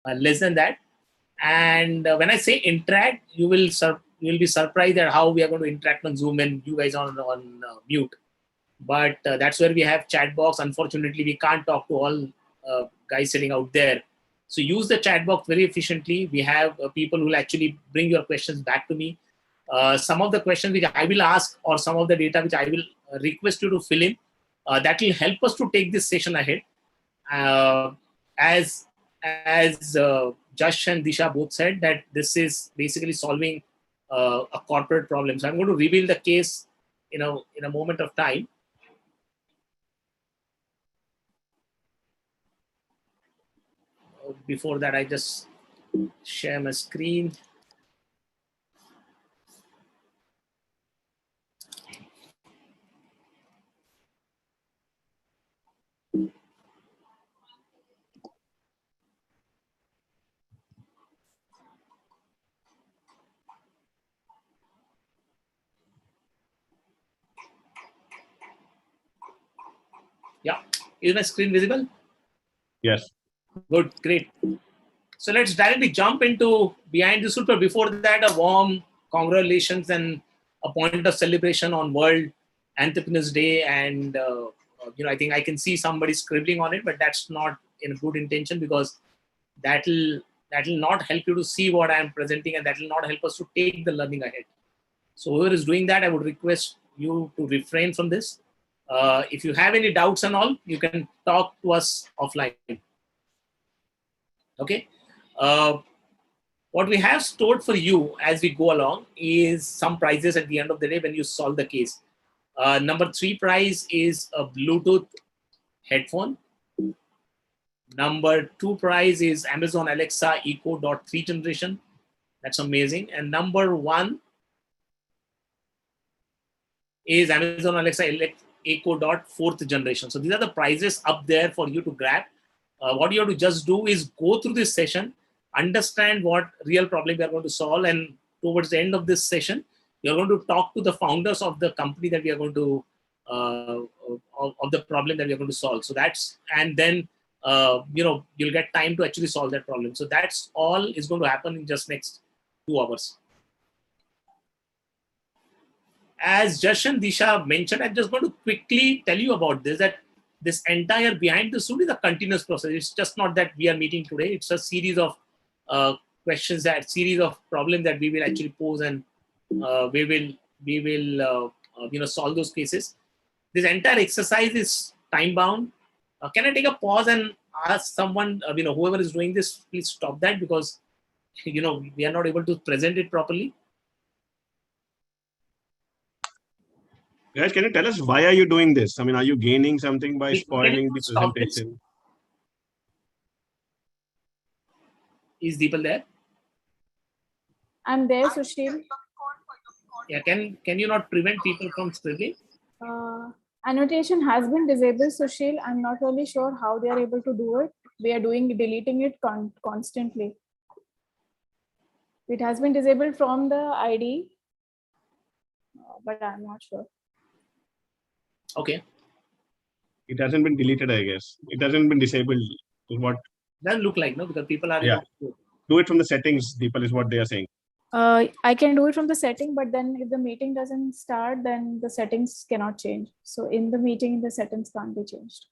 less than that. And when I say interact, you will be surprised at how we are going to interact on Zoom and you guys on mute. But that's where we have chat box. Unfortunately, we can't talk to all guys sitting out there. So use the chat box very efficiently. We have people who will actually bring your questions back to me. Some of the questions which I will ask, or some of the data which I will request you to fill in, that will help us to take this session ahead. As Jash and Disha both said, that this is basically solving a corporate problem. So I'm going to reveal the case in a moment of time. Before that, I just share my screen. Yeah, is my screen visible? Yes. Good, great. So let's directly jump into Behind the Suit. But before that, a warm congratulations and a point of celebration on World Entrepreneurs Day. And I think I can see somebody scribbling on it, but that's not in good intention, because that will not help you to see what I am presenting, and that will not help us to take the learning ahead. So whoever is doing that, I would request you to refrain from this. If you have any doubts and all, you can talk to us offline. Okay. What we have stored for you as we go along is some prizes at the end of the day when you solve the case. Number 3 prize is a Bluetooth headphone. Number 2 prize is Amazon Alexa Echo Dot 3 generation. That's amazing. And number 1 is Amazon Alexa Echo Dot 4th generation. So these are the prizes up there for you to grab. What you have to just do is go through this session, understand what real problem we are going to solve, and towards the end of this session, you're going to talk to the founders of the company that we are going to, of the problem that we are going to solve. So that's, and then, you'll get time to actually solve that problem. So that's all is going to happen in just next 2 hours. As Jash and Disha mentioned, I'm just going to quickly tell you about this, that this entire Behind the Suit is a continuous process. It's just not that we are meeting today. It's a series of questions, that series of problems that we will actually pose, and we will solve those cases. This entire exercise is time bound. Can I take a pause and ask someone, whoever is doing this, please stop that, because we are not able to present it properly. Guys, can you tell us why are you doing this? I mean, are you gaining something by spoiling the presentation? Is Deepal there? I'm there, Sushil. Yeah, can you not prevent people from scribbling? Annotation has been disabled, Sushil. I'm not really sure how they are able to do it. We are deleting it constantly. It has been disabled from the ID, but I'm not sure. Okay. It hasn't been deleted, I guess. It hasn't been disabled. Is what doesn't look like, no, because people are. Yeah. Do it from the settings, Deepal, is what they are saying. I can do it from the setting, but then if the meeting doesn't start, then the settings cannot change. So in the meeting, the settings can't be changed.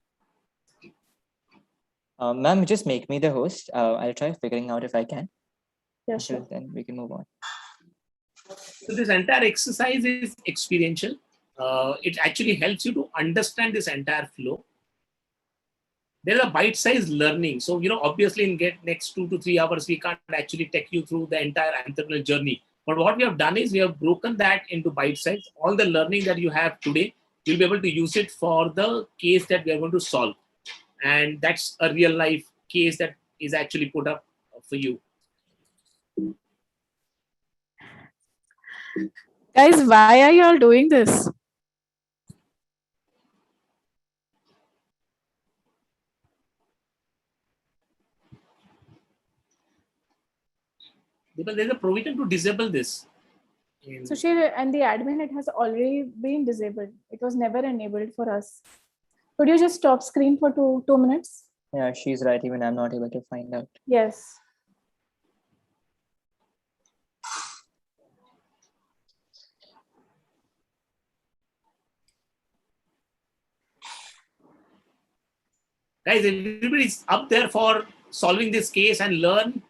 Ma'am, just make me the host. I'll try figuring out if I can. Yeah, sure. Then we can move on. So this entire exercise is experiential. It actually helps you to understand this entire flow. There is a bite-sized learning. So, obviously in next 2 to 3 hours, we can't actually take you through the entire entrepreneurial journey. But what we have done is we have broken that into bite-size. All the learning that you have today, you'll be able to use it for the case that we are going to solve. And that's a real life case that is actually put up for you. Guys, why are you all doing this? Because there's a provision to disable this. So Sushil, and the admin, it has already been disabled. It was never enabled for us. Could you just stop screen for two minutes? Yeah, she's right. Even I'm not able to find out. Yes. Guys, everybody's up there for solving this case and learn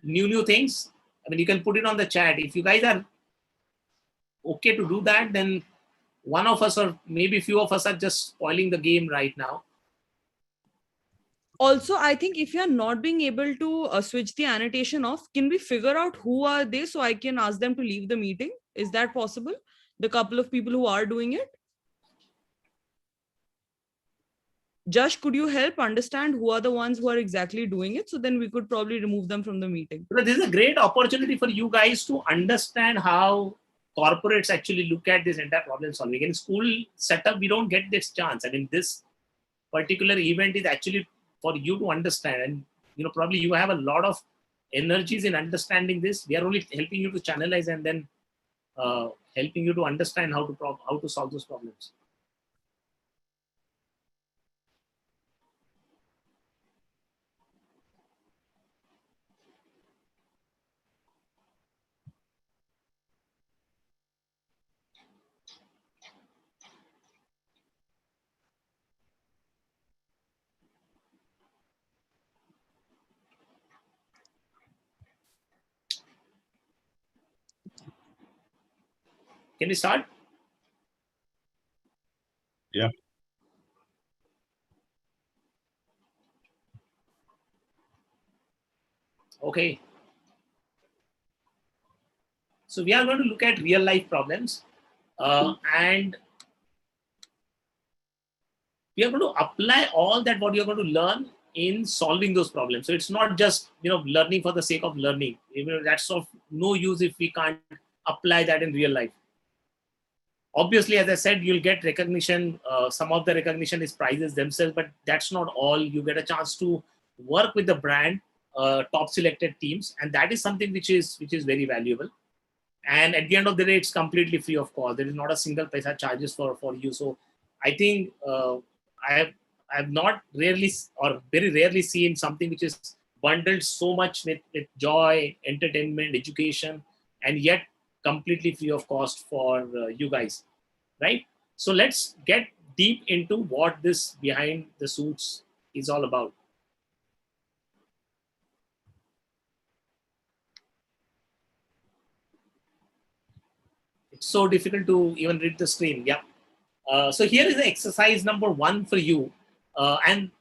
new things. I mean, you can put it on the chat. If you guys are okay to do that, then one of us or maybe few of us are just spoiling the game right now. Also, I think if you're not being able to switch the annotation off, can we figure out who are they so I can ask them to leave the meeting? Is that possible? The couple of people who are doing it? Josh, could you help understand who are the ones who are exactly doing it? So then we could probably remove them from the meeting. Because this is a great opportunity for you guys to understand how corporates actually look at this entire problem solving. In school setup, we don't get this chance. I mean, this particular event is actually for you to understand. And, probably you have a lot of energies in understanding this. We are only helping you to channelize and then helping you to understand how to solve those problems. Can we start? Yeah. Okay. So we are going to look at real life problems and we are going to apply all that what you're going to learn in solving those problems. So it's not just learning for the sake of learning. That's of no use if we can't apply that in real life. Obviously, as I said, you'll get recognition. Some of the recognition is prizes themselves, but that's not all. You get a chance to work with the brand, top selected teams, and that is something which is very valuable. And at the end of the day, it's completely free of cost. There is not a single paisa charges for you. So I think I have not rarely or very rarely seen something which is bundled so much with joy, entertainment, education, and yet completely free of cost for you guys, right? So let's get deep into what this behind the suits is all about. It's so difficult to even read the screen. Yeah. So here is the exercise number 1 for you. And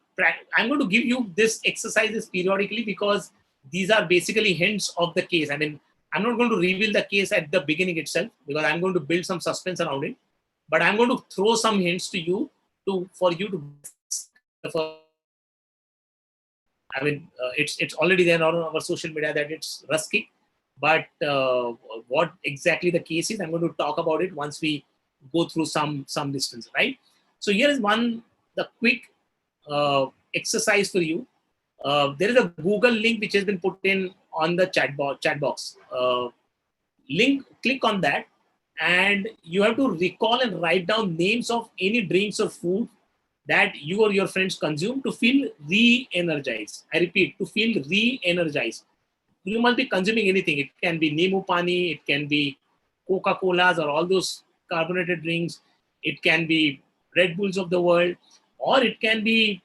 I'm going to give you this exercises periodically because these are basically hints of the case. I mean, I'm not going to reveal the case at the beginning itself because I'm going to build some suspense around it. But I'm going to throw some hints to you for you to. I mean, it's already there on our social media that it's RASKIK. But what exactly the case is, I'm going to talk about it once we go through some distance, right? So here is the quick exercise for you. There is a Google link which has been put in on the chat box. Link, click on that, and you have to recall and write down names of any drinks or food that you or your friends consume to feel re-energized. I repeat, to feel re-energized. You must be consuming anything. It can be Nemu Pani, it can be Coca-Colas or all those carbonated drinks. It can be Red Bulls of the world, or it can be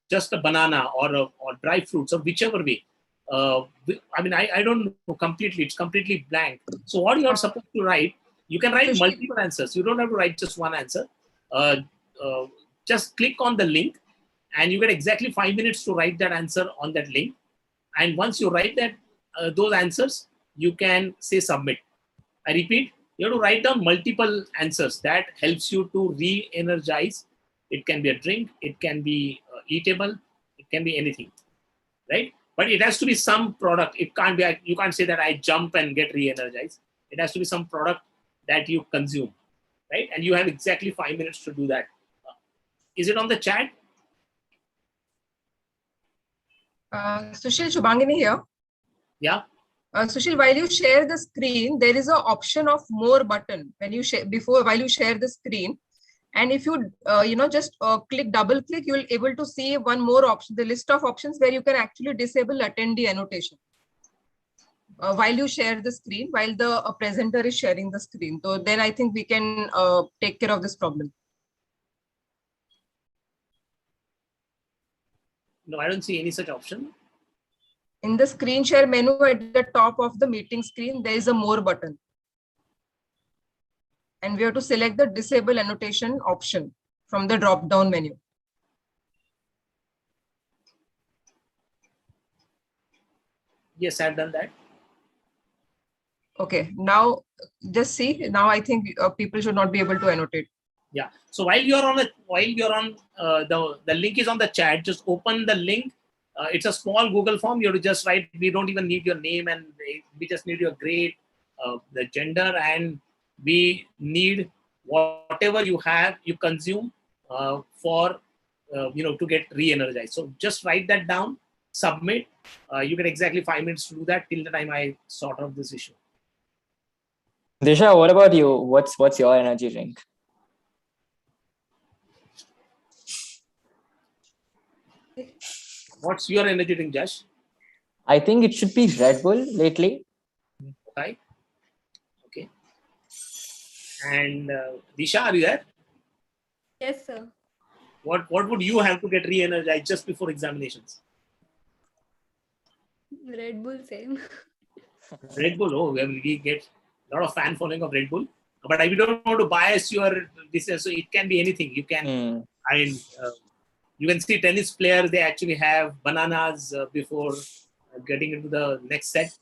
just a banana or dry fruits or whichever way. I mean, I don't know completely. It's completely blank. So what you are supposed to write, you can write multiple answers. You don't have to write just one answer. Just click on the link and you get exactly 5 minutes to write that answer on that link. And once you write that those answers, you can say submit. I repeat, you have to write down multiple answers. That helps you to re-energize. It can be a drink, it can be eatable, it can be anything, right? But it has to be some product. It can't be, you can't say that I jump and get re-energized. It has to be some product that you consume, right? And you have exactly 5 minutes to do that. Is it on the chat? Sushil, Shubhangini here. Yeah. Sushil, while you share the screen, there is an option of more button when you while you share the screen, And if you, just double click, you will able to see one more option, the list of options where you can actually disable attendee annotation while you share the screen, while the presenter is sharing the screen. So then I think we can take care of this problem. No, I don't see any such option. In the screen share menu at the top of the meeting screen, there is a more button. And we have to select the disable annotation option from the drop down menu. Yes, I've done that. Okay, now just see. Now I think people should not be able to annotate. Yeah. So while you're on the link is on the chat, just open the link. It's a small Google form. You have to just write. We don't even need your name, and we just need your grade, the gender, and we need whatever you have, you consume for to get re-energized. So just write that down, submit. You get exactly 5 minutes to do that till the time I sort out this issue. Disha, what about you? What's your energy drink? What's your energy drink, Josh? I think it should be Red Bull lately. Okay. Okay. And Disha, are you there? Yes, sir. What would you have to get re-energized just before examinations? Red Bull, same. Red Bull. Oh, we get a lot of fan following of Red Bull. But we don't want to bias your this, so it can be anything. You can, you can see tennis players, they actually have bananas before getting into the next set,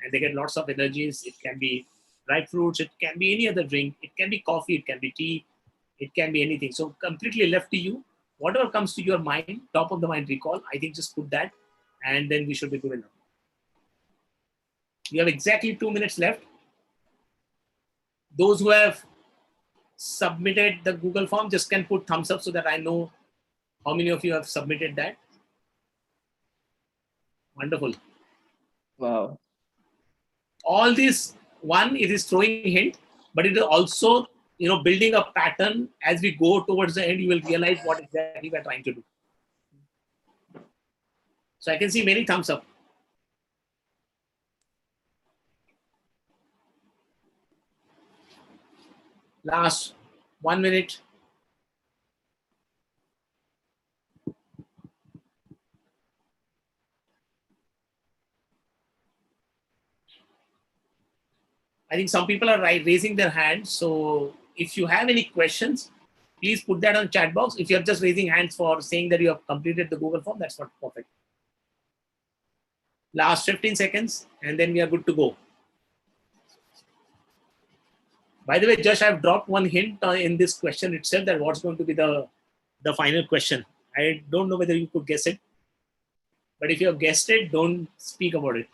and they get lots of energies. It can be dry fruits, it can be any other drink, it can be coffee, it can be tea, it can be anything. So completely left to you. Whatever comes to your mind, top of the mind recall, I think just put that, and then we should be good enough. You have exactly 2 minutes left. Those who have submitted the Google form just can put thumbs up so that I know how many of you have submitted that. Wonderful. Wow. All this, one, it is throwing hint, but it is also, building a pattern. As we go towards the end, you will realize what exactly we're trying to do. So I can see many thumbs up. Last 1 minute. I think some people are raising their hands. So if you have any questions, please put that on the chat box. If you're just raising hands for saying that you have completed the Google form, that's not perfect. Last 15 seconds, and then we are good to go. By the way, Josh, I've dropped one hint in this question itself that what's going to be the final question. I don't know whether you could guess it, but if you have guessed it, don't speak about it.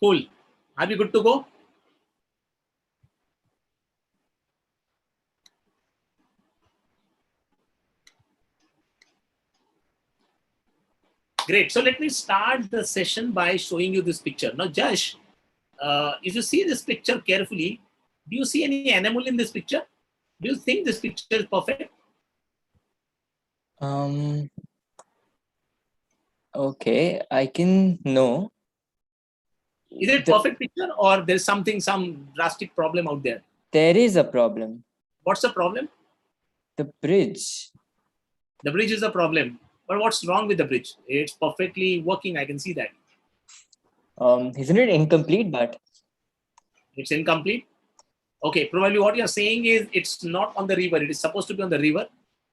Cool. Are we good to go? Great. So let me start the session by showing you this picture. Now, Josh, if you see this picture carefully, do you see any animal in this picture? Do you think this picture is perfect? Okay, I can know. Is it perfect picture or there's some drastic problem out there? There is a problem. What's the problem? The bridge. The bridge is the problem. But what's wrong with the bridge? It's perfectly working. I can see that. Isn't it incomplete, but? It's incomplete. Okay, probably what you're saying is it's not on the river. It is supposed to be on the river,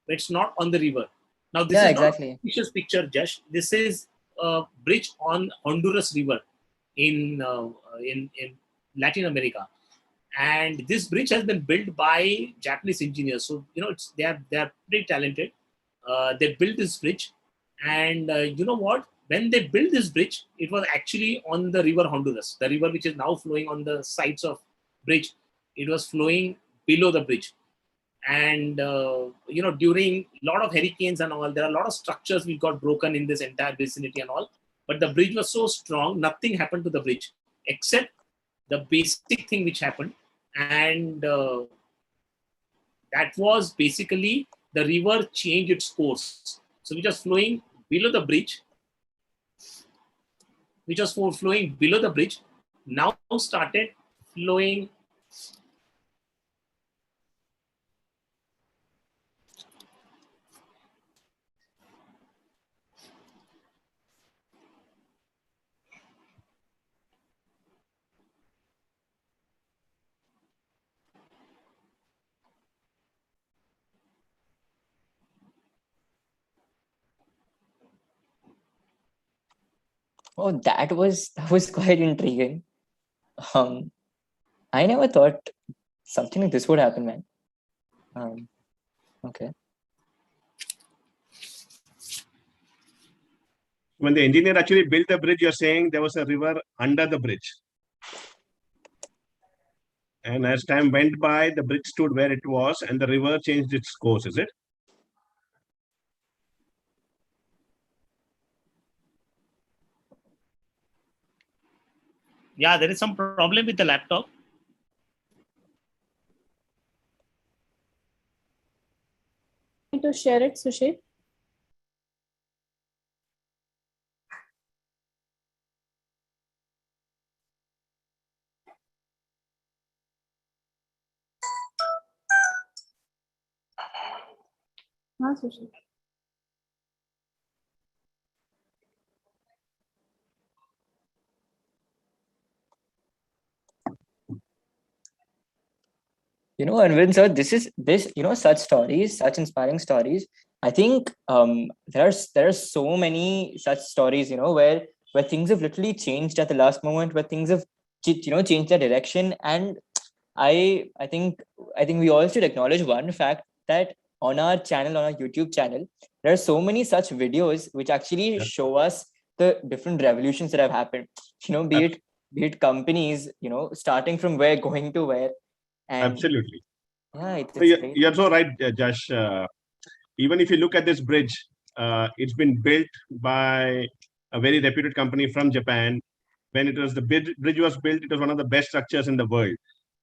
but it's not on the river. Now, this is not a picture's picture, Josh. This is a bridge on Honduras River in Latin America. And this bridge has been built by Japanese engineers. So, they are pretty talented. They built this bridge. And you know what? When they built this bridge, it was actually on the river Honduras, the river which is now flowing on the sides of bridge. It was flowing below the bridge. And, during a lot of hurricanes and all, there are a lot of structures which got broken in this entire vicinity and all. but the bridge was so strong, nothing happened to the bridge except the basic thing which happened. And that was basically the river changed its course. So which was flowing below the bridge, now started flowing Oh, that was quite intriguing. I never thought something like this would happen, man. Okay. When the engineer actually built the bridge, you're saying there was a river under the bridge. And as time went by, the bridge stood where it was and the river changed its course, is it? Yeah, there is some problem with the laptop. Need to share it, Sushil? Sushil. Anvin sir, such stories, such inspiring stories. I think there are so many such stories, where things have literally changed at the last moment, where things have changed their direction. And I think we all should acknowledge one fact, that on our channel, on our YouTube channel, there are so many such videos which actually show us the different revolutions that have happened. Be it companies, starting from where, going to where. And absolutely. yeah, it's So great. you're so right, Josh. Even if you look at this bridge, it's been built by a very reputed company from Japan. When the bridge was built, it was one of the best structures in the world,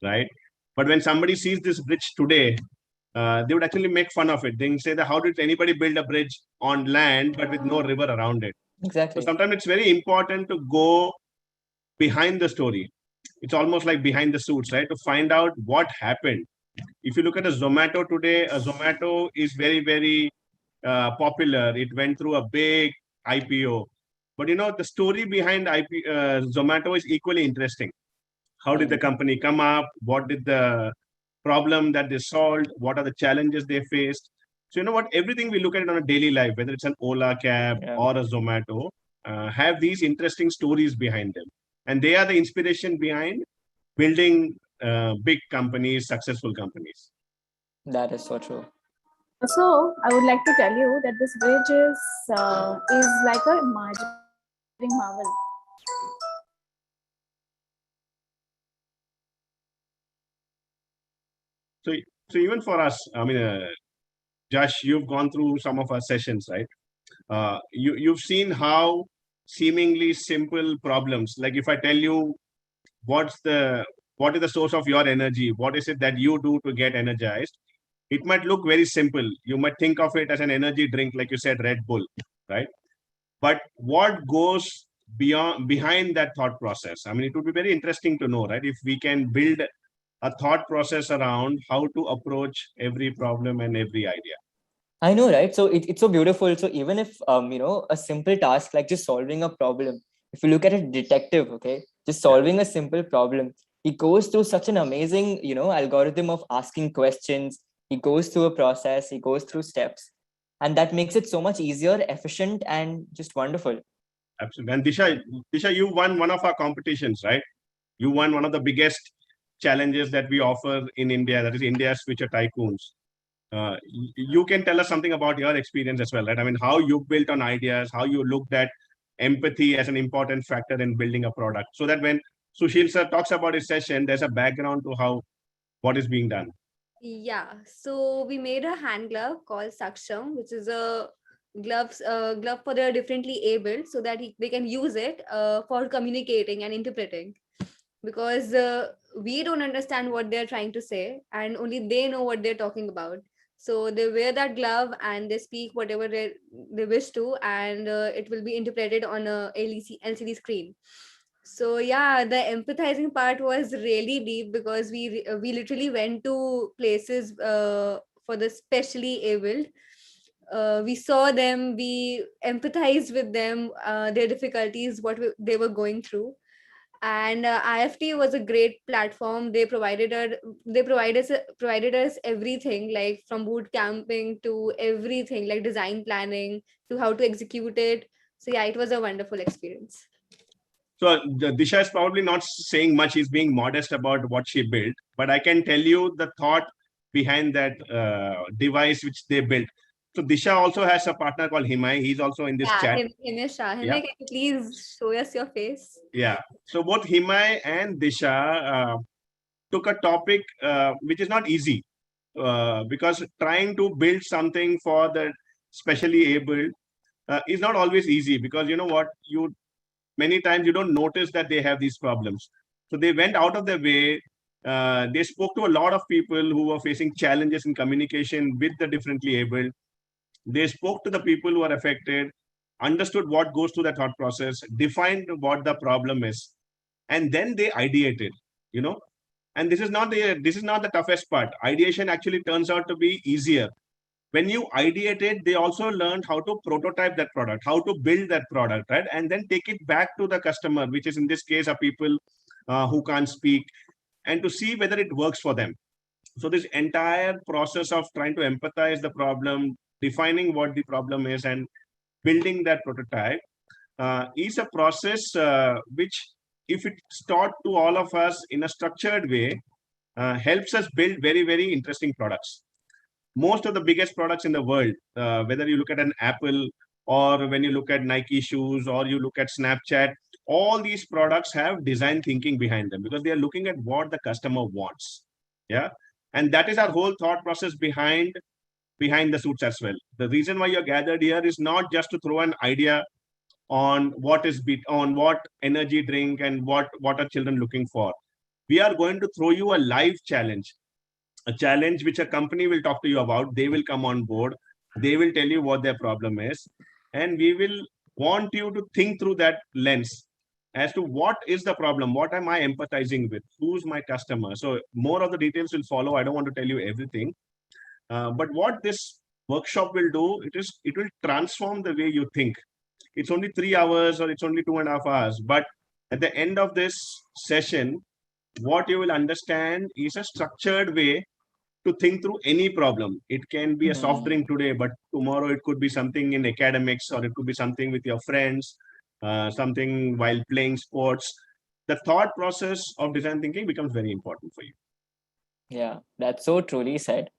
right? But when somebody sees this bridge today, they would actually make fun of it. They say that how did anybody build a bridge on land but with no river around it? So Exactly. sometimes it's very important to go behind the story. It's almost like behind the suits, right? To find out what happened. If you look at a Zomato today, a Zomato is very, very popular. It went through a big IPO. But the story behind Zomato is equally interesting. How did the company come up? What did the problem that they solved? What are the challenges they faced? So everything we look at it on a daily life, whether it's an Ola cab or a Zomato, have these interesting stories behind them. And they are the inspiration behind building big companies, successful companies. That is so true. So I would like to tell you that this bridge is like a imagining marvel. So even for us, I mean, Josh, you've gone through some of our sessions, right? You've seen how seemingly simple problems, like if I tell you what is the source of your energy, what is it that you do to get energized, it might look very simple. You might think of it as an energy drink, like you said, Red Bull, right? But what goes behind that thought process? I mean, it would be very interesting to know, right? If we can build a thought process around how to approach every problem and every idea. I know, right? So it's so beautiful. So even if a simple task like just solving a problem, if you look at a detective, okay, just solving a simple problem, he goes through such an amazing, algorithm of asking questions. He goes through a process, he goes through steps, and that makes it so much easier, efficient, and just wonderful. Absolutely. And Disha, you won one of our competitions, right? You won one of the biggest challenges that we offer in India, that is India's Future Tycoons. You can tell us something about your experience as well, right? I mean, how you built on ideas, how you looked at empathy as an important factor in building a product, so that when Sushil sir talks about his session, there's a background to what is being done. Yeah, so we made a hand glove called Saksham, which is a glove for the differently abled, so that they can use it for communicating and interpreting, because we don't understand what they're trying to say, and only they know what they're talking about. So they wear that glove and they speak whatever they wish to, and it will be interpreted on a LCD screen. So yeah, the empathizing part was really deep, because we literally went to places for the specially abled. We saw them, we empathized with them, their difficulties, they were going through. And IFT was a great platform. Provided us everything, like from boot camping to everything, like design planning to how to execute it. So yeah, it was a wonderful experience. So Disha is probably not saying much. He's being modest about what she built, but I can tell you the thought behind that device which they built. So Disha also has a partner called Himai. He's also in this Yeah, chat. Himesh, Yeah. can you please show us your face? Yeah. So both Himai and Disha took a topic which is not easy, because trying to build something for the specially abled is not always easy, because you know what, you many times you don't notice that they have these problems. So they went out of their way. They spoke to a lot of people who were facing challenges in communication with the differently abled. They spoke to the people who are affected, understood what goes through the thought process, defined what the problem is, and then they ideated. You know, and this is not the toughest part. Ideation actually turns out to be easier. When you ideated, they also learned how to prototype that product, how to build that product, right? And then take it back to the customer, which is in this case are people who can't speak, and to see whether it works for them. So this entire process of trying to empathize the problem, defining what the problem is, and building that prototype is a process which, if it's taught to all of us in a structured way, helps us build very, very interesting products. Most of the biggest products in the world, whether you look at an Apple, or when you look at Nike shoes, or you look at Snapchat, all these products have design thinking behind them, because they are looking at what the customer wants. Yeah. And that is our whole thought process behind the suits as well. The reason why you're gathered here is not just to throw an idea on what energy drink and what are children looking for. We are going to throw you a live challenge, a challenge which a company will talk to you about. They will come on board. They will tell you what their problem is. And we will want you to think through that lens as to what is the problem? What am I empathizing with? Who's my customer? So more of the details will follow. I don't want to tell you everything. But what this workshop will do, it will transform the way you think. It's only 3 hours or it's only 2.5 hours. But at the end of this session, what you will understand is a structured way to think through any problem. It can be a soft drink today, but tomorrow it could be something in academics, or it could be something with your friends, something while playing sports. The thought process of design thinking becomes very important for you. Yeah, that's so truly said.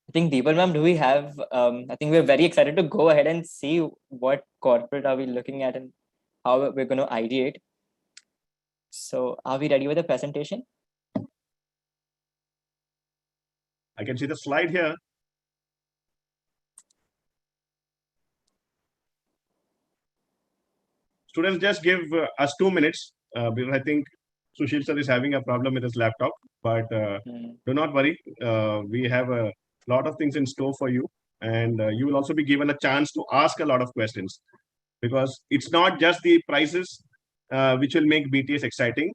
I think Deepal ma'am, do we have, I think we're very excited to go ahead and see what corporate are we looking at and how we're going to ideate. So are we ready with the presentation? I can see the slide here. Students, just give us 2 minutes, because I think Sushil sir is having a problem with his laptop, but do not worry. We have a lot of things in store for you, and you will also be given a chance to ask a lot of questions, because it's not just the prizes which will make BTS exciting.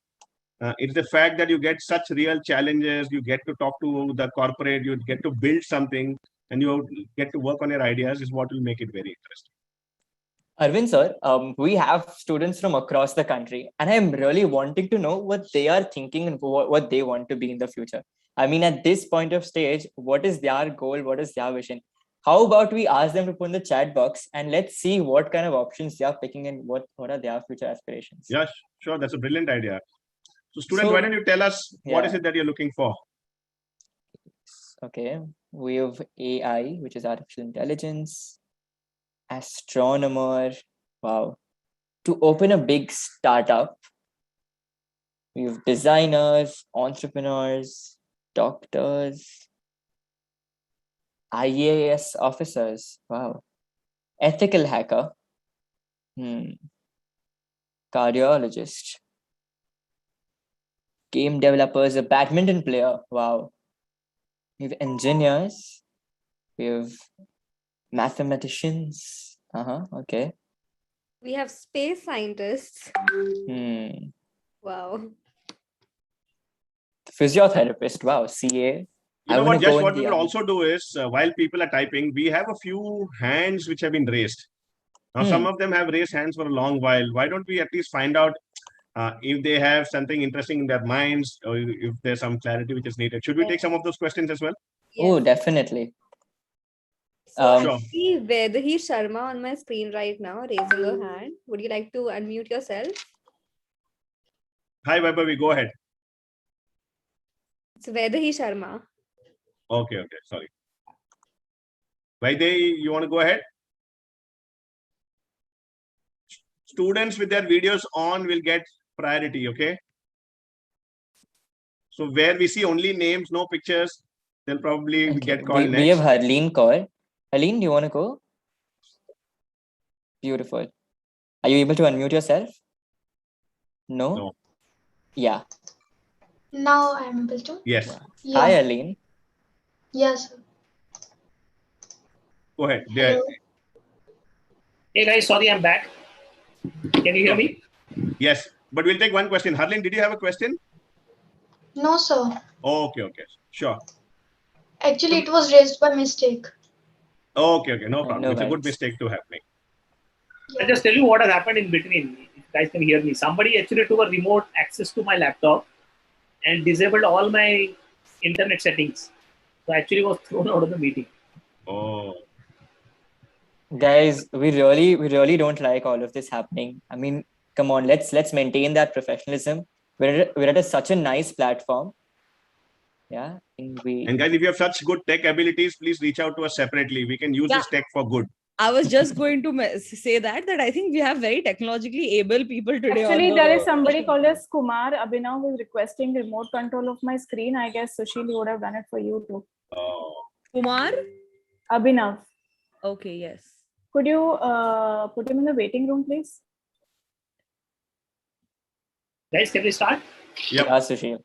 It's the fact that you get such real challenges, you get to talk to the corporate, you get to build something, and you get to work on your ideas is what will make it very interesting. Arvind sir, we have students from across the country, and I'm really wanting to know what they are thinking and what they want to be in the future. I mean, at this point of stage, what is their goal? What is their vision? How about we ask them to put in the chat box, and let's see what kind of options they are picking and what are their future aspirations. Yeah, sure. That's a brilliant idea. So students, why don't you tell us what is it that you're looking for? Okay, we have AI, which is artificial intelligence, astronomer, wow, to open a big startup. We have designers, entrepreneurs, doctors, IAS officers, wow, Ethical hacker. Cardiologist. Game developers, a badminton player. Wow. We have engineers. We have mathematicians. Okay. We have space scientists. Hmm. Wow. Physiotherapist. Wow. CA. You I know wanna what, go Just in what the we will army. also do is, while people are typing, we have a few hands which have been raised. Now, some of them have raised hands for a long while. Why don't we at least find out if they have something interesting in their minds, or if there's some clarity which is needed? Should we take some of those questions as well? Oh, Yes. definitely. So I Sure. see Vedahi Sharma on my screen right now, raising her hand. Would you like to unmute yourself? Hi, Vaibhavi, go ahead. It's Vedahi Sharma. Okay, sorry. Vaidhi, you want to go ahead? Students with their videos on will get priority, okay? So where we see only names, no pictures, they'll probably Okay. get called We have next. Harleen call. Harleen, do you want to go? Beautiful. Are you able to unmute yourself? No? No. Yeah. Now I'm able to. Yes, Hi, Yeah. Harleen. Yes. go ahead. Hello. Hey guys, sorry, I'm back. Can you hear me? Yes, but we'll take one question. Harleen, did you have a question? No, sir. Okay, sure. Actually, it was raised by mistake. Okay, no problem. No It's a good worries. mistake to happening. I'll just tell you what has happened in between. If you guys can hear me. Somebody actually took a remote access to my laptop and disabled all my internet settings. So I actually was thrown out of the meeting. Oh, Guys, we really don't like all of this happening. I mean, come on, let's maintain that professionalism. We're at such a nice platform. Yeah. I think and guys, if you have such good tech abilities, please reach out to us separately. We can use Yeah. this tech for good. I was just going to say that I think we have very technologically able people today. Actually, on there is the- somebody called as Kumar Abhinav who is requesting remote control of my screen. I guess Sushil would have done it for you too. Kumar. Abhinav, Okay, yes. could you put him in the waiting room, please? Guys, can we start? Yep. Yeah, Sushil.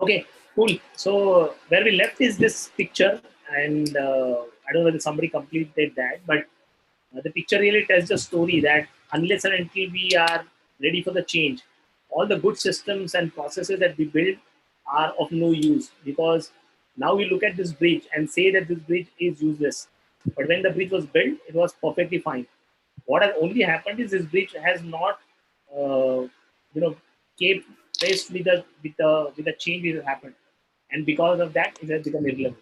Okay, cool. So where we left is this picture, and I don't know whether somebody completed that, but the picture really tells the story that unless and until we are ready for the change, all the good systems and processes that we build are of no use, because now we look at this bridge and say that this bridge is useless. But when the bridge was built, it was perfectly fine. What has only happened is this bridge has not, kept pace with the change that has happened, and because of that, it has become irrelevant.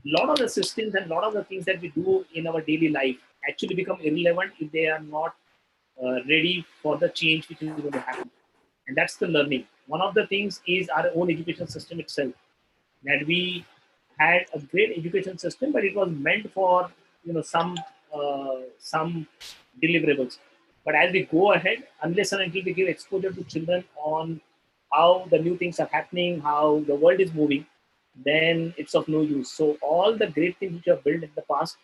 A lot of the systems and a lot of the things that we do in our daily life actually become irrelevant if they are not ready for the change which is going to happen. And that's the learning. One of the things is our own education system itself. That we had a great education system, but it was meant for some deliverables. But as we go ahead, unless and until we give exposure to children on how the new things are happening, how the world is moving, then it's of no use. So all the great things which you have built in the past,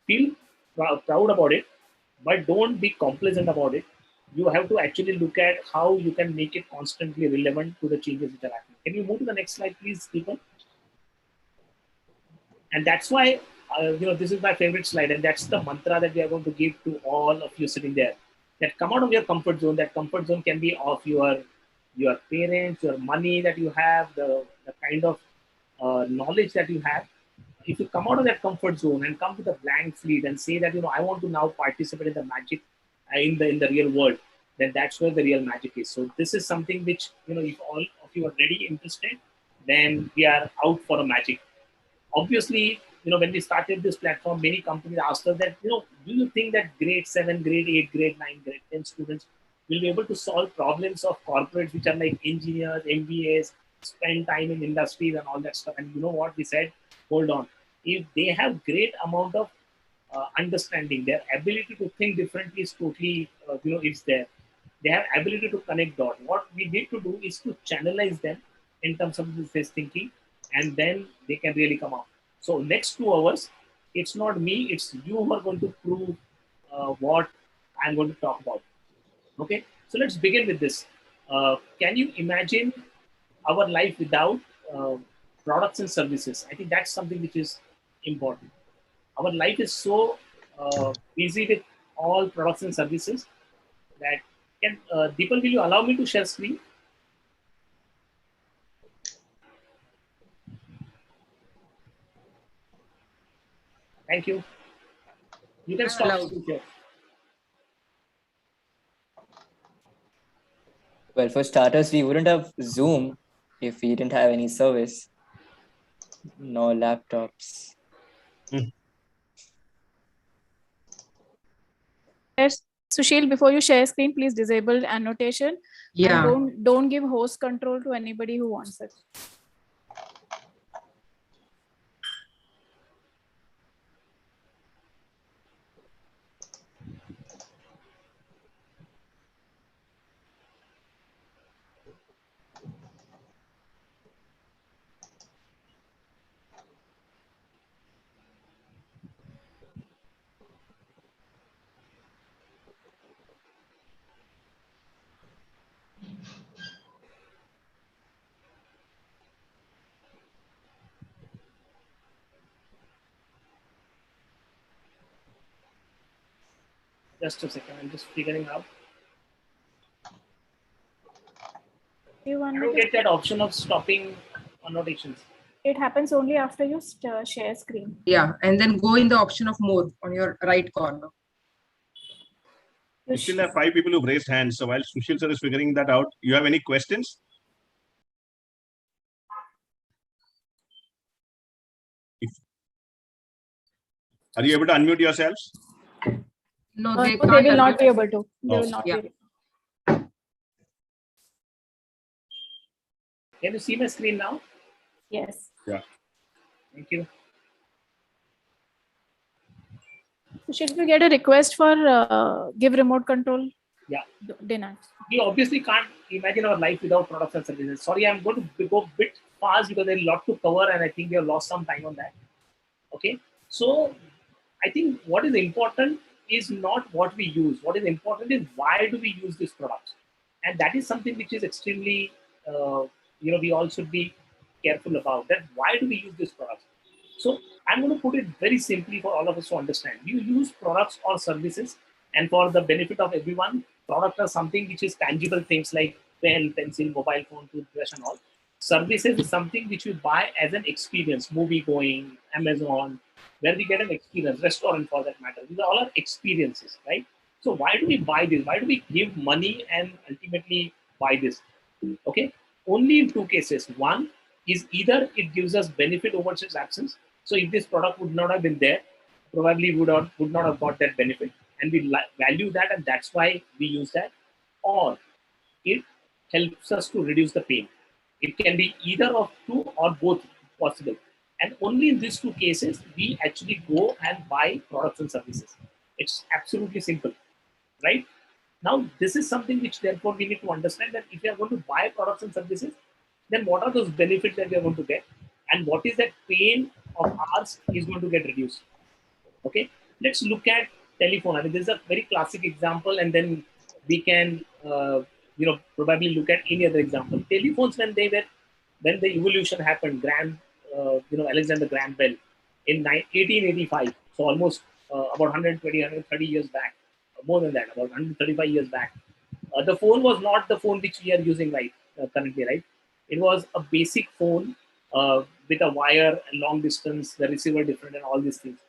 feel proud about it, but don't be complacent about it. You have to actually look at how you can make it constantly relevant to the changes which are happening. Can you move to the next slide, please, Deepan? And that's why this is my favorite slide, and that's the mantra that we are going to give to all of you sitting there. That come out of your comfort zone. That comfort zone can be of your parents, your money that you have, the kind of knowledge that you have. If you come out of that comfort zone and come to the blank slate and say that I want to now participate in the magic in the real world, then that's where the real magic is. So this is something which if all of you are really interested, then we are out for a magic. Obviously, when we started this platform, many companies asked us that, do you think that grade 7, grade 8, grade 9, grade 10 students will be able to solve problems of corporates which are like engineers, MBAs, spend time in industries and all that stuff? And you know what we said? Hold on. If they have great amount of understanding, their ability to think differently is totally, it's there. They have ability to connect dots. What we need to do is to channelize them in terms of this thinking, and then they can really come out. So next 2 hours, It's not me, it's you who are going to prove what I'm going to talk about. Okay, so let's begin with this. Can you imagine our life without uh, products and services? I think that's something which is important. Our life is so busy with all products and services that can Deepak, will you allow me to share screen? Thank you. You can I'm stop allowed. screen share. Well, for starters, we wouldn't have Zoom if we didn't have any service. No laptops. Yes, Sushil, before you share screen, please disable annotation and Yeah. don't give host control to anybody who wants it. Just a second, I'm just figuring out. You want I me don't to? get that option of stopping annotations. It happens only after you share screen. Yeah. And then go in the option of more on your right corner. We still have 5 people who've raised hands. So while Sushil sir is figuring that out, you have any questions? Are you able to unmute yourselves? No, No, they they can't. will not be unmute. able to. They will not Yeah. be. Can you see my screen now? Yes. Yeah. Thank you. So should we get a request for give remote control? Yeah. Deny. We obviously can't imagine our life without products and services. Sorry, I'm going to go a bit fast because there's a lot to cover and I think we have lost some time on that. Okay. So I think what is important is not what we use. What is important is why do we use these products? And that is something which is extremely, we all should be careful about that. Why do we use these products? So I'm going to put it very simply for all of us to understand. You use products or services, and for the benefit of everyone, product are something which is tangible things like pen, pencil, mobile phone, toothbrush, and all. Services is something which we buy as an experience, movie going, Amazon, where we get an experience, restaurant for that matter. These are all our experiences, right? So why do we buy this? Why do we give money and ultimately buy this? Okay, only in two cases. One is either it gives us benefit over its absence. So if this product would not have been there, probably would not have got that benefit, and we value that, and that's why we use that. Or it helps us to reduce the pain. It can be either of two or both possible. And only in these two cases, we actually go and buy products and services. It's absolutely simple, right? Now, this is something which therefore we need to understand that if we are going to buy products and services, then what are those benefits that we are going to get? And what is that pain of ours is going to get reduced? Okay, let's look at telephone. I mean, this is a very classic example, and then we can, probably look at any other example. Telephones, when the evolution happened, Alexander Graham Bell in 1885, so almost about 120, 130 years back, more than that, about 135 years back. The phone was not the phone which we are using currently, right? It was a basic phone with a wire, long distance, the receiver different, and all these things.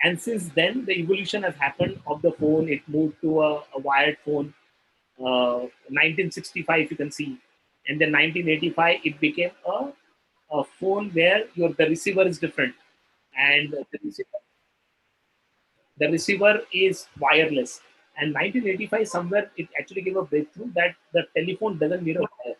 And since then, the evolution has happened of the phone. It moved to a wired phone. 1965, you can see, and then 1985, it became a phone where the receiver is different, and the receiver is wireless. And 1985, somewhere, it actually gave a breakthrough that the telephone doesn't need a wire.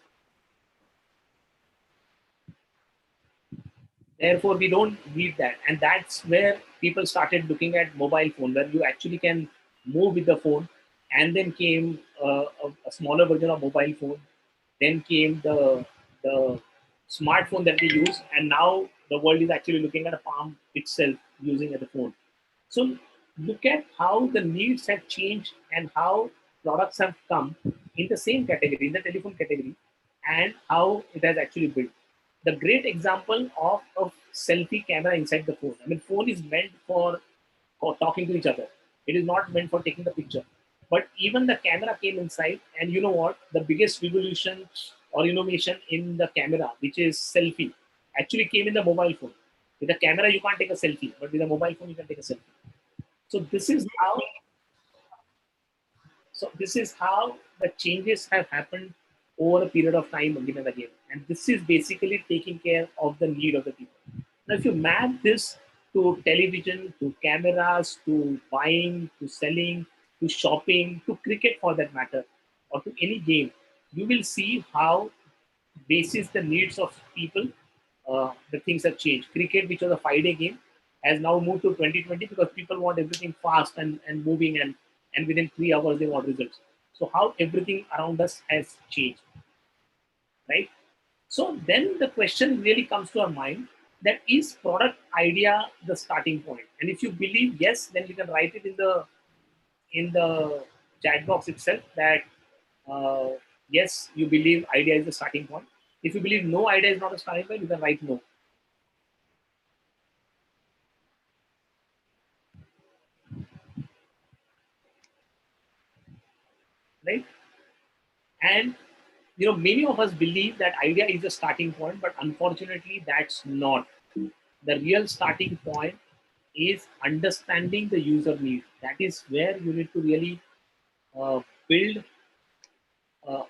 Therefore, we don't need that. And that's where people started looking at mobile phone, where you actually can move with the phone. And then came a smaller version of mobile phone. Then came the smartphone that we use, and now the world is actually looking at a palm itself using as a phone. So look at how the needs have changed and how products have come in the same category, in the telephone category, and how it has actually built. The great example of a selfie camera inside the phone. I mean, phone is meant for talking to each other. It is not meant for taking the picture. But even the camera came inside, and you know what? The biggest revolution or innovation in the camera, which is selfie, actually came in the mobile phone. With a camera, you can't take a selfie, but with a mobile phone, you can take a selfie. So this is how the changes have happened over a period of time again and again. And this is basically taking care of the need of the people. Now, if you map this to television, to cameras, to buying, to selling, to shopping, to cricket for that matter, or to any game, you will see how basis the needs of people, the things have changed. Cricket, which was a 5-day game, has now moved to 2020 because people want everything fast and moving, and within 3 hours they want results. So how everything around us has changed, right? So then the question really comes to our mind, that is product idea the starting point? And if you believe yes, then you can write it in the chat box itself that uh, yes, you believe idea is the starting point. If you believe no, idea is not a starting point, you can write no. Right? And many of us believe that idea is the starting point, but unfortunately, that's not. The real starting point is understanding the user need. That is where you need to really build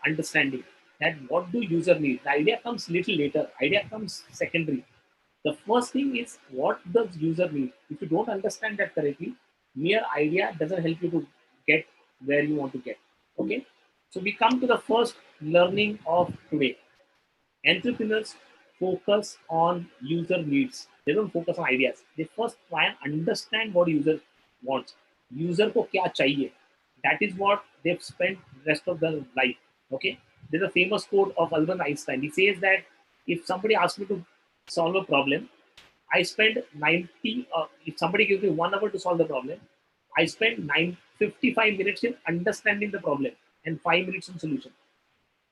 understanding that what do user need. The idea comes little later. Idea comes secondary. The first thing is what does user need. If you don't understand that correctly, mere idea doesn't help you to get where you want to get. Okay, so we come to the first learning of today. Entrepreneurs focus on user needs. They don't focus on ideas. They first try and understand what user wants. User ko kya chahiye. That is what they've spent the rest of their life. Okay. There's a famous quote of Albert Einstein. He says that if somebody asks me to solve a problem, I spend 90. If somebody gives me 1 hour to solve the problem, I spend 55 minutes in understanding the problem and 5 minutes in solution.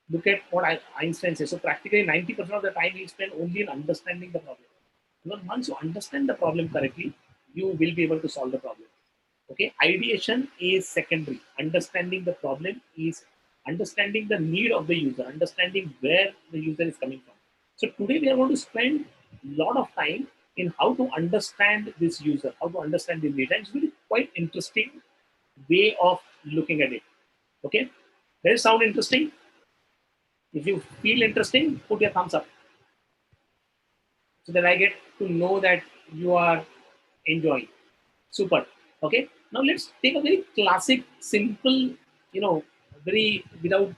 Look at what Einstein says. So practically 90% of the time he spent only in understanding the problem. Because once you understand the problem correctly, you will be able to solve the problem. Okay, ideation is secondary. Understanding the problem is understanding the need of the user, understanding where the user is coming from. So today we are going to spend a lot of time in how to understand this user, how to understand the need. And it's really quite interesting way of looking at it. Okay, does it sound interesting? If you feel interesting, put your thumbs up so that I get to know that you are enjoying. Super. Okay. Now let's take a very classic, simple, very without,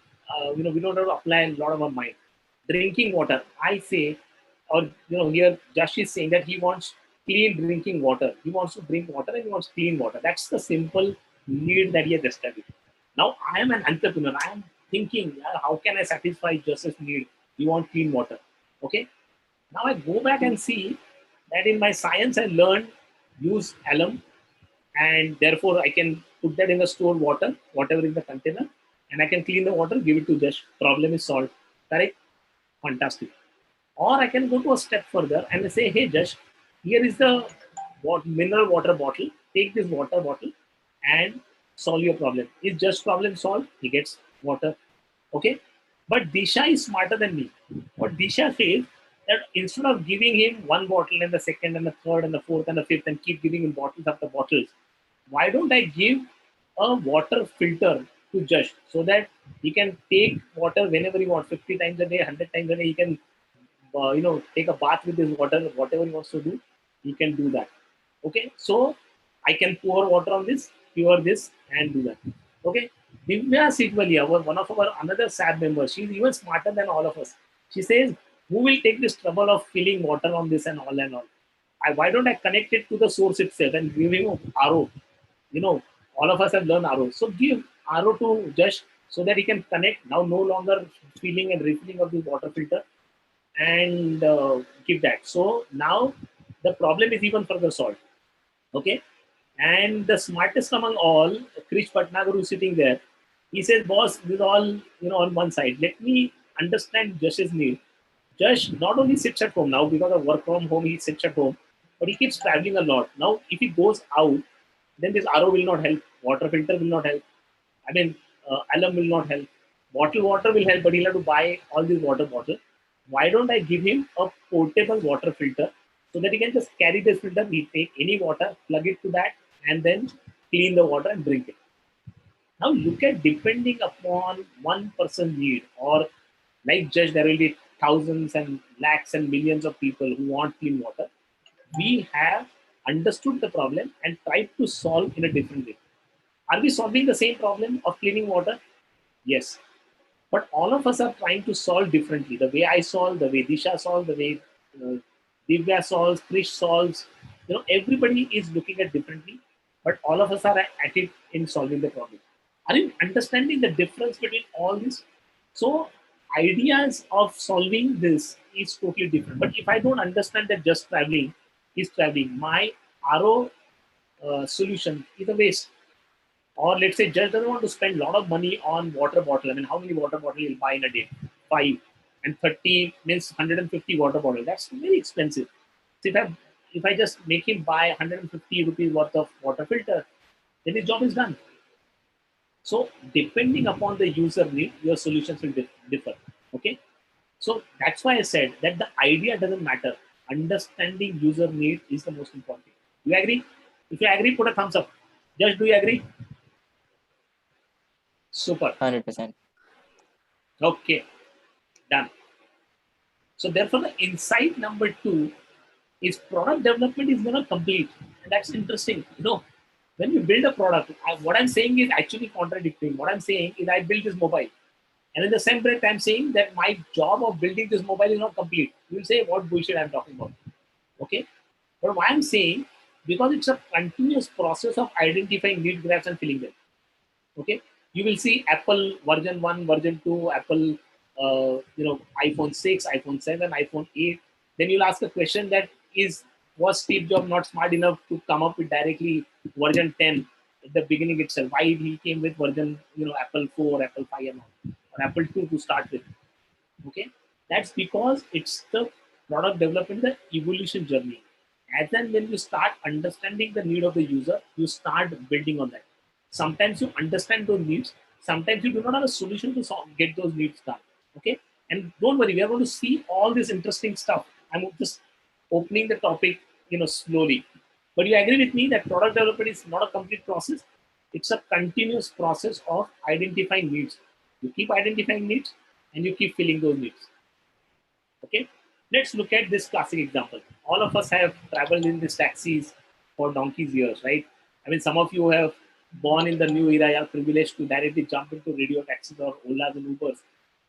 we don't have to apply a lot of our mind. Drinking water. I say, or here Josh is saying that he wants clean drinking water. He wants to drink water and he wants clean water. That's the simple need that he has established. Now I am an entrepreneur. I am thinking, how can I satisfy Josh's need? You want clean water. Okay. Now I go back and see that in my science I learned use alum, and therefore I can put that in the stored water, whatever in the container, and I can clean the water, give it to Josh. Problem is solved. Correct? Fantastic. Or I can go to a step further and say, hey Josh, here is the mineral water bottle. Take this water bottle and solve your problem. Is Josh's problem solved? He gets water. Okay. But Disha is smarter than me. What Disha says that instead of giving him one bottle and the second and the third and the fourth and the fifth and keep giving him bottles after bottles, why don't I give a water filter to Josh so that he can take water whenever he wants, 50 times a day, 100 times a day. He can, take a bath with this water, whatever he wants to do, he can do that. Okay, so I can pour water on this, pour this, and do that. Okay, Divya Sitwalia, one of our another SAB members, she's even smarter than all of us. She says, who will take this trouble of filling water on this and all and all? Why don't I connect it to the source itself and give him RO? All of us have learned RO. So give RO to Josh so that he can connect. Now no longer filling and refilling of the water filter. and give that. So now the problem is even further solved. Okay. And the smartest among all, Krish Patnagar, who's sitting there, he says, boss, this is all, on one side. Let me understand Josh's need. Josh not only sits at home now because of work from home, he sits at home, but he keeps traveling a lot. Now, if he goes out, then this RO will not help, water filter will not help. I mean, alum will not help. Bottled water will help, but he'll have to buy all these water bottles. Why don't I give him a portable water filter so that he can just carry this filter, he take any water, plug it to that, and then clean the water and drink it. Now look at, depending upon one person's need, or like Judge, there will be thousands and lakhs and millions of people who want clean water. We have understood the problem and tried to solve in a different way. Are we solving the same problem of cleaning water? Yes. But all of us are trying to solve differently. The way I solve, the way Disha solves, the way Divya solves, Krish solves, everybody is looking at differently, but all of us are at it in solving the problem. Are you understanding the difference between all this? So ideas of solving this is totally different. But if I don't understand that just traveling is traveling, my RO solution is a waste. Or let's say Judge doesn't want to spend a lot of money on water bottle. I mean, how many water bottles he'll buy in a day? 5. And 30 means 150 water bottles. That's very expensive. So if I just make him buy 150 rupees worth of water filter, then his job is done. So depending upon the user need, your solutions will differ. Okay. So that's why I said that the idea doesn't matter. Understanding user need is the most important. You agree? If you agree, put a thumbs up. Just do you agree? Super. 100%. Okay, done. So therefore, the insight number 2 is product development is never complete. And that's interesting. When you build a product, what I'm saying is actually contradicting. What I'm saying is I built this mobile. And in the same breath, I'm saying that my job of building this mobile is not complete. You will say, what bullshit I'm talking about. Okay. But why I'm saying, because it's a continuous process of identifying need graphs and filling them. Okay, you will see Apple version 1, version 2, Apple, iPhone 6, iPhone 7, iPhone 8. Then you'll ask a question that was Steve Jobs not smart enough to come up with directly version 10 at the beginning itself? Why he came with version, Apple 4, Apple 5, and all, or Apple 2 to start with? Okay, that's because it's the product development, the evolution journey. As and when you start understanding the need of the user, you start building on that. Sometimes you understand those needs, sometimes you do not have a solution to get those needs done. Okay, and don't worry, we are going to see all this interesting stuff. I'm just opening the topic, slowly. But you agree with me that product development is not a complete process. It's a continuous process of identifying needs. You keep identifying needs and you keep filling those needs. Okay, let's look at this classic example. All of us have traveled in these taxis for donkey's years, right? I mean, some of you have born in the new era, are privileged to directly jump into radio taxis or Olas and Ubers.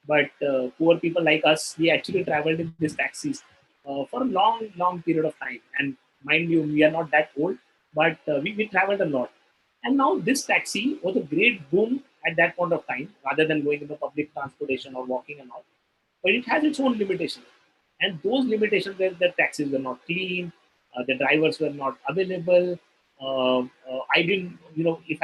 But poor people like us, we actually traveled in these taxis for a long, long period of time. And mind you, we are not that old, but we traveled a lot. And now this taxi was a great boom at that point of time, rather than going in the public transportation or walking and all. But it has its own limitations. And those limitations were the taxis were not clean, the drivers were not available. I didn't, if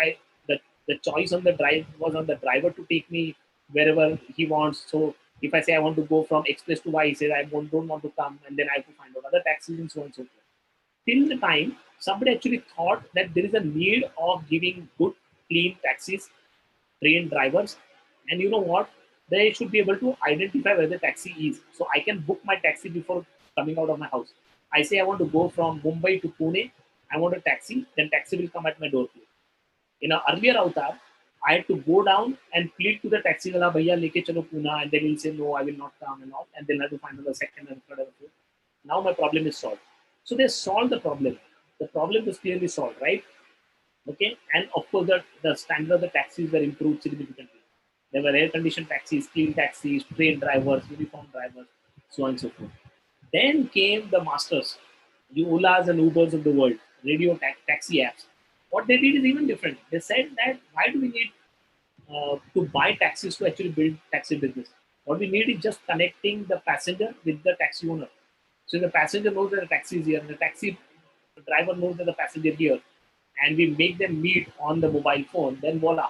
the choice on the drive was on the driver to take me wherever he wants. So if I say I want to go from Express to Y, he says I don't want to come, and then I have to find out other taxis and so on and so forth. Till the time somebody actually thought that there is a need of giving good, clean taxis, trained drivers, and you know what? They should be able to identify where the taxi is. So I can book my taxi before coming out of my house. I say I want to go from Mumbai to Pune. I want a taxi. Then taxi will come at my door. In an earlier avatar, I had to go down and plead to the taxi wala, bhaiya leke chalo Pune, and then he'll say no, I will not come and all, and then I have to find another second and third and fourth. Now my problem is solved. So they solved the problem. The problem is clearly solved, right? Okay, and of course the standard of the taxis were improved significantly. There were air-conditioned taxis, clean taxis, trained drivers, uniform drivers, so on and so forth. Then came the masters, the Olas and Ubers of the world, radio taxi apps. What they did is even different. They said that why do we need to buy taxis to actually build taxi business? What we need is just connecting the passenger with the taxi owner. So the passenger knows that the taxi is here, and the taxi driver knows that the passenger is here, and we make them meet on the mobile phone, then voila,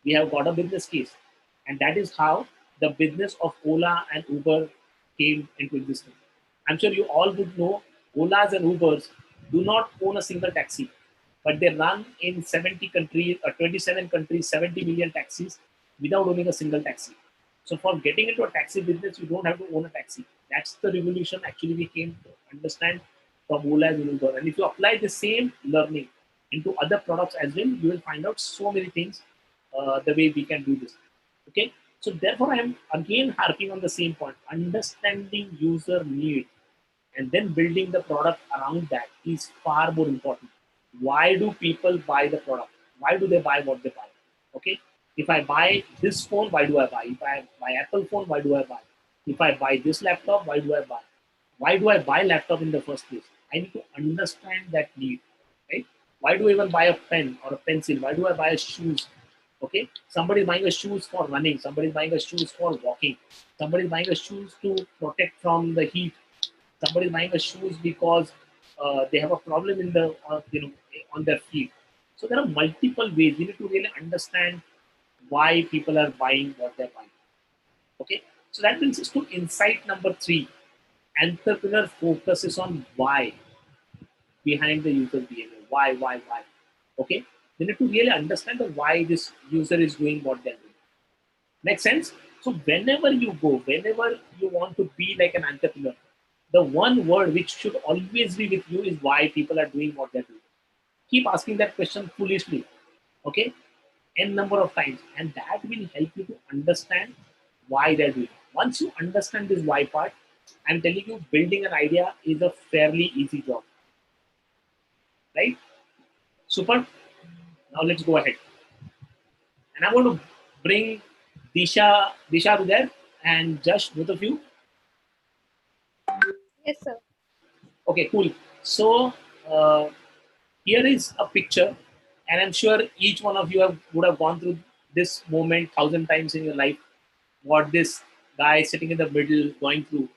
we have got a business case. And that is how the business of Ola and Uber came into existence. I'm sure you all would know Olas and Ubers do not own a single taxi, but they run in 70 countries, 27 countries, 70 million taxis without owning a single taxi. So for getting into a taxi business, you don't have to own a taxi. That's the revolution actually we came to understand from Ola and Uber. And if you apply the same learning into other products as well, you will find out so many things the way we can do this. Okay. So therefore, I am again harping on the same point. Understanding user need and then building the product around that is far more important. Why do people buy the product? Why do they buy what they buy? Okay. If I buy this phone, why do I buy? If I buy Apple phone, why do I buy? If I buy this laptop, why do I buy? Why do I buy laptop in the first place? I need to understand that need, right? Why do I even buy a pen or a pencil? Why do I buy shoes? Okay, somebody is buying a shoes for running. Somebody is buying a shoes for walking. Somebody is buying a shoes to protect from the heat. Somebody is buying a shoes because they have a problem in the on their feet. So there are multiple ways. We need to really understand why people are buying what they're buying. Okay, so that brings us to insight number 3. Entrepreneur focuses on why behind the user behavior. Why? Okay, we need to really understand the why this user is doing what they're doing. Make sense? So whenever you go, whenever you want to be like an entrepreneur, the one word which should always be with you is why people are doing what they're doing. Keep asking that question foolishly, okay, n number of times, and that will help you to understand why they're doing it. Once you understand this why part, I'm telling you, building an idea is a fairly easy job, right? Super. Now let's go ahead, and I want to bring Disha to there, and just both of you. Yes, sir. Okay, cool. So here is a picture, and I'm sure each one of you would have gone through this moment 1,000 times in your life. What this guy sitting in the middle going through.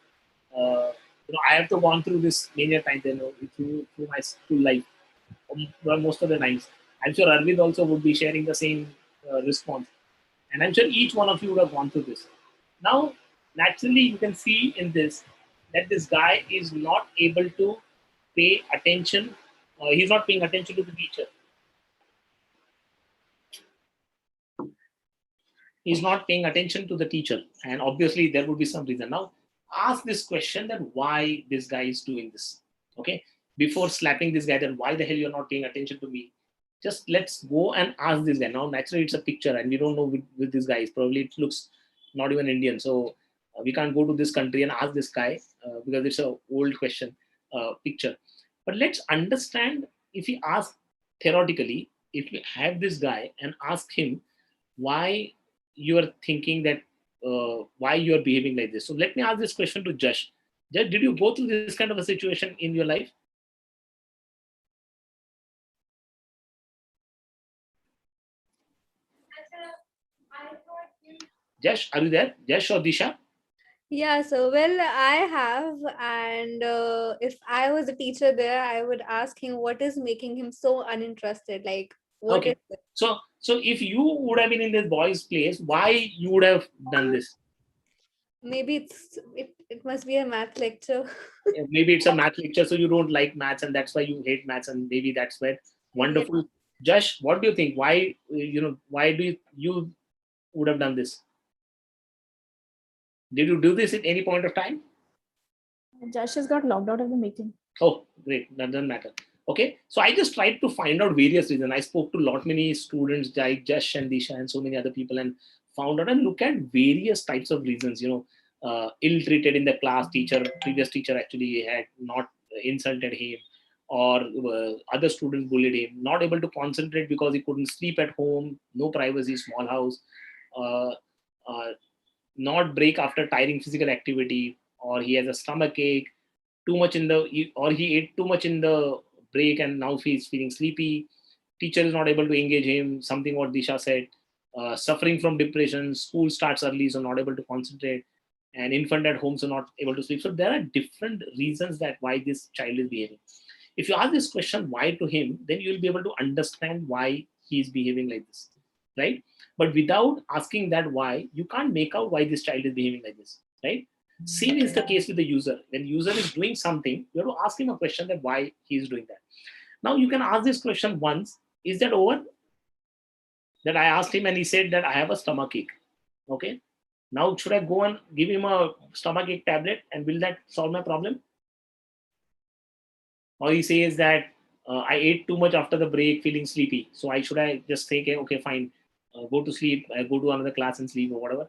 I have to gone through this many times. Through my school life, most of the times. I'm sure Arvind also would be sharing the same response, and I'm sure each one of you would have gone through this. Now, naturally, you can see in this that this guy is not able to pay attention. He's not paying attention to the teacher. He's not paying attention to the teacher, and obviously there would be some reason. Now, ask this question: that why this guy is doing this? Okay, before slapping this guy, then why the hell you're not paying attention to me? Just let's go and ask this guy. Now, naturally, it's a picture, and we don't know with this guy. Probably it looks not even Indian, so we can't go to this country and ask this guy because it's a old question picture. But let's understand, if we ask theoretically, if we have this guy and ask him why you are thinking that, why you are behaving like this. So let me ask this question to Josh. Josh, did you go through this kind of a situation in your life? Josh, are you there? Josh or Disha? Yeah, so well, I have, and if I was a teacher there, I would ask him what is making him so uninterested. Like, what Okay. is it? So if you would have been in this boy's place, why you would have done this? Maybe it must be a math lecture. Maybe it's a math lecture, so you don't like maths, and that's why you hate maths, and maybe that's where. Yeah. Wonderful. Josh, what do you think? Why why do you would have done this? Did you do this at any point of time? Josh has got logged out of the meeting. Oh, great. That doesn't matter. Okay. So I just tried to find out various reasons. I spoke to many students like Josh and Disha and so many other people, and found out and look at various types of reasons. Ill-treated in the class. Previous teacher actually had not insulted him, or other students bullied him. Not able to concentrate because he couldn't sleep at home. No privacy, small house. Uh, uh, Not break after tiring physical activity, or he has a stomach ache, or he ate too much in the break and now he's feeling sleepy. Teacher is not able to engage him, something what Disha said. suffering from depression, school starts early, so not able to concentrate, and infant at home, so not able to sleep. So there are different reasons that why this child is behaving. If you ask this question why to him, then you will be able to understand why he is behaving like this, right? But without asking that why, you can't make out why this child is behaving like this, right? Same is the case with the user. When user is doing something, you have to ask him a question that why he is doing that. Now you can ask this question once. Is that over? That I asked him and he said that I have a stomach ache. Okay. Now should I go and give him a stomach ache tablet and will that solve my problem? Or he says that I ate too much after the break, feeling sleepy. So should I just think, okay, fine, go to sleep, go to another class and sleep or whatever?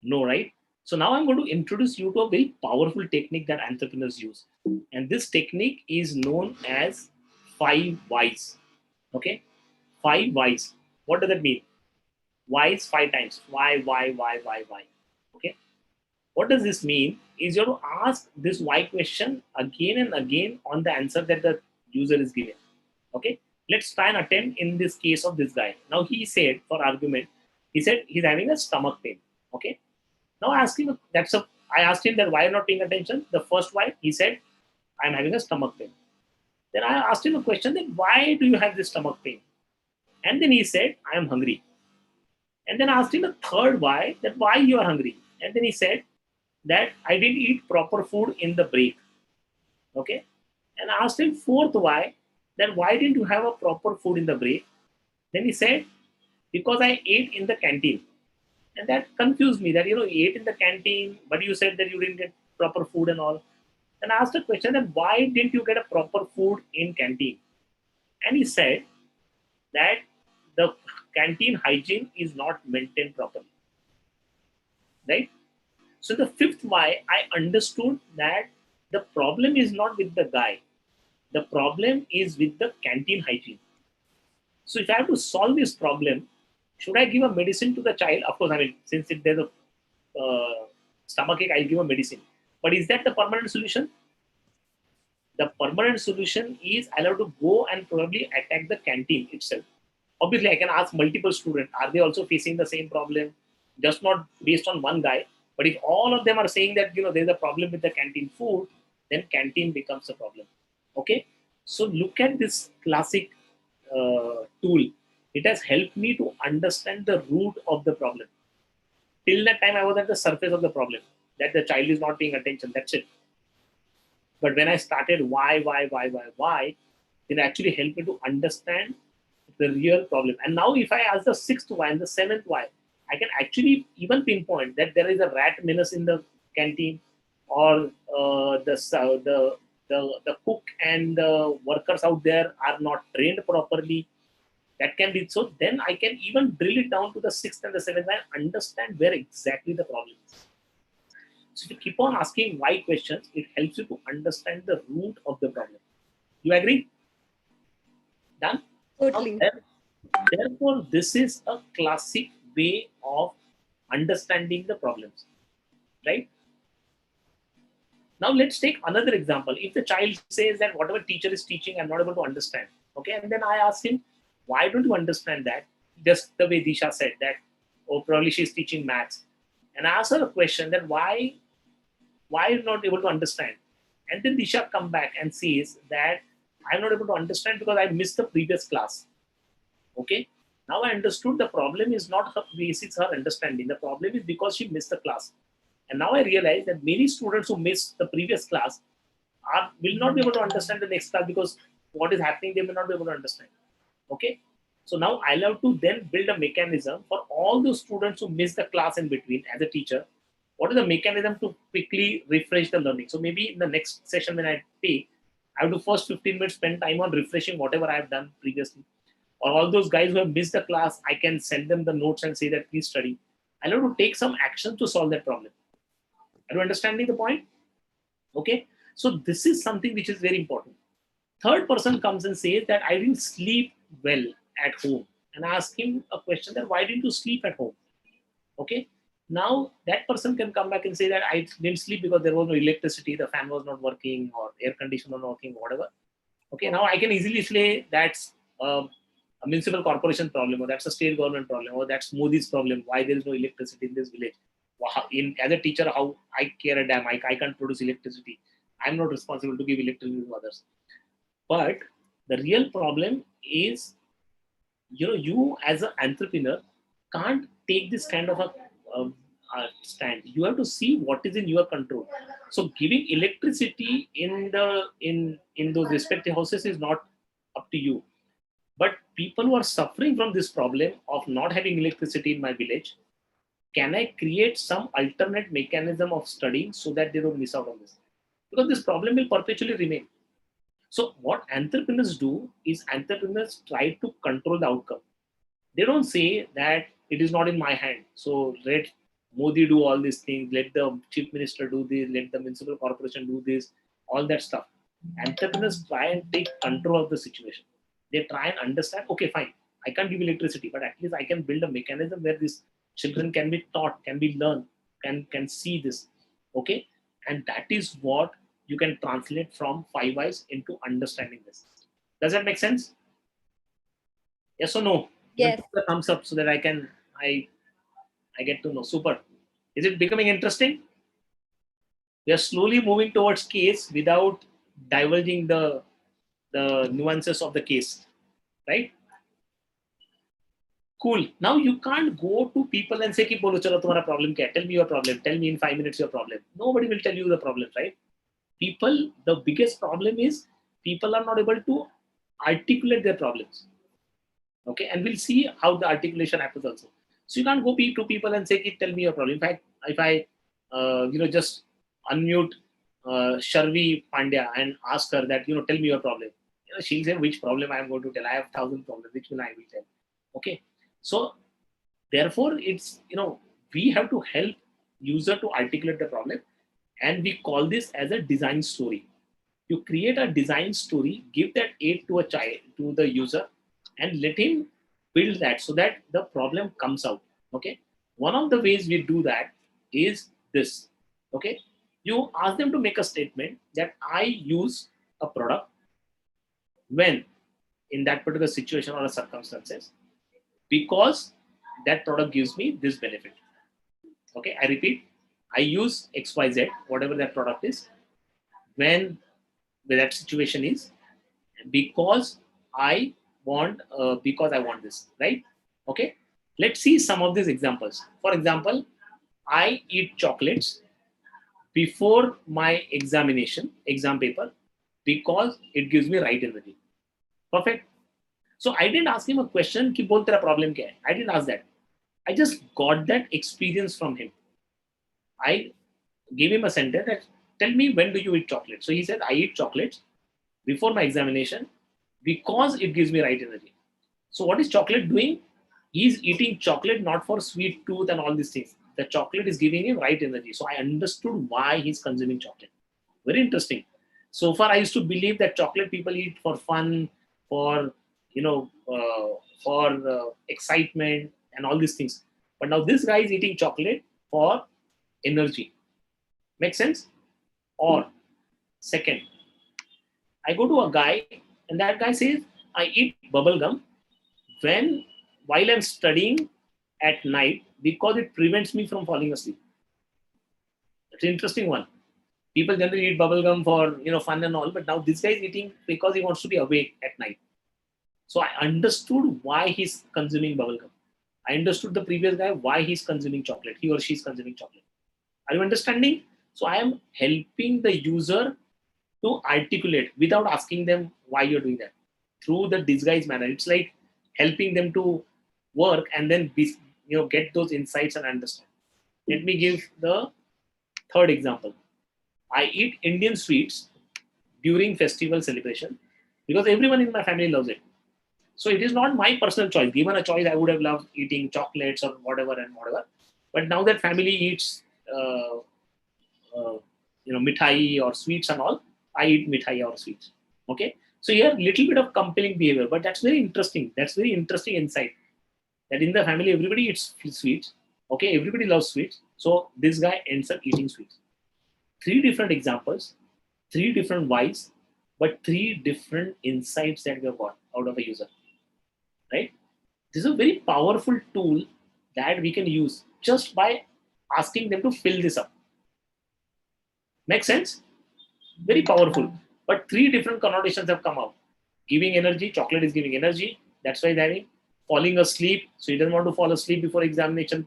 No, right? So now I'm going to introduce you to a very powerful technique that entrepreneurs use. And this technique is known as 5 whys. Okay? 5 whys. What does that mean? Whys 5 times. Why? Okay? What does this mean? Is you have to ask this why question again and again on the answer that the user is giving. Okay? Let's try and attempt in this case of this guy. Now he said, for argument, he said he's having a stomach pain. Okay? Now I asked him, I asked him that why you're not paying attention. The first why, he said, I'm having a stomach pain. Then I asked him a question that why do you have this stomach pain? And then he said, I am hungry. And then I asked him the third why, that why you are hungry. And then he said that I didn't eat proper food in the break. Okay. And I asked him fourth why, that why didn't you have a proper food in the break? Then he said, because I ate in the canteen. And that confused me that, you ate in the canteen, but you said that you didn't get proper food and all. And I asked a question that why didn't you get a proper food in canteen? And he said that the canteen hygiene is not maintained properly. Right? So the fifth why, I understood that the problem is not with the guy. The problem is with the canteen hygiene. So if I have to solve this problem, should I give a medicine to the child? Of course, I mean, since if there's a stomach ache, I'll give a medicine. But is that the permanent solution? The permanent solution is I'll have to go and probably attack the canteen itself. Obviously, I can ask multiple students, are they also facing the same problem? Just not based on one guy. But if all of them are saying that, there's a problem with the canteen food, then canteen becomes a problem. Okay? So look at this classic tool. It has helped me to understand the root of the problem. Till that time, I was at the surface of the problem, that the child is not paying attention. That's it. But when I started why, it actually helped me to understand the real problem. And now if I ask the sixth why and the seventh why, I can actually even pinpoint that there is a rat menace in the canteen, or the cook and the workers out there are not trained properly. That can be so. Then I can even drill it down to the sixth and the seventh and understand where exactly the problem is. So if you keep on asking why questions, it helps you to understand the root of the problem. You agree? Done? Totally. Therefore, this is a classic way of understanding the problems, right? Now let's take another example. If the child says that whatever teacher is teaching, I'm not able to understand. Okay, and then I ask him, why don't you understand that? Just the way Disha said that, probably she's teaching maths. And I ask her a question that why are you not able to understand? And then Disha come back and says that I'm not able to understand because I missed the previous class. Okay. Now I understood the problem is not her basics, her understanding. The problem is because she missed the class. And now I realize that many students who missed the previous class will not be able to understand the next class because what is happening, they may not be able to understand. Okay. So now I'll have to then build a mechanism for all those students who miss the class in between as a teacher. What is the mechanism to quickly refresh the learning? So maybe in the next session when I take, I have to first 15 minutes spend time on refreshing whatever I have done previously. Or all those guys who have missed the class, I can send them the notes and say that please study. I'll have to take some action to solve that problem. Are you understanding the point? Okay. So this is something which is very important. Third person comes and says that I didn't sleep well at home. And I ask him a question that why didn't you sleep at home? Okay. Now that person can come back and say that I didn't sleep because there was no electricity, the fan was not working, or air conditioner not working, whatever. Okay. Now I can easily say that's a municipal corporation problem, or that's a state government problem, or that's Modi's problem, why there is no electricity in this village. As a teacher, how I care a damn, I can't produce electricity. I'm not responsible to give electricity to others. But the real problem is, you as an entrepreneur can't take this kind of a stand. You have to see what is in your control. So giving electricity in those respective houses is not up to you. But people who are suffering from this problem of not having electricity in my village, can I create some alternate mechanism of studying so that they don't miss out on this? Because this problem will perpetually remain. So what entrepreneurs do is entrepreneurs try to control the outcome. They don't say that it is not in my hand. So let Modi do all these things, let the chief minister do this, let the municipal corporation do this, all that stuff. Entrepreneurs try and take control of the situation. They try and understand, okay, fine, I can't give electricity, but at least I can build a mechanism where these children can be taught, can be learned, can see this. Okay. And that is what you can translate from 5 Whys into understanding this. Does that make sense? Yes or no? Yes. Put the thumbs up so that I get to know. Super. Is it becoming interesting? We are slowly moving towards case without diverging the nuances of the case, right? Cool. Now you can't go to people and say, "Ki bolo chalo tumhara problem kya hai? Tell me your problem. Tell me in 5 minutes your problem." Nobody will tell you the problem, right? People, the biggest problem is people are not able to articulate their problems. Okay, and we'll see how the articulation happens also. So you can't go to people and say, "Tell me your problem." In fact, if I, just unmute Sharvi Pandya and ask her that, tell me your problem. She'll say, "Which problem I am going to tell? I have 1,000 problems. Which one I will tell?" Okay, so therefore, it's we have to help user to articulate the problem, and we call this as a design story. You create a design story, give that aid to a child, to the user, and let him build that so that the problem comes out. Okay, one of the ways we do that is this. Okay, you ask them to make a statement that I use a product when in that particular situation or circumstances because that product gives me this benefit. Okay, I repeat, I use XYZ, whatever that product is, when that situation is because I want this, right? Okay, let's see some of these examples. For example, I eat chocolates before my exam paper because it gives me right energy. Perfect. So I didn't ask him a question ki bol tera problem kya hai. I didn't ask that. I just got that experience from him. I gave him a sentence that tell me when do you eat chocolate. So he said I eat chocolates before my examination because it gives me right energy. So what is chocolate doing? He's eating chocolate not for sweet tooth and all these things. The chocolate is giving him right energy. So I understood why he's consuming chocolate. Very interesting. So far I used to believe that chocolate people eat for fun, for excitement and all these things. But now this guy is eating chocolate for energy. Make sense? Or second, I go to a guy and that guy says, I eat bubble gum while I'm studying at night because it prevents me from falling asleep. That's an interesting one. People generally eat bubble gum for fun and all, but now this guy is eating because he wants to be awake at night. So I understood why he's consuming bubble gum. I understood the previous guy why he's consuming chocolate. He or she is consuming chocolate. Are you understanding? So I am helping the user to articulate without asking them why you're doing that through the disguise manner. It's like helping them to work and then get those insights and understand. Let me give the third example. I eat Indian sweets during festival celebration because everyone in my family loves it. So it is not my personal choice. Given a choice, I would have loved eating chocolates or whatever. But now that family eats, mithai or sweets and all, I eat mithai or sweets. Okay. So here, little bit of compelling behavior, but that's very interesting. That's very interesting insight. That in the family, everybody eats sweets. Okay, everybody loves sweets. So this guy ends up eating sweets. 3 different examples, 3 different whys, but 3 different insights that we have got out of a user. right? This is a very powerful tool that we can use just by asking them to fill this up. Make sense? Very powerful. But three different connotations have come out. Giving energy, chocolate is giving energy. That's why he's having. Falling asleep, so he doesn't want to fall asleep before examination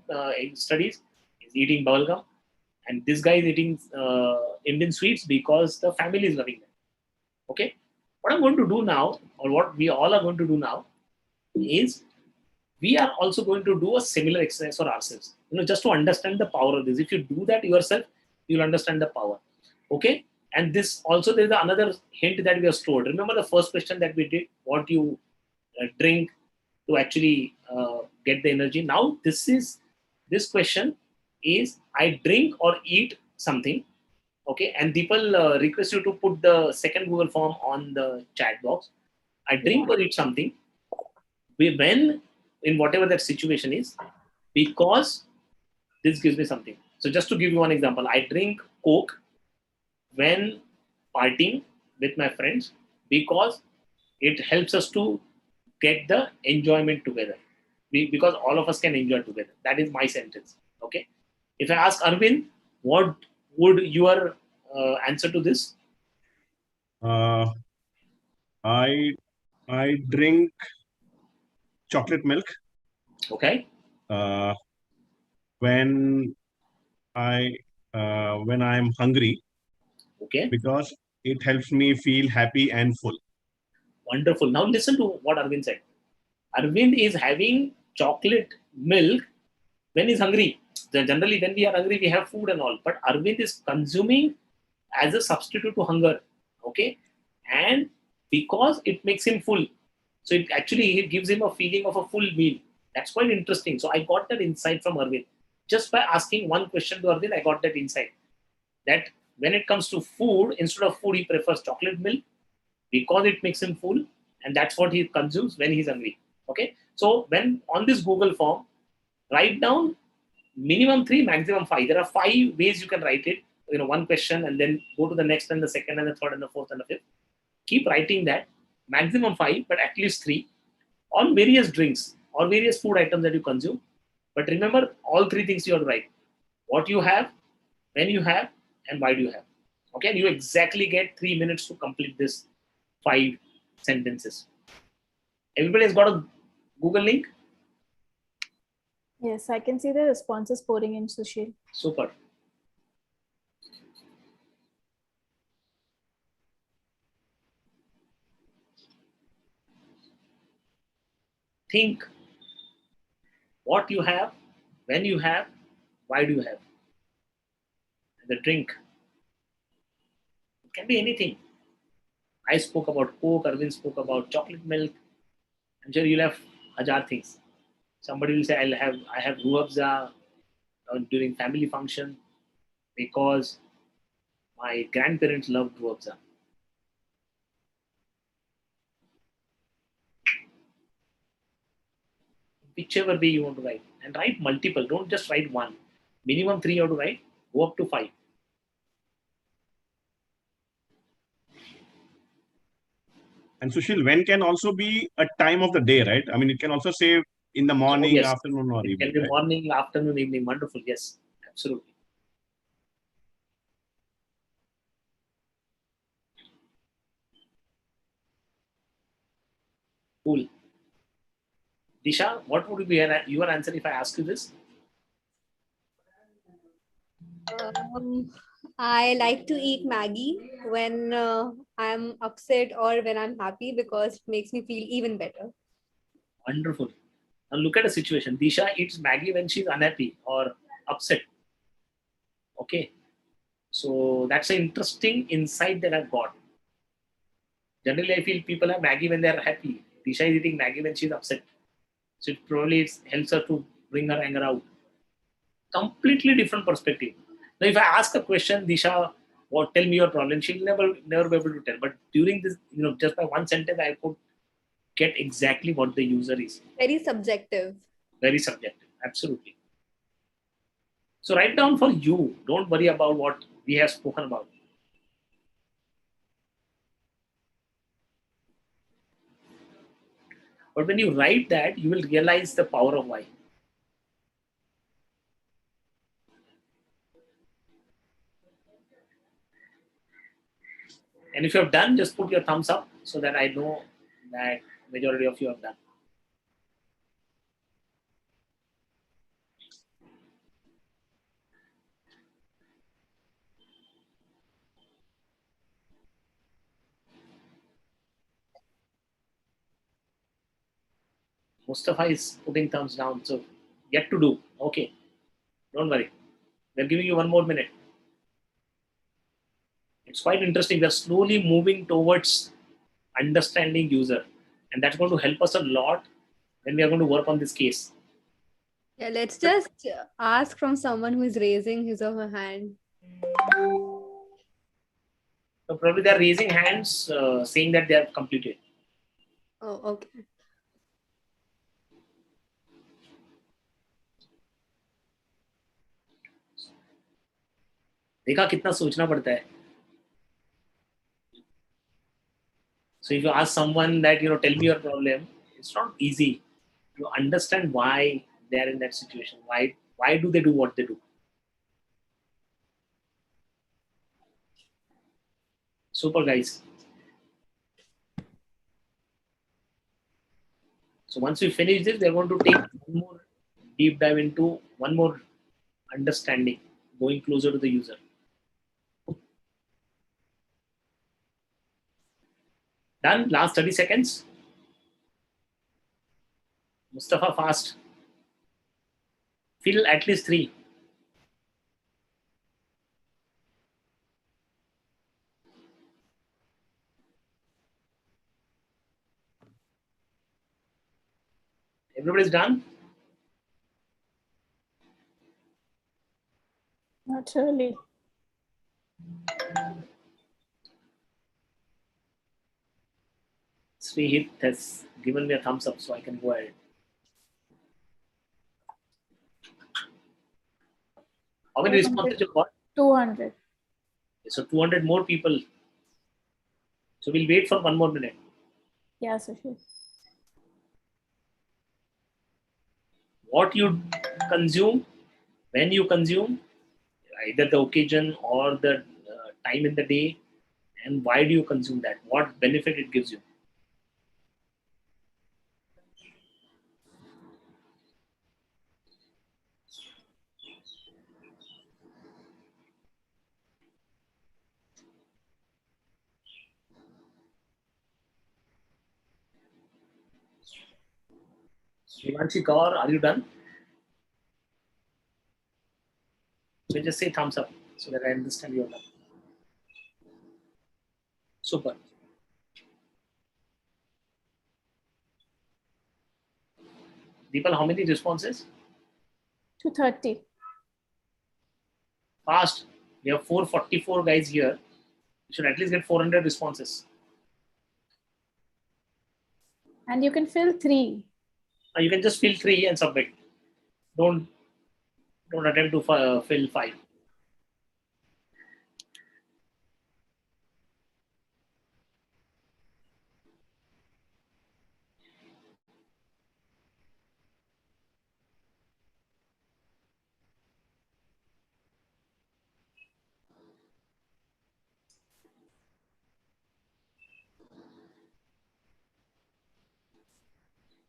studies. He's eating bubblegum. And this guy is eating Indian sweets because the family is loving them. Okay? What I'm going to do now, or what we all are going to do now, is we are also going to do a similar exercise for ourselves. Just to understand the power of this. If you do that yourself, you'll understand the power. Okay? And this also, there's another hint that we have stored. Remember the first question that we did, what you drink to actually get the energy. Now this question is, I drink or eat something. Okay, and people request you to put the second Google form on the chat box. I drink or eat something when, in whatever that situation is, because this gives me something. So just to give you one example, I drink Coke when partying with my friends because it helps us to get the enjoyment together. Because all of us can enjoy together. That is my sentence. Okay. If I ask Arvind, what would your answer to this? I drink chocolate milk Okay. when I'm hungry Okay. because it helps me feel happy and full. Wonderful. Now listen to what Arvind said. Arvind is having chocolate milk when he's hungry. Generally, when we are hungry, we have food and all. But Arvind is consuming as a substitute to hunger. Okay. And because it makes him full. So it gives him a feeling of a full meal. That's quite interesting. So I got that insight from Arvind. Just by asking one question to Arvind, I got that insight. That when it comes to food, instead of food, he prefers chocolate milk because it makes him full. And that's what he consumes when he's hungry. Okay. So when on this Google form, write down minimum 3, maximum 5. There are 5 ways you can write it. One question and then go to the next and the second and the third and the fourth and the fifth. Keep writing that. Maximum 5, but at least 3 on various drinks or various food items that you consume. But remember, all 3 things you have to write. What you have, when you have, and why do you have. Okay, and you exactly get 3 minutes to complete this 5 sentences. Everybody has got a Google link? Yes, I can see the responses pouring in, Sushil. Super. Think what you have, when you have, why do you have. The drink. It can be anything. I spoke about Coke, Arvind spoke about chocolate milk. I'm sure you'll have 1,000 things. Somebody will say, I have ruabza during family function because my grandparents loved ruabza. Whichever way you want to write. And write multiple. Don't just write one. Minimum 3 you have to write. Go up to 5. And Sushil, when can also be a time of the day, right? I mean, it can also say in the morning, yes. afternoon, or It evening. can be Right? morning, afternoon, evening. Wonderful. Yes, absolutely. Cool. Disha, what would be your answer if I ask you this? I like to eat Maggie when I'm upset or when I'm happy because it makes me feel even better. Wonderful. Now look at a situation. Disha eats Maggie when she's unhappy or upset. Okay. So that's an interesting insight that I've got. Generally, I feel people have Maggie when they're happy. Disha is eating Maggie when she's upset. So it probably helps her to bring her anger out. Completely different perspective. Now, if I ask a question, Disha, tell me your problem, she'll never be able to tell. But during this, just by one sentence, I could get exactly what the user is. Very subjective. Very subjective. Absolutely. So write down for you. Don't worry about what we have spoken about. But when you write that, you will realize the power of why. And if you have done, just put your thumbs up so that I know that majority of you have done. Mustafa is putting thumbs down. So yet to do. Okay. Don't worry. We're giving you 1 more minute. It's quite interesting. We're slowly moving towards understanding user. And that's going to help us a lot when we are going to work on this case. Yeah, let's just ask from someone who is raising his or her hand. So probably they're raising hands saying that they have completed. Oh, okay. देखा कितना सोचना पड़ता है. So if you ask someone that, tell me your problem, it's not easy to understand why they are in that situation. Why do they do what they do? Super, guys. So once we finish this, we're going to take one more deep dive into one more understanding, going closer to the user. Done? Last 30 seconds. Mustafa, fast. Fill at least 3. Everybody's done? Not really. Srihit has given me a thumbs up, so I can go ahead. How many responses you got? 200. So 200 more people. So we'll wait for 1 more minute. Yeah, Sushil. What you consume, when you consume, either the occasion or the time in the day, and why do you consume that? What benefit it gives you? Shivanshi Kaur, are you done? So just say thumbs up so that I understand you're done. Super. Deepal, how many responses? 230. Fast. We have 444 guys here. You should at least get 400 responses. And you can fill 3. Now you can just fill 3 and submit. Don't attempt to fill 5.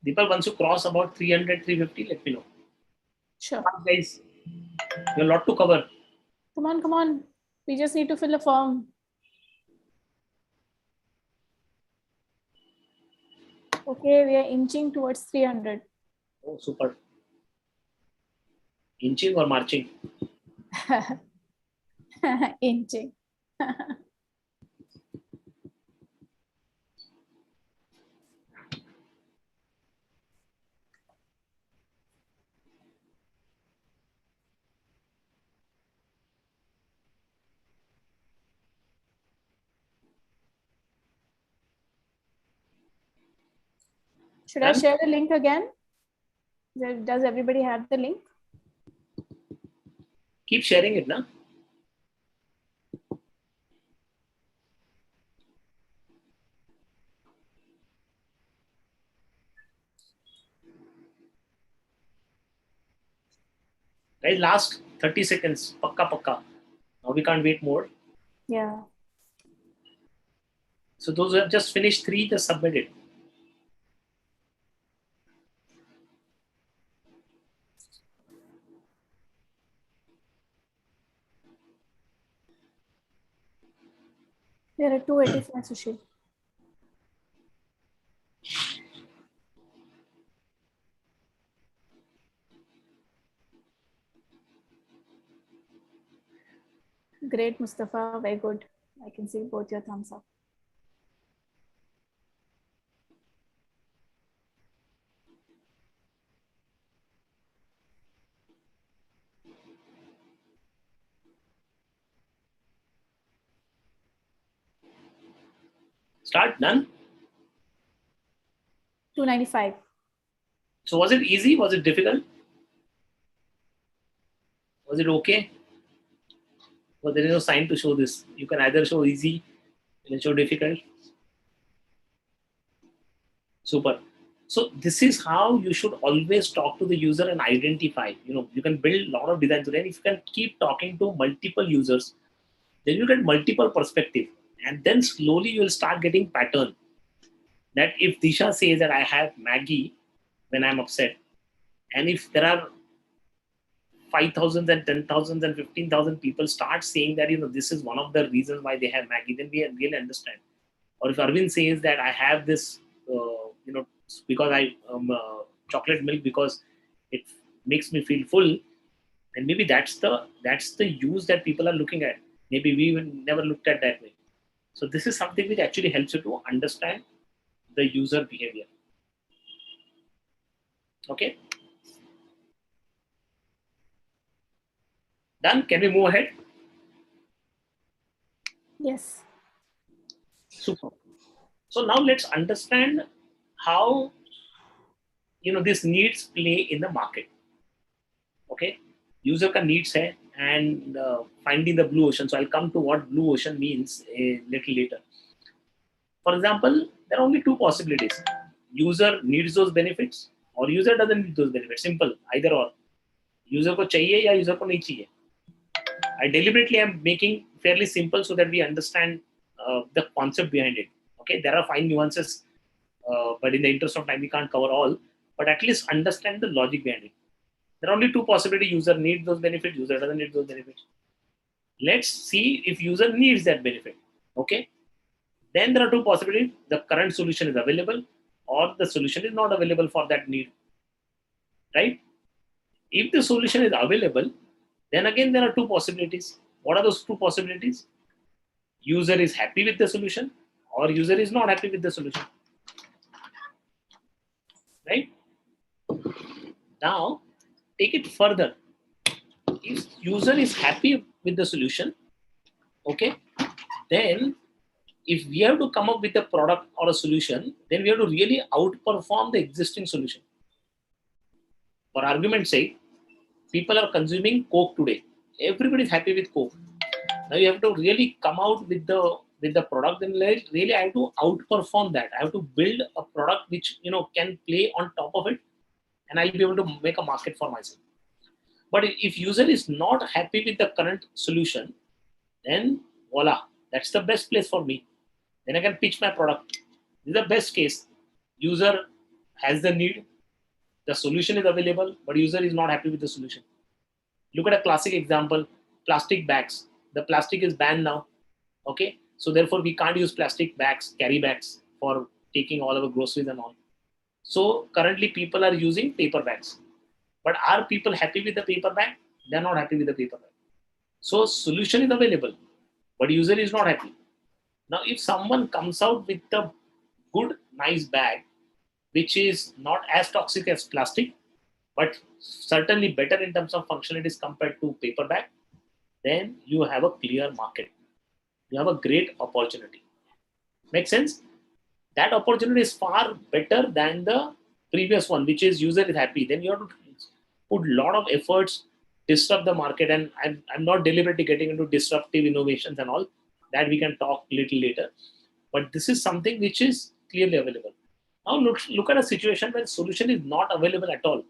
Deepal, once you cross about 300, 350, let me know. Sure. Guys, you have a lot to cover. Come on. We just need to fill a form. Okay, we are inching towards 300. Oh, super. Inching or marching? Inching. Should I share the link again? Does everybody have the link? Keep sharing it, na? Guys, last 30 seconds. Pakka pakka. Now we can't wait more. Yeah. So those who have just finished 3, just submit it. There are 285, Sushil. Great, Mustafa. Very good. I can see both your thumbs up. Start, done. 295. So was it easy? Was it difficult? Was it okay? Well, there is no sign to show this. You can either show easy, you can show difficult. Super. So this is how you should always talk to the user and identify. You can build a lot of design today. And if you can keep talking to multiple users, then you get multiple perspective. And then slowly you will start getting pattern. That if Disha says that I have Maggie when I'm upset, and if there are 5,000 and 10,000 and 15,000 people start saying that, this is one of the reasons why they have Maggie, then we really understand. Or if Arvind says that I have this, because I chocolate milk because it makes me feel full, and maybe that's the use that people are looking at. Maybe we even never looked at that way. So this is something which actually helps you to understand the user behavior. Okay. Done. Can we move ahead? Yes. Super. So now let's understand how this needs play in the market. Okay, user ka needs hai, and finding the blue ocean. So I'll come to what blue ocean means a little later. For example, there are only 2 possibilities. User needs those benefits or user doesn't need those benefits. Simple, either or. User ko chahiye ya user ko nahi chahiye. I deliberately am making fairly simple so that we understand the concept behind it. Okay, there are fine nuances, but in the interest of time, we can't cover all. But at least understand the logic behind it. There are only 2 possibilities. User needs those benefits, user doesn't need those benefits. Let's see if user needs that benefit. Okay. Then there are 2 possibilities. The current solution is available or the solution is not available for that need. Right? If the solution is available, then again there are 2 possibilities. What are those 2 possibilities? User is happy with the solution or user is not happy with the solution. Right? Now, take it further. If user is happy with the solution, okay, then if we have to come up with a product or a solution, then we have to really outperform the existing solution. For argument's sake, people are consuming Coke today. Everybody is happy with Coke. Now you have to really come out with the product, and really I have to outperform that. I have to build a product which can play on top of it, and I'll be able to make a market for myself. But if user is not happy with the current solution, then voila, that's the best place for me. Then I can pitch my product. This is the best case. User has the need, the solution is available, but user is not happy with the solution. Look at a classic example, plastic bags. The plastic is banned now. Okay, so therefore we can't use plastic bags, carry bags for taking all our groceries and all. So currently people are using paper bags. But are people happy with the paper bag? They're not happy with the paper bag. So solution is available, but user is not happy. Now, if someone comes out with a good, nice bag, which is not as toxic as plastic, but certainly better in terms of functionalities compared to paper bag, then you have a clear market. You have a great opportunity. Make sense? That opportunity is far better than the previous one, which is user is happy. Then you have to put a lot of efforts, disrupt the market, and I'm not deliberately getting into disruptive innovations and all that. We can talk a little later, but this is something which is clearly available. Now look at a situation where solution is not available at all.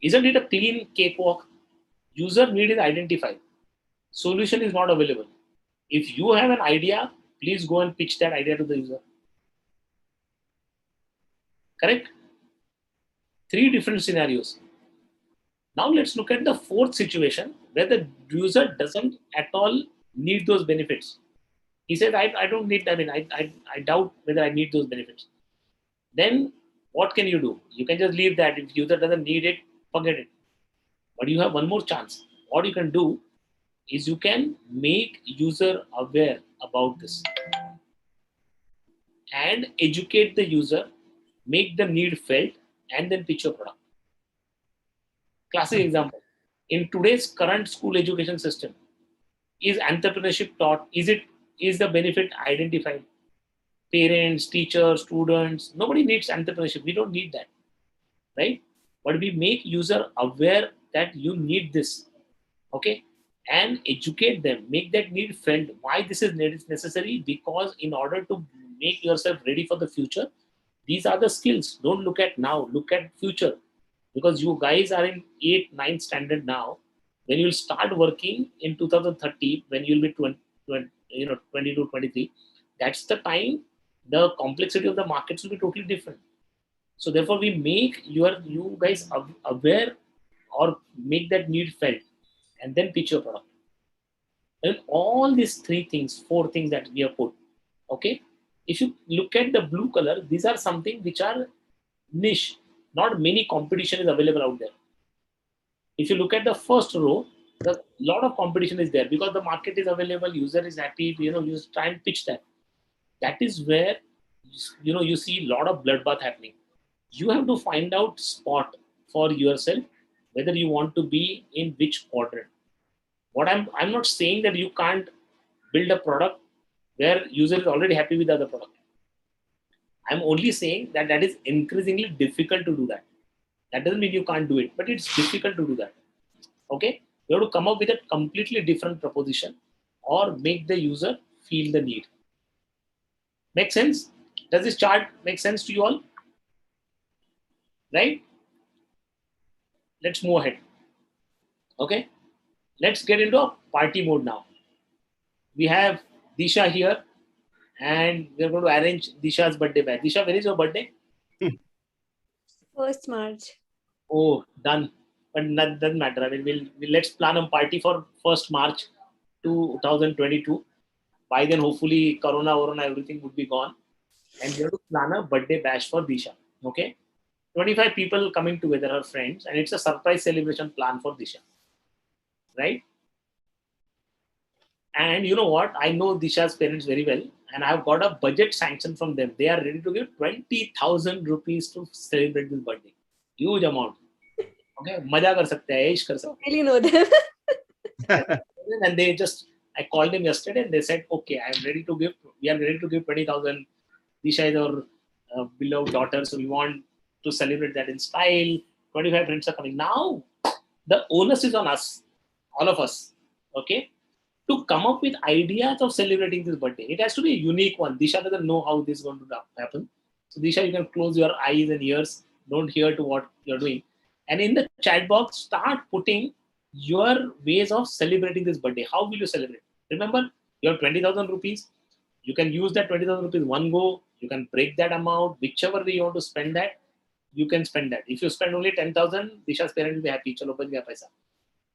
Isn't it a clean cakewalk? User need is identified. Solution is not available. If you have an idea, please go and pitch that idea to the user. Correct? 3 different scenarios. Now let's look at the 4th situation where the user doesn't at all need those benefits. He says, I don't need, I doubt whether I need those benefits. Then what can you do? You can just leave that. If user doesn't need it, forget it. But you have one more chance. What you can do is you can make user aware about this and educate the user, make the need felt, and then pitch your product. Classic example. In today's current school education system, is entrepreneurship taught? Is the benefit identified? Parents, teachers, students, nobody needs entrepreneurship. We don't need that, right? But we make user aware that you need this, okay? And educate them, make that need felt. Why this is necessary? Because in order to make yourself ready for the future, these are the skills. Don't look at now, look at future. Because you guys are in 8th, 9th standard now. When you'll start working in 2030, when you'll be 22, 23, that's the time the complexity of the markets will be totally different. So therefore, we make you guys aware or make that need felt, and then pitch your product. And all these 4 things that we have put, okay? If you look at the blue color, these are something which are niche. Not many competition is available out there. If you look at the first row, a lot of competition is there because the market is available, user is happy, you just try and pitch that. That is where, you see a lot of bloodbath happening. You have to find out spot for yourself, whether you want to be in which quadrant. What I'm not saying that you can't build a product where user is already happy with the other product. I'm only saying that is increasingly difficult to do that. That doesn't mean you can't do it, but it's difficult to do that. Okay? You have to come up with a completely different proposition or make the user feel the need. Make sense? Does this chart make sense to you all? Right? Let's move ahead. Okay? Let's get into a party mode now. We have Disha here, and we're going to arrange Disha's birthday bash. Disha, when is your birthday? 1st March. Oh, done. But that doesn't matter. I mean, let's plan a party for 1st March 2022. By then, hopefully, Corona, everything would be gone. And we have to plan a birthday bash for Disha. Okay? 25 people coming together, her friends, and it's a surprise celebration plan for Disha. Right? And you know what? I know Disha's parents very well, and I've got a budget sanction from them. They are ready to give 20,000 rupees to celebrate this birthday. Huge amount. Okay, maja kar sakte hai, aish kar sakte. Really know them. And I called them yesterday, and they said, okay, we are ready to give 20,000. Disha is our beloved daughter, so we want to celebrate that in style. 25 friends are coming. Now, the onus is on us, all of us, okay, to come up with ideas of celebrating this birthday. It has to be a unique one. Disha doesn't know how this is going to happen. So Disha, you can close your eyes and ears. Don't hear to what you're doing. And in the chat box, start putting your ways of celebrating this birthday. How will you celebrate? Remember, you have 20,000 rupees. You can use that 20,000 rupees one go. You can break that amount. Whichever way you want to spend that, you can spend that. If you spend only 10,000, Disha's parents will be happy. Chalo, bach gaya paisa.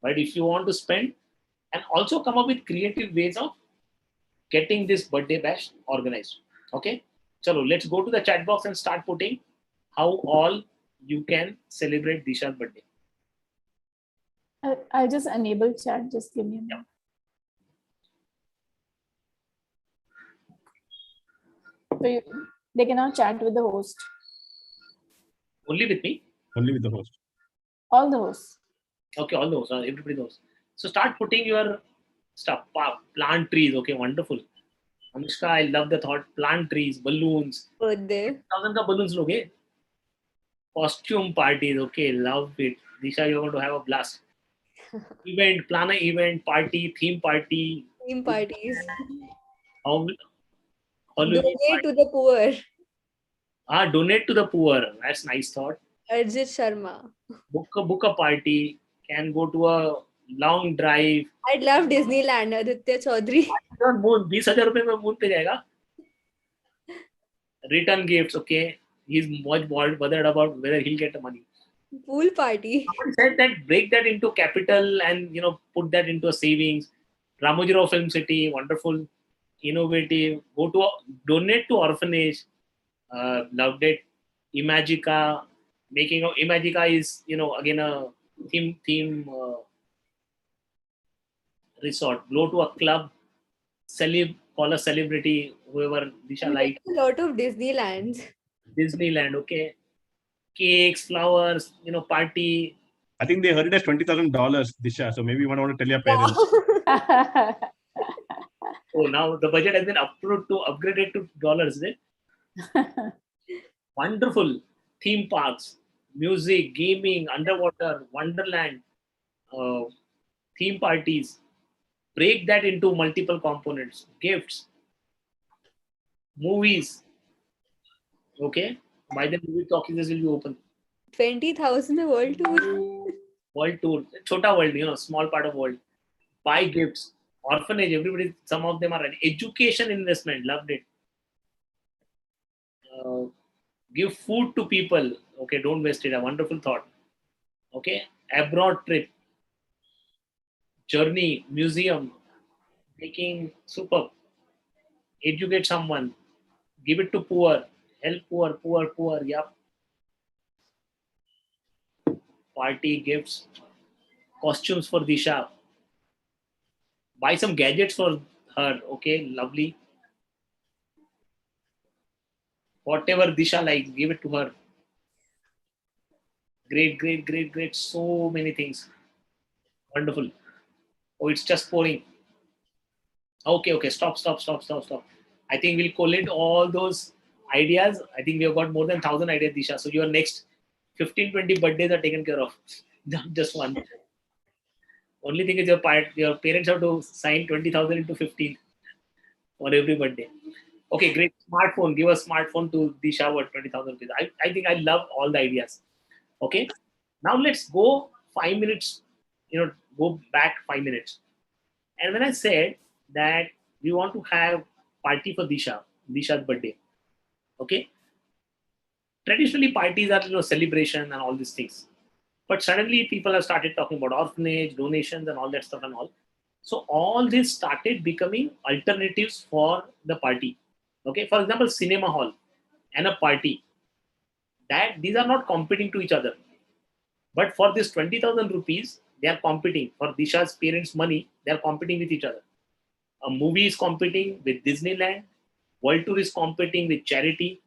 But if you want to spend, and also come up with creative ways of getting this birthday bash organized. Okay? Chalo, let's go to the chat box and start putting how all you can celebrate Disha's birthday. I'll just enable chat. Just give me a minute. So they can now chat with the host. Only with me? Only with the host. All the hosts. Okay, all the hosts. Everybody knows. So start putting your stuff. Plant trees. Okay, wonderful. Anushka, I love the thought. Plant trees, balloons. Birthday. 1,000 ka balloons loge. Costume parties. Okay, love it. Disha, you're going to have a blast. Event, plan an event, party, theme party. Theme parties. Donate to the poor. Donate to the poor. That's nice thought. Arjit Sharma. Book a party. Can go to a long drive. I'd love Disneyland, Aditya Chaudhary. Moon, 20,000 रुपए में moon पे जाएगा. Return gifts, okay. He's much bothered about whether he'll get the money. Pool party. Someone said that break that into capital and put that into a savings. Ramojiro Film City, wonderful, innovative. Donate to orphanage. Loved it. Imagica, making of Imagica is again a theme resort. Go to a club, call a celebrity, whoever Disha likes. A lot of Disneylands. Disneyland, okay. Cakes, flowers, party. I think they heard it as $20,000, Disha. So maybe you want to tell your parents. Oh, now the budget has been upgraded to dollars, is it? Wonderful theme parks, music, gaming, underwater, wonderland, theme parties. Break that into multiple components. Gifts, movies. Okay, by the movie talkies will be open. 20,000 a world tour. World tour, chota world, small part of world. Buy gifts, orphanage. Everybody, some of them are an education investment. Loved it. Give food to people. Okay, don't waste it. A wonderful thought. Okay, abroad trip, journey, museum, making superb. Educate someone, give it to poor, help poor. Yup. Party gifts, costumes for Disha. Buy some gadgets for her. Okay, lovely. Whatever Disha likes, give it to her. Great. So many things. Wonderful. Oh, it's just pouring. Okay. Stop. I think we'll collate all those ideas. I think we have got more than 1,000 ideas, Disha. So your next 15-20 birthdays are taken care of. Not just one. Only thing is your parents have to sign 20,000 into 15 for every birthday. Okay, great. Smartphone. Give a smartphone to Disha worth 20,000 rupees. I think I love all the ideas. Okay. Now let's go 5 minutes, go back 5 minutes. And when I said that we want to have party for Disha's birthday. Okay. Traditionally parties are, celebration and all these things. But suddenly people have started talking about orphanage, donations and all that stuff and all. So all this started becoming alternatives for the party. Okay. For example, cinema hall and a party. These are not competing to each other. But for this 20,000 rupees, they are competing. For Disha's parents' money, they are competing with each other. A movie is competing with Disneyland. World tour is competing with charity.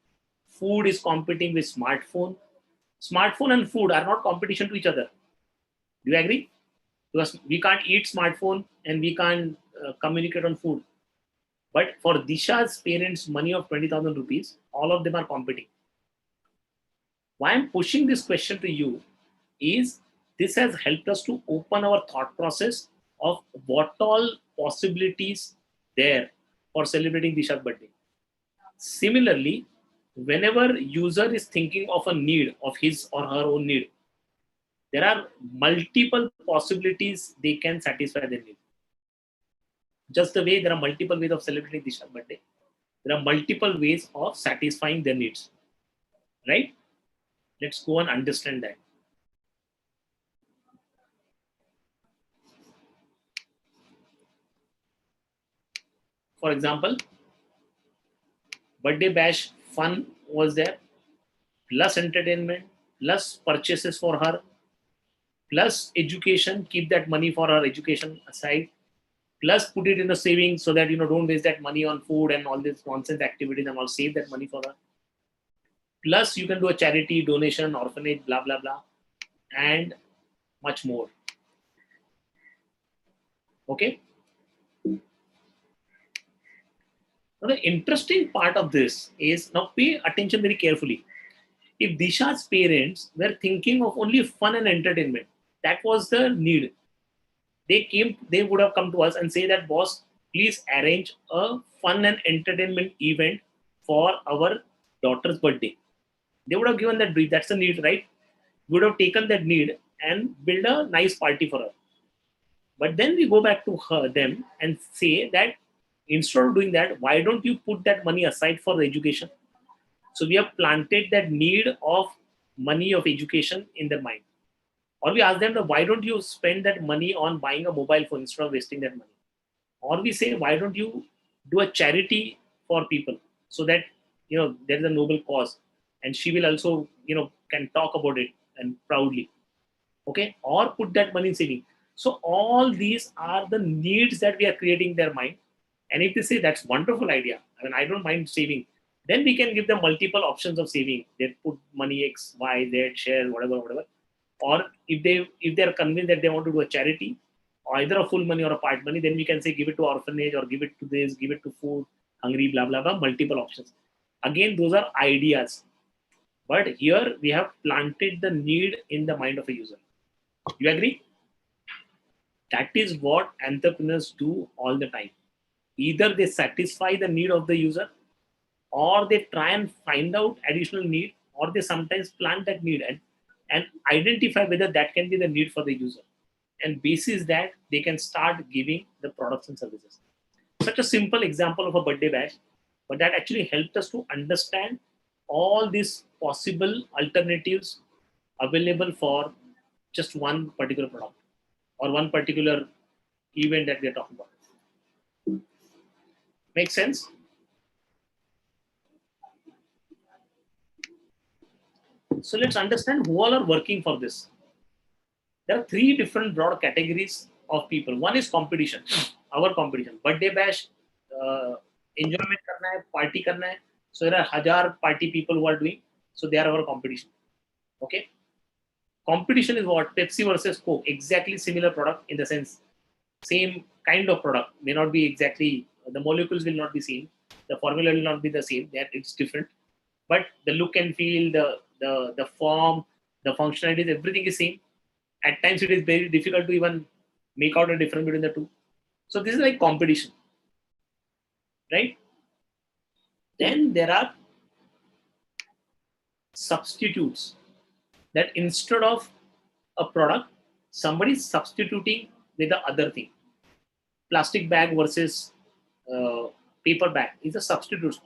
Food is competing with smartphone. Smartphone and food are not competition to each other. Do you agree? Because we can't eat smartphone and we can't communicate on food. But for Disha's parents' money of 20,000 rupees, all of them are competing. Why I'm pushing this question to you is this has helped us to open our thought process of what all possibilities there for celebrating Disha's birthday. Similarly, whenever user is thinking of a need, of his or her own need, there are multiple possibilities they can satisfy their need. Just the way there are multiple ways of celebrating Disha's birthday, there are multiple ways of satisfying their needs. Right? Let's go and understand that. For example, birthday bash fun was there, plus entertainment, plus purchases for her, plus education, keep that money for her education aside, plus put it in the savings so that don't waste that money on food and all this nonsense activities and all, save that money for her. Plus you can do a charity, donation, orphanage, blah, blah, blah, and much more. Okay. Now, the interesting part of this is, now pay attention very carefully. If Disha's parents were thinking of only fun and entertainment, that was the need. They would have come to us and say that, boss, please arrange a fun and entertainment event for our daughter's birthday. They would have given that brief. That's the need, right? We would have taken that need and build a nice party for her. But then we go back to them and say that instead of doing that, why don't you put that money aside for education? So we have planted that need of money of education in their mind. Or we ask them, why don't you spend that money on buying a mobile phone instead of wasting that money? Or we say, why don't you do a charity for people so that, there is a noble cause, and she will also, can talk about it and proudly. Okay. Or put that money in saving. So all these are the needs that we are creating in their mind. And if they say that's wonderful idea, I mean, I don't mind saving, then we can give them multiple options of saving. They put money X, Y, Z, share, whatever. Or if they're convinced that they want to do a charity, or either a full money or a part money, then we can say give it to orphanage or give it to this, give it to food, hungry, blah, blah, blah, multiple options. Again, those are ideas. But here we have planted the need in the mind of a user. You agree? That is what entrepreneurs do all the time. Either they satisfy the need of the user, or they try and find out additional need, or they sometimes plant that need and identify whether that can be the need for the user. And basis that, they can start giving the products and services. Such a simple example of a birthday bash, but that actually helped us to understand all these possible alternatives available for just one particular product or one particular event that we are talking about. Make sense? So let's understand who all are working for this. There are three different broad categories of people. One is competition, our competition. Birthday bash, enjoyment karna hai, party karna hai. So there are 1,000 party people who are doing. So they are our competition. Okay. Competition is what? Pepsi versus Coke. Exactly similar product in the sense, same kind of product. May not be exactly, the molecules will not be same. The formula will not be the same. It's different. But the look and feel, the form, the functionalities, everything is same. At times it is very difficult to even make out a difference between the two. So this is like competition, right? Then there are substitutes, that instead of a product, somebody is substituting with the other thing. Plastic bag versus paper bag is a substitute.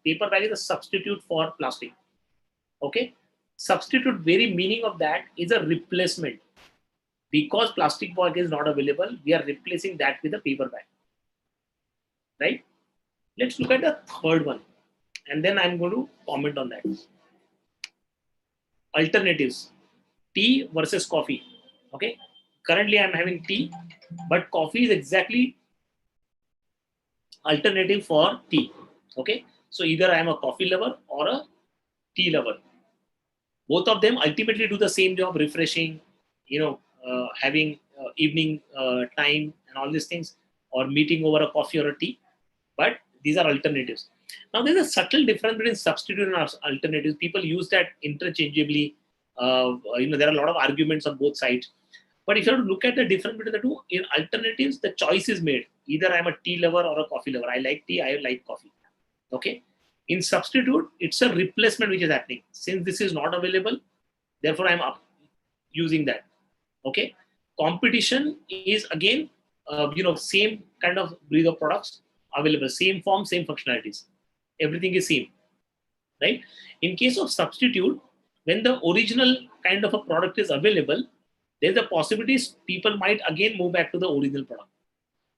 Paper bag is a substitute for plastic. Okay. Substitute, very meaning of that is a replacement. Because plastic bag is not available, we are replacing that with a paper bag. Right? Let's look at the third one. And then I'm going to comment on that. Alternatives. Tea versus coffee. Okay. Currently I'm having tea, but coffee is exactly alternative for tea. Okay. So either I am a coffee lover or a tea lover. Both of them ultimately do the same job, refreshing, having evening time and all these things, or meeting over a coffee or a tea. But these are alternatives. Now there's a subtle difference between substitute and alternatives. People use that interchangeably. There are a lot of arguments on both sides. But if you have to look at the difference between the two, in alternatives, the choice is made. Either I'm a tea lover or a coffee lover. I like tea, I like coffee. Okay. In substitute, it's a replacement which is happening. Since this is not available, therefore I'm using that. Okay. Competition is again, same kind of breed of products available, same form, same functionalities. Everything is same, right? In case of substitute, when the original kind of a product is available, there's a possibility people might again move back to the original product.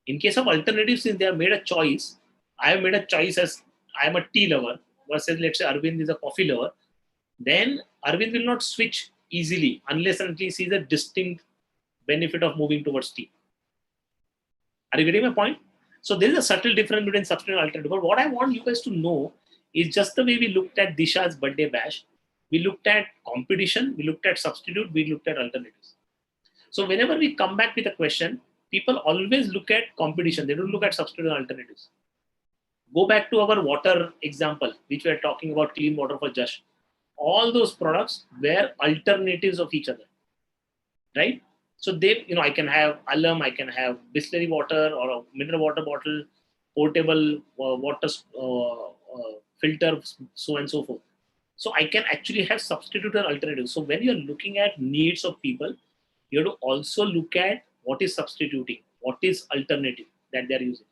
In case of alternatives, since they have made a choice, I have made a choice as I am a tea lover versus let's say Arvind is a coffee lover, then Arvind will not switch easily unless and until he sees a distinct benefit of moving towards tea. Are you getting my point? So there is a subtle difference between substitute and alternative. But what I want you guys to know is just the way we looked at Disha's birthday bash, we looked at competition, we looked at substitute, we looked at alternatives. So whenever we come back with a question, people always look at competition. They don't look at substitute and alternatives. Go back to our water example, which we are talking about, clean water for Jash. All those products were alternatives of each other, right? So they, I can have alum, I can have distillery water or a mineral water bottle, portable water filter, so and so forth. So I can actually have substitute and alternatives. So when you're looking at needs of people, you have to also look at what is substituting, what is alternative that they are using.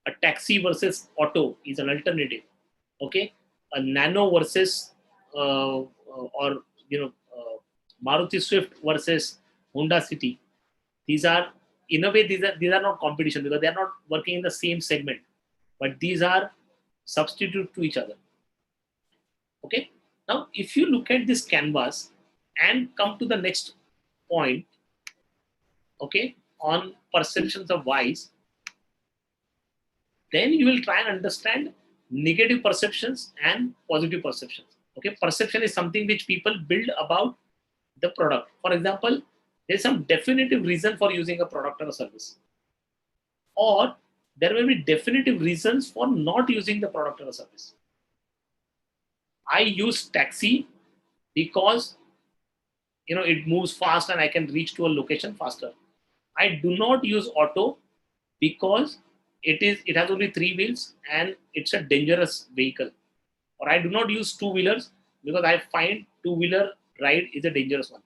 A taxi versus auto is an alternative. Okay, a nano versus or Maruti Swift versus Honda City. These are, in a way, these are not competition because they are not working in the same segment, but these are substitute to each other. Okay. Now, if you look at this canvas and come to the next point, okay, on perceptions of whys, then you will try and understand negative perceptions and positive perceptions. Okay, perception is something which people build about the product. For example, there's some definitive reason for using a product or a service, or there may be definitive reasons for not using the product or a service. I use taxi because it moves fast and I can reach to a location faster. I do not use auto because it has only 3 wheels and it's a dangerous vehicle. Or I do not use 2-wheelers because I find 2-wheeler ride is a dangerous one.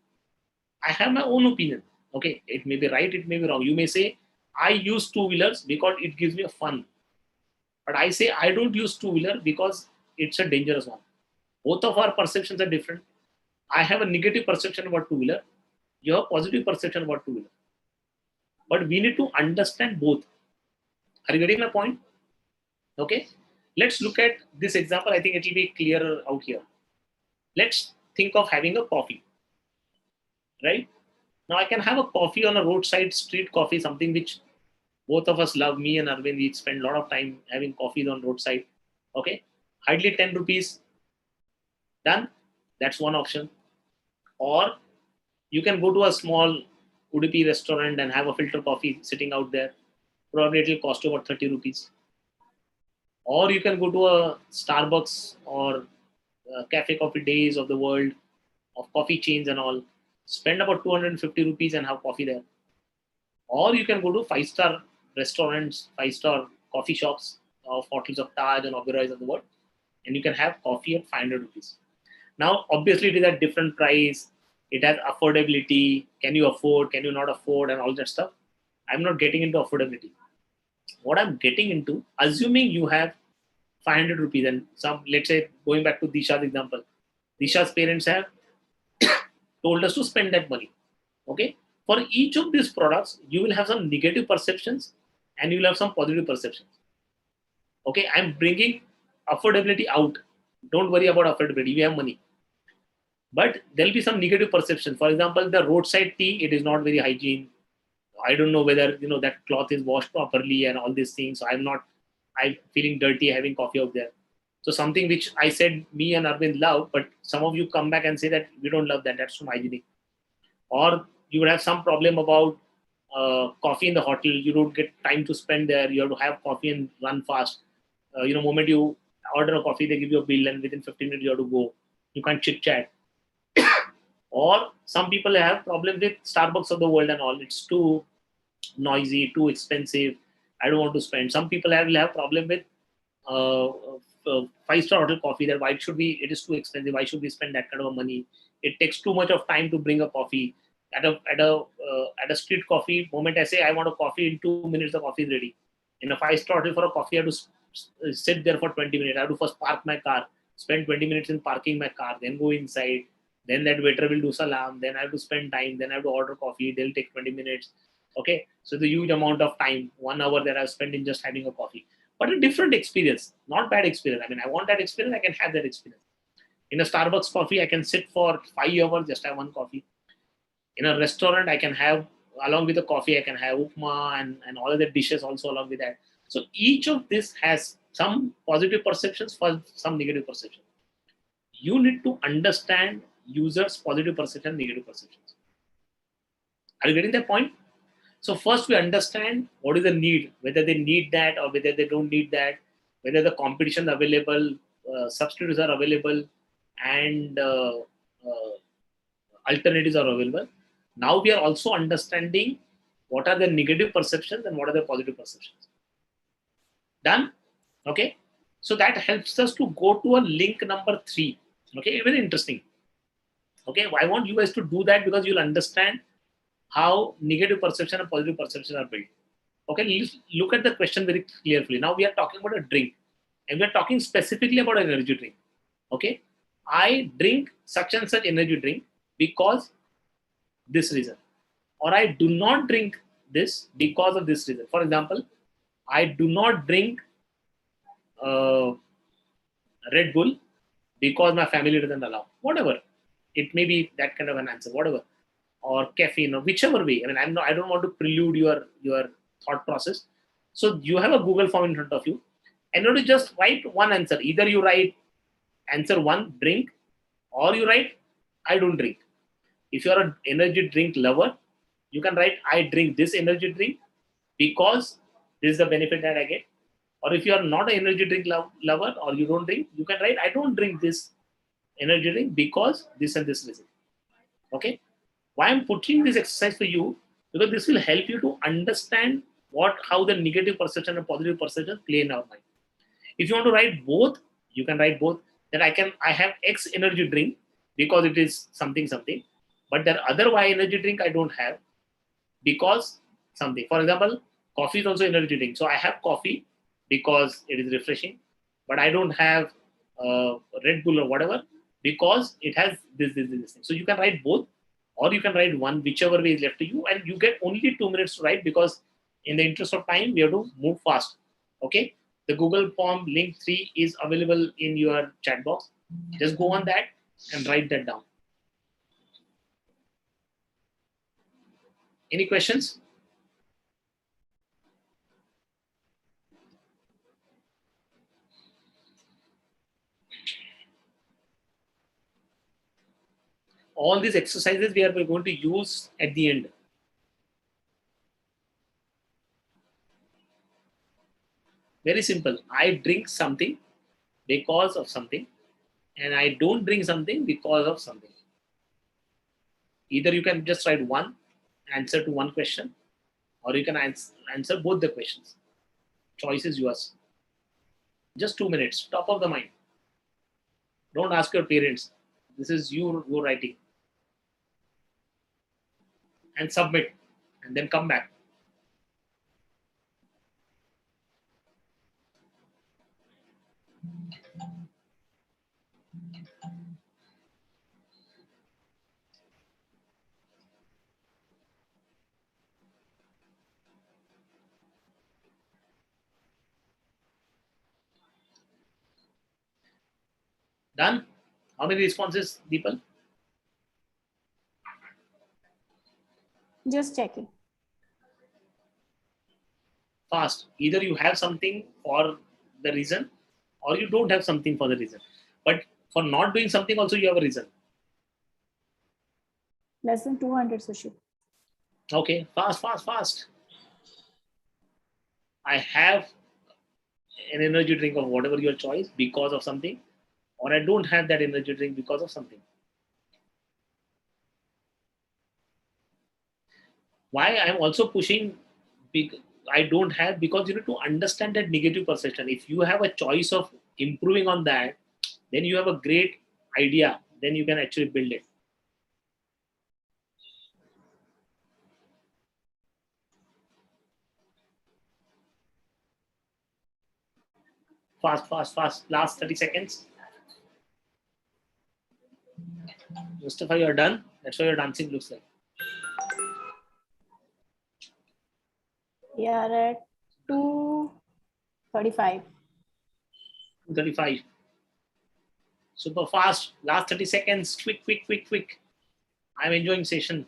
I have my own opinion. Okay, it may be right, it may be wrong. You may say I use 2-wheelers because it gives me a fun, but I say I don't use 2-wheeler because it's a dangerous one. Both of our perceptions are different. I have a negative perception about 2-wheeler. You have a positive perception about 2-wheeler. But we need to understand both. Are you getting my point? Okay. Let's look at this example. I think it will be clearer out here. Let's think of having a coffee. Right? Now I can have a coffee on a roadside street coffee, something which both of us love. Me and Arvind, we spend a lot of time having coffees on roadside. Okay. Hardly 10 rupees. Done. That's one option. Or you can go to a small Udupi restaurant and have a filter coffee sitting out there. Probably it will cost you about 30 rupees. Or you can go to a Starbucks or cafe coffee days of the world, of coffee chains and all. Spend about 250 rupees and have coffee there. Or you can go to 5-star restaurants, 5-star coffee shops of hotels of Taj and Oberoi's of the world. And you can have coffee at 500 rupees. Now, obviously, it is at different price. It has affordability. Can you afford? Can you not afford? And all that stuff. I'm not getting into affordability. What I'm getting into, assuming you have 500 rupees and some, let's say, going back to Disha's example, Disha's parents have told us to spend that money. Okay. For each of these products, you will have some negative perceptions and you will have some positive perceptions. Okay. I'm bringing affordability out. Don't worry about affordability. We have money. But there'll be some negative perception. For example, the roadside tea, it is not very hygiene. I don't know whether that cloth is washed properly and all these things. So I'm feeling dirty having coffee out there. So something which I said me and Arvind love, but some of you come back and say that we don't love that. That's too hygienic. Or you would have some problem about coffee in the hotel. You don't get time to spend there. You have to have coffee and run fast. Moment you order a coffee, they give you a bill and within 15 minutes you have to go. You can't chit chat. Or some people have problem with Starbucks of the world and all. It's too noisy, too expensive. I don't want to spend. Some people will have problem with 5-star hotel coffee. That why should we? It is too expensive. Why should we spend that kind of money? It takes too much of time to bring a coffee. At a street coffee moment, I say I want a coffee in 2 minutes. The coffee is ready. In a 5-star hotel for a coffee, I have to sit there for 20 minutes. I have to first park my car, spend 20 minutes in parking my car, then go inside. Then that waiter will do salam. Then I have to spend time. Then I have to order coffee. They'll take 20 minutes. Okay. So the huge amount of time, 1 hour that I've spent in just having a coffee. But a different experience, not bad experience. I mean, I want that experience. I can have that experience. In a Starbucks coffee, I can sit for 5 hours, just have one coffee. In a restaurant, I can have, along with the coffee, I can have upma and all of the dishes also along with that. So each of this has some positive perceptions, for some negative perceptions. You need to understand users' positive perception, negative perceptions. Are you getting that point? So first we understand what is the need, whether they need that or whether they don't need that, whether the competition is available, substitutes are available, and alternatives are available. Now we are also understanding what are the negative perceptions and what are the positive perceptions. Done? Okay. So that helps us to go to a link number 3. Okay, very interesting. Okay, I want you guys to do that because you'll understand how negative perception and positive perception are built. Okay, let's look at the question very clearly. Now we are talking about a drink, and we are talking specifically about an energy drink. Okay, I drink such and such energy drink because this reason, or I do not drink this because of this reason. For example, I do not drink uh, Red Bull because my family doesn't allow. Whatever, it may be that kind of an answer. Whatever, or caffeine, or whichever way. I mean, I don't want to prelude your thought process. So you have a Google form in front of you, and you have to just write one answer. Either you write answer one, drink, or you write I don't drink. If you are an energy drink lover, you can write I drink this energy drink because this is the benefit that I get. Or if you are not an energy drink lover or you don't drink, you can write I don't drink this energy drink because this and this reason. Okay. Why I'm putting this exercise for you? Because this will help you to understand how the negative perception and positive perception play in our mind. If you want to write both, you can write both. Then I have X energy drink because it is something, but there are other Y energy drink I don't have because something. For example, coffee is also energy drink. So I have coffee because it is refreshing, but I don't have Red Bull or whatever because it has this thing. So you can write both, or you can write one, whichever way is left to you, and you get only 2 minutes to write because in the interest of time, we have to move fast. Okay. The Google form link 3 is available in your chat box. Just go on that and write that down. Any questions? All these exercises we are going to use at the end. Very simple. I drink something because of something, and I don't drink something because of something. Either you can just write one answer to one question, or you can answer both the questions. Choice is yours. Just 2 minutes, top of the mind. Don't ask your parents. This is you writing. And submit, and then come back. Done? How many responses, Deepal? Just checking. Fast. Either you have something for the reason, or you don't have something for the reason. But for not doing something also you have a reason. Less than 200, Sushi. Okay, fast. I have an energy drink of whatever your choice because of something, or I don't have that energy drink because of something. Why I'm also pushing I don't have, because you need to understand that negative perception. If you have a choice of improving on that, then you have a great idea. Then you can actually build it. Fast. Last 30 seconds. Mustafa, you're done. That's why your dancing looks like. We are at 2:35. 2:35. Super fast. Last 30 seconds. Quick. I'm enjoying session.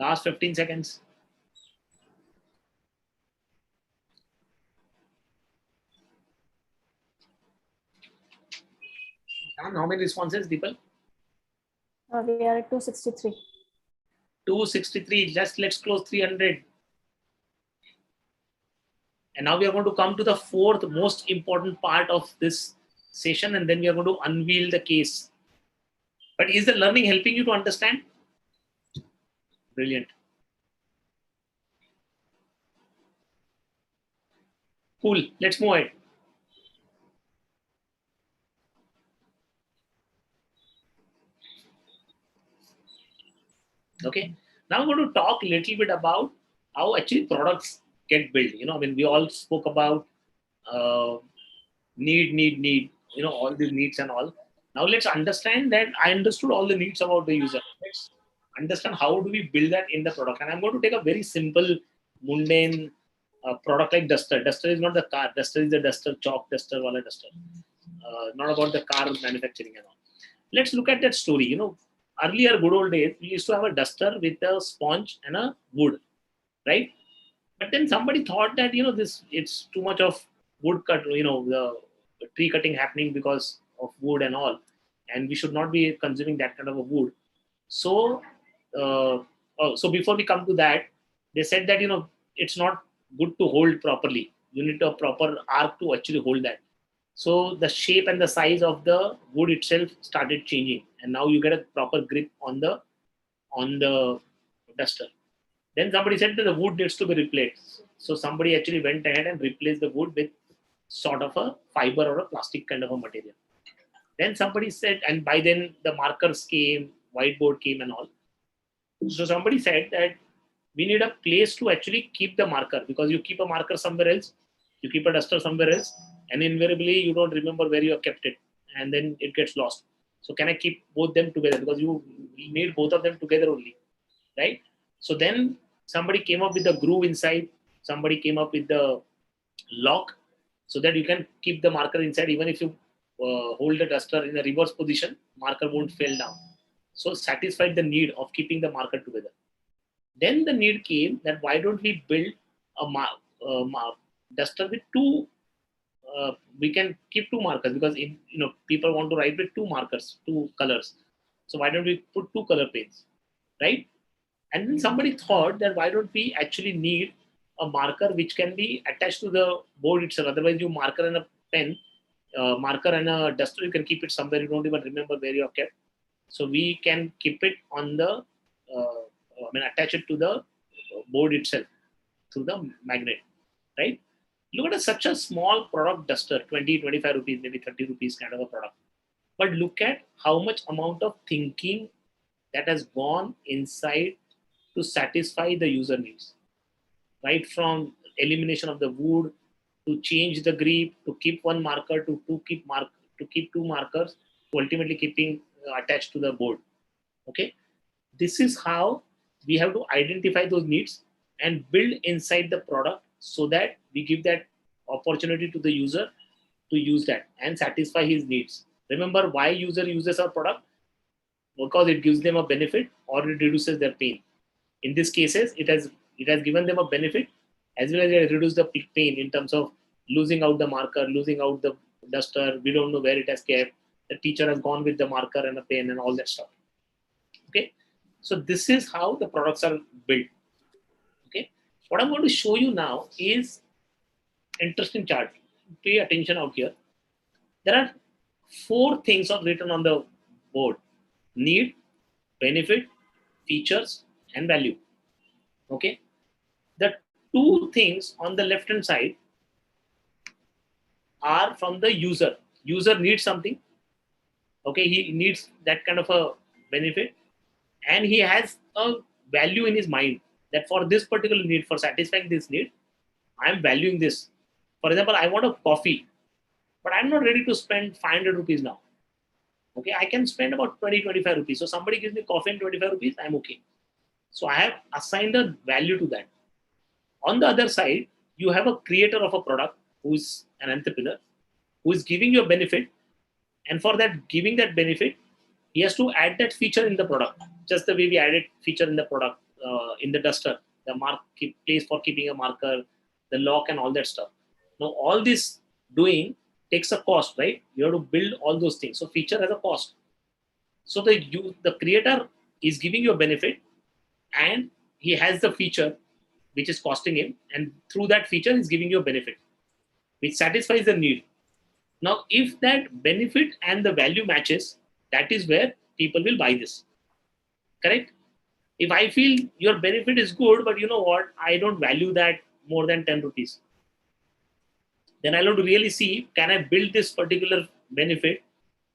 Last 15 seconds. And how many responses, Deepal? We are at 263. 263. Let's close 300. And now we are going to come to the fourth most important part of this session, and then we are going to unveil the case. But is the learning helping you to understand? Brilliant. Cool. Let's move ahead. Okay. Now I'm going to talk a little bit about how actually products get built. When we all spoke about need, all these needs and all. Now let's understand that I understood all the needs about the user. Let's understand how do we build that in the product. And I'm going to take a very simple, mundane product like duster. Duster is not the car. Duster is the duster, chalk duster, wala duster. Not about the car manufacturing and all. Let's look at that story. Earlier good old days, we used to have a duster with a sponge and a wood, right? But then somebody thought that it's too much of wood cut, the tree cutting happening because of wood and all, and we should not be consuming that kind of a wood. So, so before we come to that, they said that it's not good to hold properly. You need a proper arc to actually hold that. So the shape and the size of the wood itself started changing, and now you get a proper grip on the duster. Then somebody said that the wood needs to be replaced. So somebody actually went ahead and replaced the wood with sort of a fiber or a plastic kind of a material. Then somebody said, and by then the markers came, whiteboard came and all. So somebody said that we need a place to actually keep the marker, because you keep a marker somewhere else, you keep a duster somewhere else, and invariably you don't remember where you have kept it, and then it gets lost. So can I keep both them together? Because you need both of them together only, right? So then somebody came up with the groove inside, somebody came up with the lock, so that you can keep the marker inside. Even if you hold the duster in a reverse position, marker won't fall down. So satisfied the need of keeping the marker together. Then the need came that why don't we build a duster with two, we can keep two markers, because people want to write with two markers, two colors. So why don't we put two color paints, right? And then somebody thought that why don't we actually need a marker which can be attached to the board itself. Otherwise, you marker and a pen, marker and a duster, you can keep it somewhere. You don't even remember where you have kept. So we can keep it on the, attach it to the board itself through the magnet, right? Look at such a small product, duster, 20, 25 rupees, maybe 30 rupees kind of a product. But look at how much amount of thinking that has gone inside to satisfy the user needs, right? From elimination of the wood, to change the grip, to keep one marker, to keep two markers, to ultimately keeping attached to the board. Okay, this is how we have to identify those needs and build inside the product, so that we give that opportunity to the user to use that and satisfy his needs. Remember why user uses our product? Because it gives them a benefit or it reduces their pain. In these cases, it has given them a benefit, as well as it has reduced the pain in terms of losing out the marker, losing out the duster. We don't know where it has kept. The teacher has gone with the marker and a pen and all that stuff. Okay, so this is how the products are built. Okay, what I'm going to show you now is interesting chart. Pay attention out here. There are 4 things are written on the board: need, benefit, features, and value. Okay, the 2 things on the left hand side are from the user. User needs something. Okay, he needs that kind of a benefit, and he has a value in his mind that for this particular need, for satisfying this need, I am valuing this. For example, I want a coffee, but I'm not ready to spend 500 rupees now. Okay, I can spend about 20, 25 rupees. So somebody gives me coffee and 25 rupees, I'm okay. So I have assigned a value to that. On the other side, you have a creator of a product who is an entrepreneur, who is giving you a benefit. And for that, giving that benefit, he has to add that feature in the product, just the way we added feature in the product, in the duster, the place for keeping a marker, the lock and all that stuff. Now, all this doing takes a cost, right? You have to build all those things. So feature has a cost. So the creator is giving you a benefit, and he has the feature which is costing him, and through that feature is giving you a benefit which satisfies the need. Now, if that benefit and the value matches, that is where people will buy this. Correct? If I feel your benefit is good, but you know what, I don't value that more than 10 rupees, then I'll have to really see, can I build this particular benefit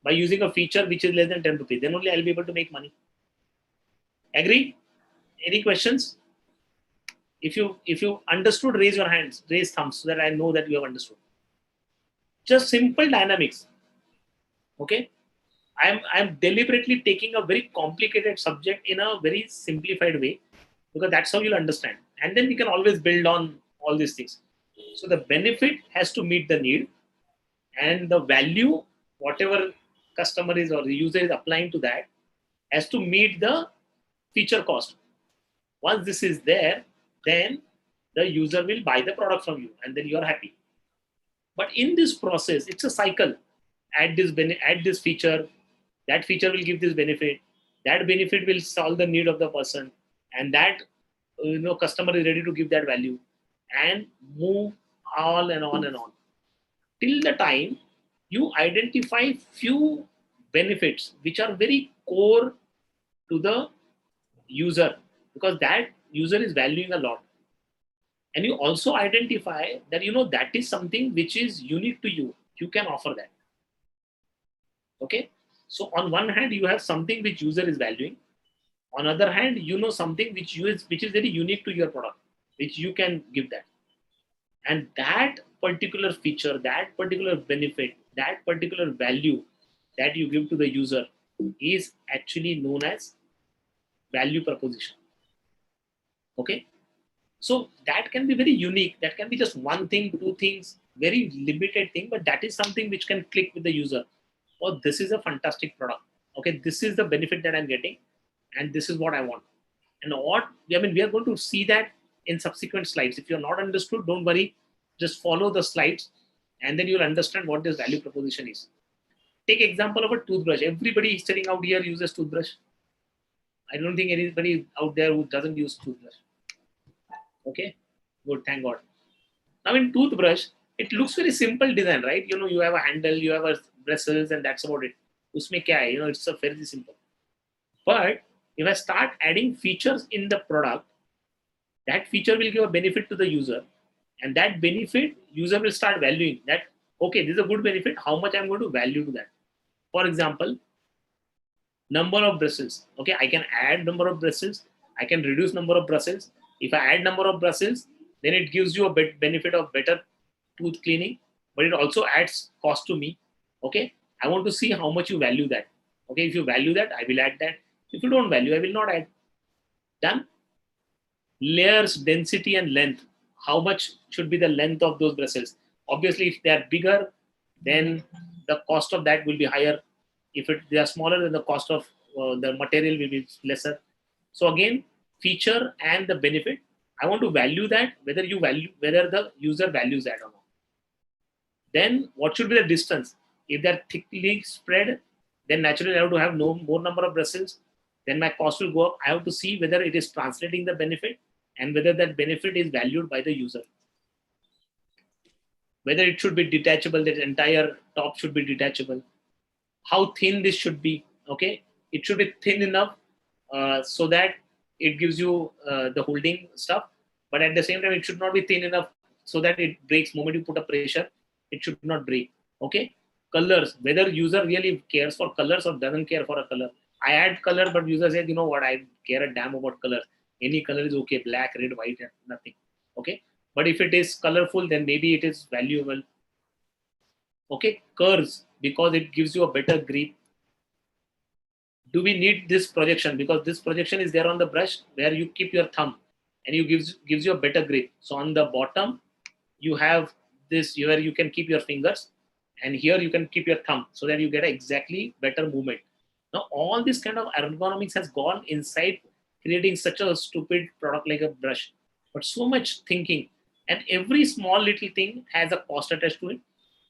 by using a feature which is less than 10 rupees? Then only I'll be able to make money. Agree? Any questions? If you understood, raise your hands, raise thumbs, so that I know that you have understood. Just simple dynamics. Okay? I'm deliberately taking a very complicated subject in a very simplified way, because that's how you'll understand. And then we can always build on all these things. So the benefit has to meet the need, and the value, whatever customer is or the user is applying to that, has to meet the feature cost. Once this is there, then the user will buy the product from you, and then you are happy. But in this process, it's a cycle. Add this feature, that feature will give this benefit, that benefit will solve the need of the person, and that customer is ready to give that value, and move on and on and on till the time you identify few benefits which are very core to the user, because that user is valuing a lot. And you also identify that that is something which is unique to you, you can offer that. Okay, so on one hand you have something which user is valuing, on other hand something which is very unique to your product, which you can give that. And that particular feature, that particular benefit, that particular value that you give to the user is actually known as value proposition. Okay, so that can be very unique, that can be just one thing, two things, very limited thing, but that is something which can click with the user. Oh, this is a fantastic product. Okay, this is the benefit that I'm getting, and this is what I want. And we are going to see that in subsequent slides. If you're not understood, don't worry, just follow the slides, and then you'll understand what this value proposition is. Take example of a toothbrush. Everybody sitting out here uses toothbrush. I don't think anybody out there who doesn't use toothbrush. Okay, good, thank God. Now in toothbrush, it looks very simple design, right? You have a handle, you have a bristles, and that's about it. Usme kya hai? It's a very simple. But if I start adding features in the product, that feature will give a benefit to the user, and that benefit user will start valuing that. Okay, this is a good benefit. How much I'm going to value to that? For example, number of bristles. Okay, I can add number of bristles. I can reduce number of bristles. If I add number of bristles, then it gives you a benefit of better tooth cleaning, but it also adds cost to me. Okay, I want to see how much you value that. Okay, if you value that, I will add that. If you don't value, I will not add. Done. Layers, density, and length. How much should be the length of those bristles? Obviously, if they are bigger, then the cost of that will be higher. If they are smaller, then the cost of the material will be lesser. So again, feature and the benefit, I want to value that, whether the user values that or not. Then what should be the distance? If they're thickly spread, then naturally I have to have more number of bristles. Then my cost will go up. I have to see whether it is translating the benefit and whether that benefit is valued by the user. Whether it should be detachable, that entire top should be detachable. How thin this should be. Okay, it should be thin enough so that it gives you the holding stuff, but at the same time it should not be thin enough so that it breaks. Moment you put a pressure, it should not break. Okay, colors, whether user really cares for colors or doesn't care for a color. I add color, but user says, you know what, I care a damn about color. Any color is okay, black, red, white, nothing. Okay, but if it is colorful, then maybe it is valuable. Okay, curves, because it gives you a better grip. Do we need this projection? Because this projection is there on the brush where you keep your thumb, and you gives you a better grip. So on the bottom, you have this where you can keep your fingers, and here you can keep your thumb, so that you get exactly better movement. Now all this kind of ergonomics has gone inside creating such a stupid product like a brush, but so much thinking, and every small little thing has a cost attached to it.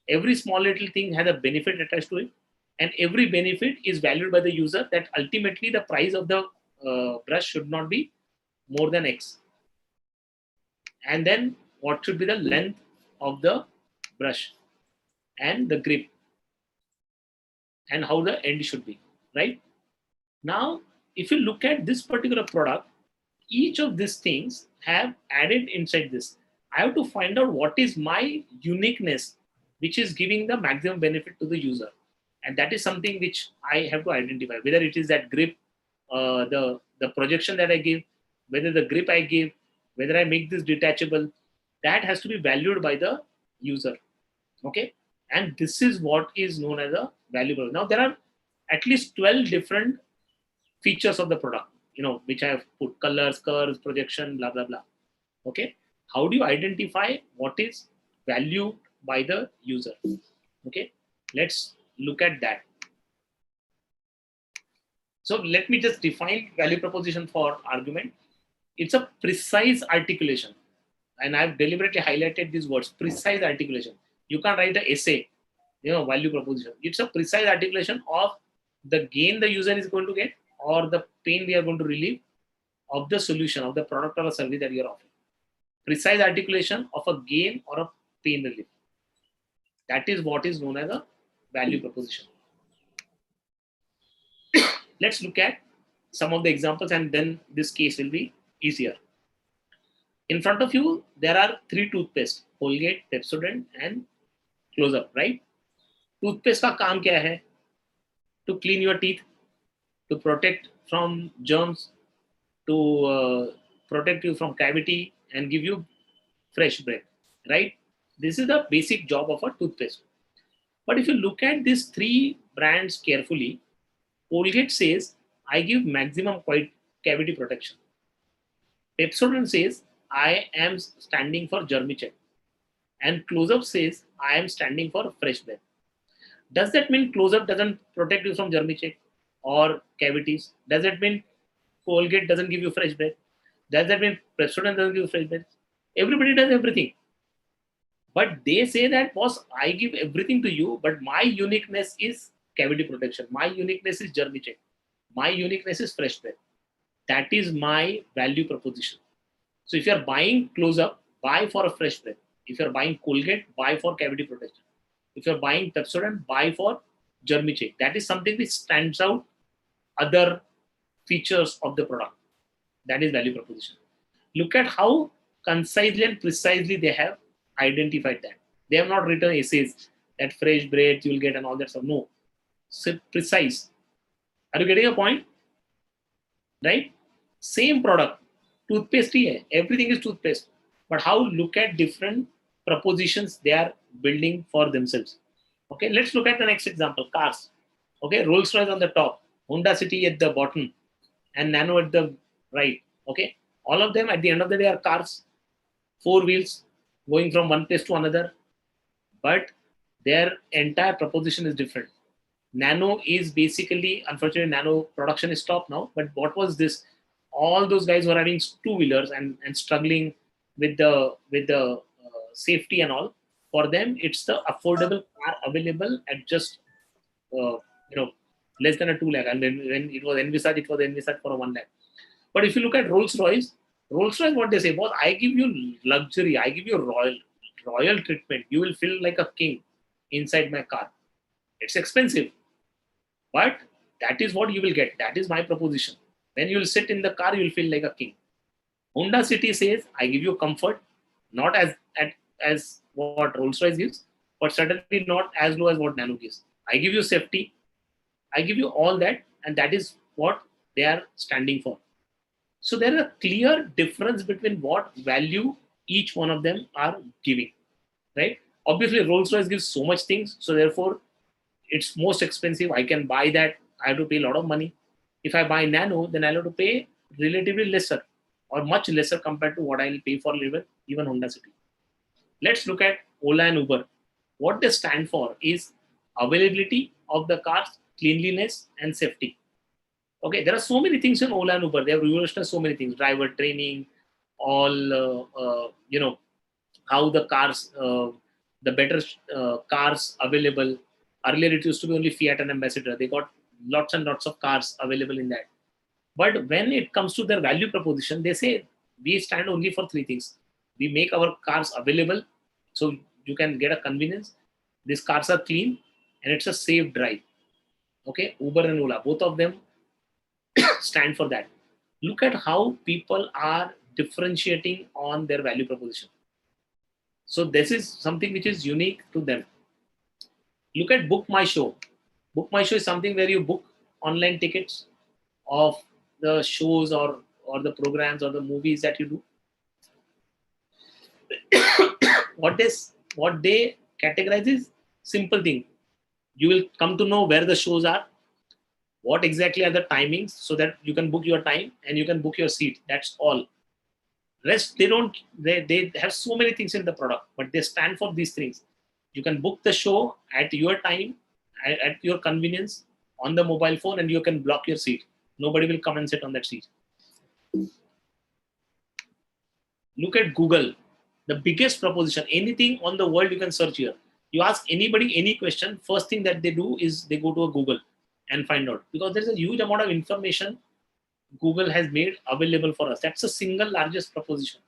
Every small little thing has a benefit attached to it, and every benefit is valued by the user, that ultimately the price of the brush should not be more than X. And then what should be the length of the brush and the grip and how the end should be, right? Now, if you look at this particular product, each of these things have added inside this. I have to find out what is my uniqueness, which is giving the maximum benefit to the user. And that is something which I have to identify, whether it is that grip, the projection that I give, whether the grip I give, whether I make this detachable, that has to be valued by the user. Okay. And this is what is known as a valuable. Now, there are at least 12 different features of the product, which I have put: colors, curves, projection, blah, blah, blah. Okay. How do you identify what is valued by the user? Okay. Let's look at that. So let me just define value proposition for argument. It's a precise articulation. And I've deliberately highlighted these words: precise articulation. You can't write an essay, value proposition. It's a precise articulation of the gain the user is going to get, or the pain we are going to relieve, of the solution, of the product or a service that you're offering. Precise articulation of a gain or a pain relief. That is what is known as a value proposition. Let's look at some of the examples, and then this case will be easier. In front of you, there are 3 toothpaste: Colgate, Pepsodent, and Close Up, right? Toothpaste का काम क्या है? To clean your teeth, to protect from germs, to protect you from cavity and give you fresh breath, right? This is the basic job of a toothpaste. But if you look at these 3 brands carefully, Colgate says, I give maximum cavity protection. Pepsodent says, I am standing for germy check. And Close Up says, I am standing for fresh breath. Does that mean Close Up doesn't protect you from germy check or cavities? Does that mean Colgate doesn't give you fresh breath? Does that mean Pepsodent doesn't give you fresh breath? Everybody does everything. But they say that, boss, I give everything to you, but my uniqueness is cavity protection. My uniqueness is germy check. My uniqueness is fresh breath. That is my value proposition. So if you're buying Close Up, buy for a fresh breath. If you're buying Colgate, buy for cavity protection. If you're buying Pepsodent, buy for germy check. That is something which stands out other features of the product. That is value proposition. Look at how concisely and precisely they have identified that. They have not written essays that fresh breath you will get and all that stuff. No. So precise. Are you getting a point? Right? Same product. Toothpaste hai. Everything is toothpaste. But how look at different propositions they are building for themselves. Okay, let's look at the next example. Cars. Okay, Rolls Royce on the top, Honda City at the bottom, and Nano at the right. Okay, all of them at the end of the day are cars, 4 wheels, going from one place to another, but their entire proposition is different. Nano is basically, unfortunately, Nano production is stopped now. But what was this? All those guys were having 2-wheelers and struggling with the safety and all. For them, it's the affordable car available at just less than a 2 lakh. And when it was envisaged for a 1 lakh. But if you look at Rolls Royce, what they say was, I give you luxury, I give you royal treatment. You will feel like a king inside my car. It's expensive, but that is what you will get. That is my proposition. When you will sit in the car, you will feel like a king. Honda City says, I give you comfort, not as what Rolls Royce gives, but certainly not as low as what Nano gives. I give you safety, I give you all that, and that is what they are standing for. So there is a clear difference between what value each one of them are giving, right? Obviously, Rolls Royce gives so much things, so therefore it's most expensive. I can buy that. I have to pay a lot of money. If I buy Nano, then I'll have to pay relatively lesser or much lesser compared to what I'll pay for even Honda City. Let's look at Ola and Uber. What they stand for is availability of the cars, cleanliness, and safety. Okay, there are so many things in Ola and Uber. They have revolutionized so many things: driver training, all how the cars, the better cars available. Earlier, it used to be only Fiat and Ambassador. They got lots and lots of cars available in that. But when it comes to their value proposition, they say we stand only for 3 things. We make our cars available, so you can get a convenience. These cars are clean, and it's a safe drive. Okay, Uber and Ola, both of them stand for that. Look at how people are differentiating on their value proposition. So this is something which is unique to them. Look at Book My Show. Book My Show is something where you book online tickets of the shows or the programs or the movies that you do. What they categorize is simple thing. You will come to know where the shows are, what exactly are the timings, so that you can book your time and you can book your seat. That's all. Rest they have so many things in the product, but they stand for these things. You can book the show at your time, at your convenience on the mobile phone, and you can block your seat. Nobody will come and sit on that seat. Look at Google, the biggest proposition. Anything on the world you can search here. You ask anybody any question, first thing that they do is they go to a Google and find out, because there's a huge amount of information Google has made available for us. That's the single largest proposition.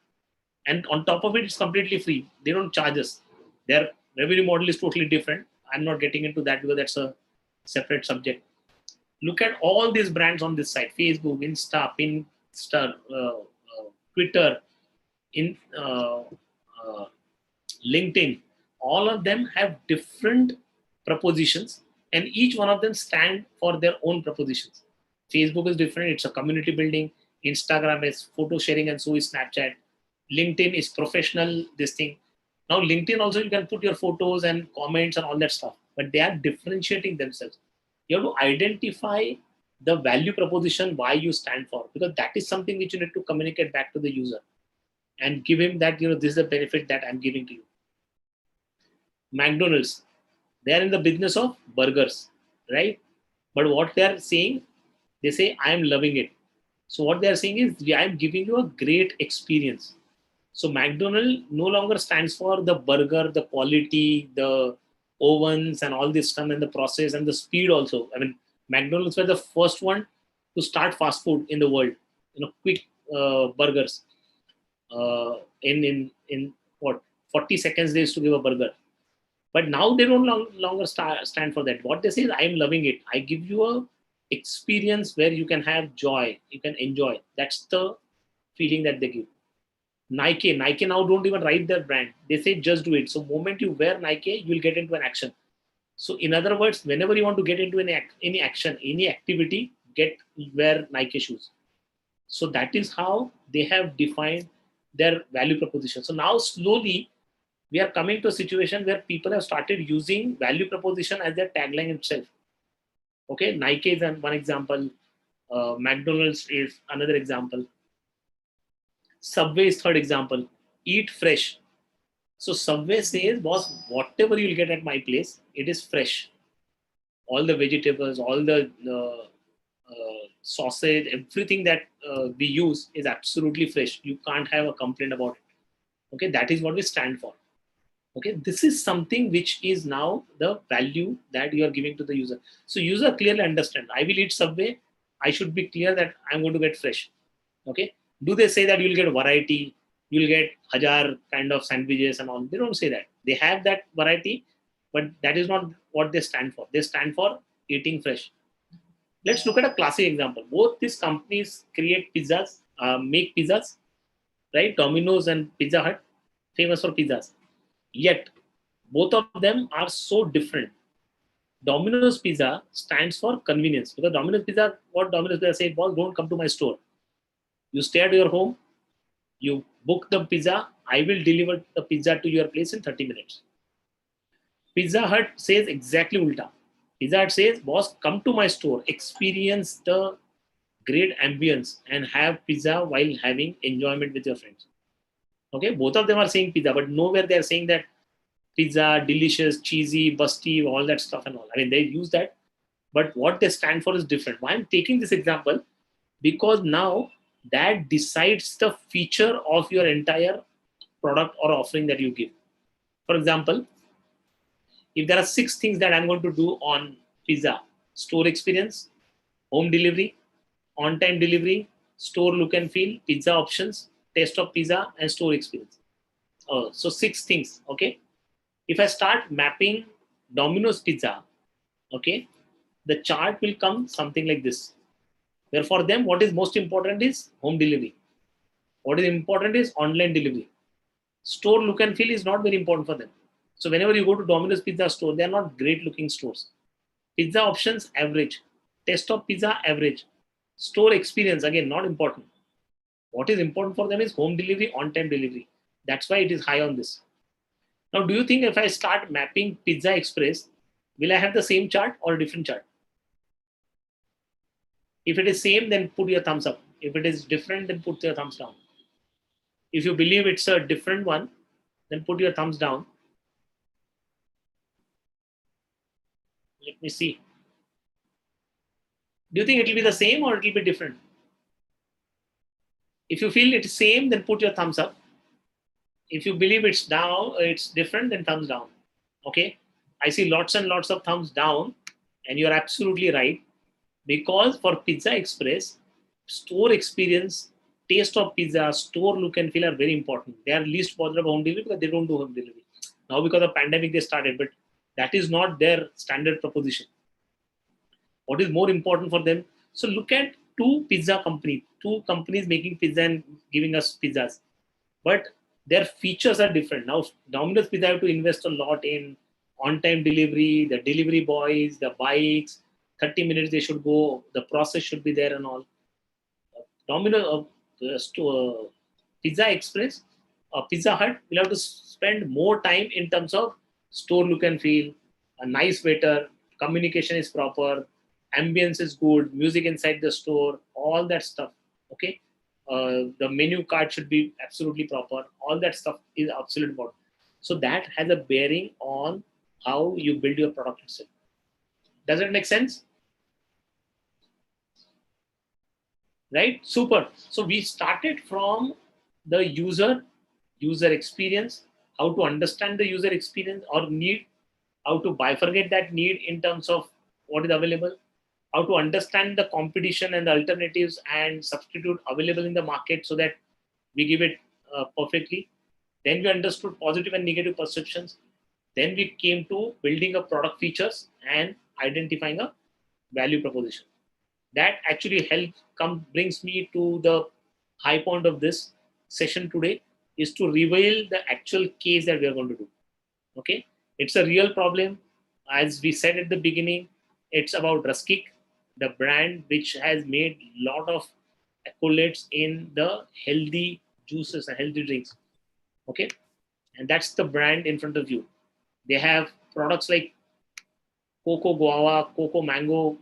And on top of it, it's completely free. They don't charge us. Their revenue model is totally different. I'm not getting into that because that's a separate subject. Look at all these brands on this site: Facebook, Insta, Pinsta, Twitter, LinkedIn. All of them have different propositions, and each one of them stand for their own propositions. Facebook is different. It's a community building. Instagram is photo sharing, and so is Snapchat. LinkedIn is professional, this thing. Now, LinkedIn also, you can put your photos and comments and all that stuff, but they are differentiating themselves. You have to identify the value proposition, why you stand for, because that is something which you need to communicate back to the user and give him that, this is the benefit that I'm giving to you. McDonald's, they are in the business of burgers, right? But what they are saying, they say, I'm loving it. So what they are saying is, I'm giving you a great experience. So McDonald's no longer stands for the burger, the quality, the ovens and all this stuff, and the process and the speed also. I mean, McDonald's were the first one to start fast food in the world, quick burgers. In what, 40 seconds they used to give a burger. But now they don't longer stand for that. What they say is, I'm loving it. I give you a experience where you can have joy, you can enjoy. That's the feeling that they give. Nike now don't even write their brand. They say just do it. So moment you wear Nike, you'll get into an action. So in other words, whenever you want to get into any action, any activity, wear Nike shoes. So that is how they have defined their value proposition. So now slowly we are coming to a situation where people have started using value proposition as their tagline itself. Okay, Nike is one example. McDonald's is another example. Subway is third example. Eat fresh. So Subway says, boss, whatever you'll get at my place, it is fresh. All the vegetables, all the sausage, everything that we use is absolutely fresh. You can't have a complaint about it. Okay, that is what we stand for. Okay, this is something which is now the value that you are giving to the user. So user clearly understand, I will eat Subway, I should be clear that I'm going to get fresh. Okay, do they say that you'll get variety, you'll get 1,000 kind of sandwiches and all? They don't say that. They have that variety, but that is not what they stand for. They stand for eating fresh. Let's look at a classic example. Both these companies create pizzas, make pizzas, right? Domino's and Pizza Hut, famous for pizzas. Yet, both of them are so different. Domino's Pizza stands for convenience, because Domino's Pizza, what Domino's Pizza said was, don't come to my store. You stay at your home, you book the pizza, I will deliver the pizza to your place in 30 minutes. Pizza Hut says exactly ulta. Pizza Hut says, boss, come to my store, experience the great ambience and have pizza while having enjoyment with your friends. Okay, both of them are saying pizza, but nowhere they are saying that pizza, delicious, cheesy, busty, all that stuff and all. I mean, they use that, but what they stand for is different. Why I'm taking this example? Because now that decides the feature of your entire product or offering that you give. For example, if there are 6 things that I'm going to do on pizza: store experience, home delivery, on-time delivery, store look and feel, pizza options, taste of pizza, and store experience. So 6 things, okay? If I start mapping Domino's Pizza, okay, the chart will come something like this. Where for them, what is most important is home delivery. What is important is online delivery. Store look and feel is not very important for them. So whenever you go to Domino's Pizza store, they are not great looking stores. Pizza options, average. Taste of pizza, average. Store experience, again, not important. What is important for them is home delivery, on-time delivery. That's why it is high on this. Now, do you think if I start mapping Pizza Express, will I have the same chart or a different chart? If it is same, then put your thumbs up. If it is different, then put your thumbs down. If you believe it's a different one, then put your thumbs down. Let me see. Do you think it will be the same or it will be different? If you feel it's same, then put your thumbs up. If you believe it's down, it's different, then thumbs down. Okay. I see lots and lots of thumbs down, and you're absolutely right. Because for Pizza Express, store experience, taste of pizza, store look and feel are very important. They are least bothered about home delivery because they don't do home delivery. Now because of pandemic they started, but that is not their standard proposition. What is more important for them? So look at two companies making pizza and giving us pizzas, but their features are different. Now Domino's Pizza have to invest a lot in on-time delivery, the delivery boys, the bikes, 30 minutes they should go, the process should be there and all. Pizza Express, Pizza Hut will have to spend more time in terms of store look and feel, a nice waiter, communication is proper, ambience is good, music inside the store, all that stuff. Okay, the menu card should be absolutely proper. All that stuff is absolutely important. So that has a bearing on how you build your product itself. Does it make sense? Right? Super. So we started from the user experience, how to understand the user experience or need, how to bifurcate that need in terms of what is available, how to understand the competition and the alternatives and substitute available in the market so that we give it perfectly. Then we understood positive and negative perceptions. Then we came to building up product features and identifying a value proposition. That actually brings me to the high point of this session today, is to reveal the actual case that we are going to do. Okay, it's a real problem. As we said at the beginning, it's about RASKIK, the brand which has made a lot of accolades in the healthy juices and healthy drinks. Okay, and that's the brand in front of you. They have products like Coco Guava, Coco Mango,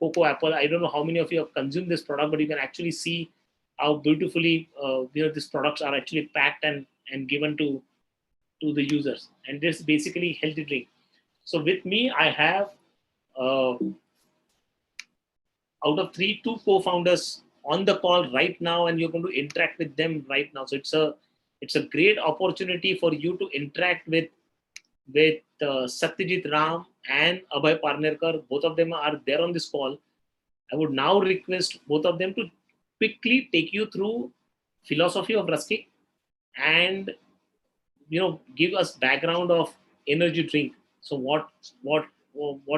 Coco Apple. I don't know how many of you have consumed this product, but you can actually see how beautifully these products are actually packed and given to the users. And this is basically healthy drink. So with me, I have out of two co-founders on the call right now, and you're going to interact with them right now. So it's a great opportunity for you to interact with Satyajit Ram and Abhay Parnerkar. Both of them are there on this call. I would now request both of them to quickly take you through philosophy of RASKIK and give us background of energy drink. So what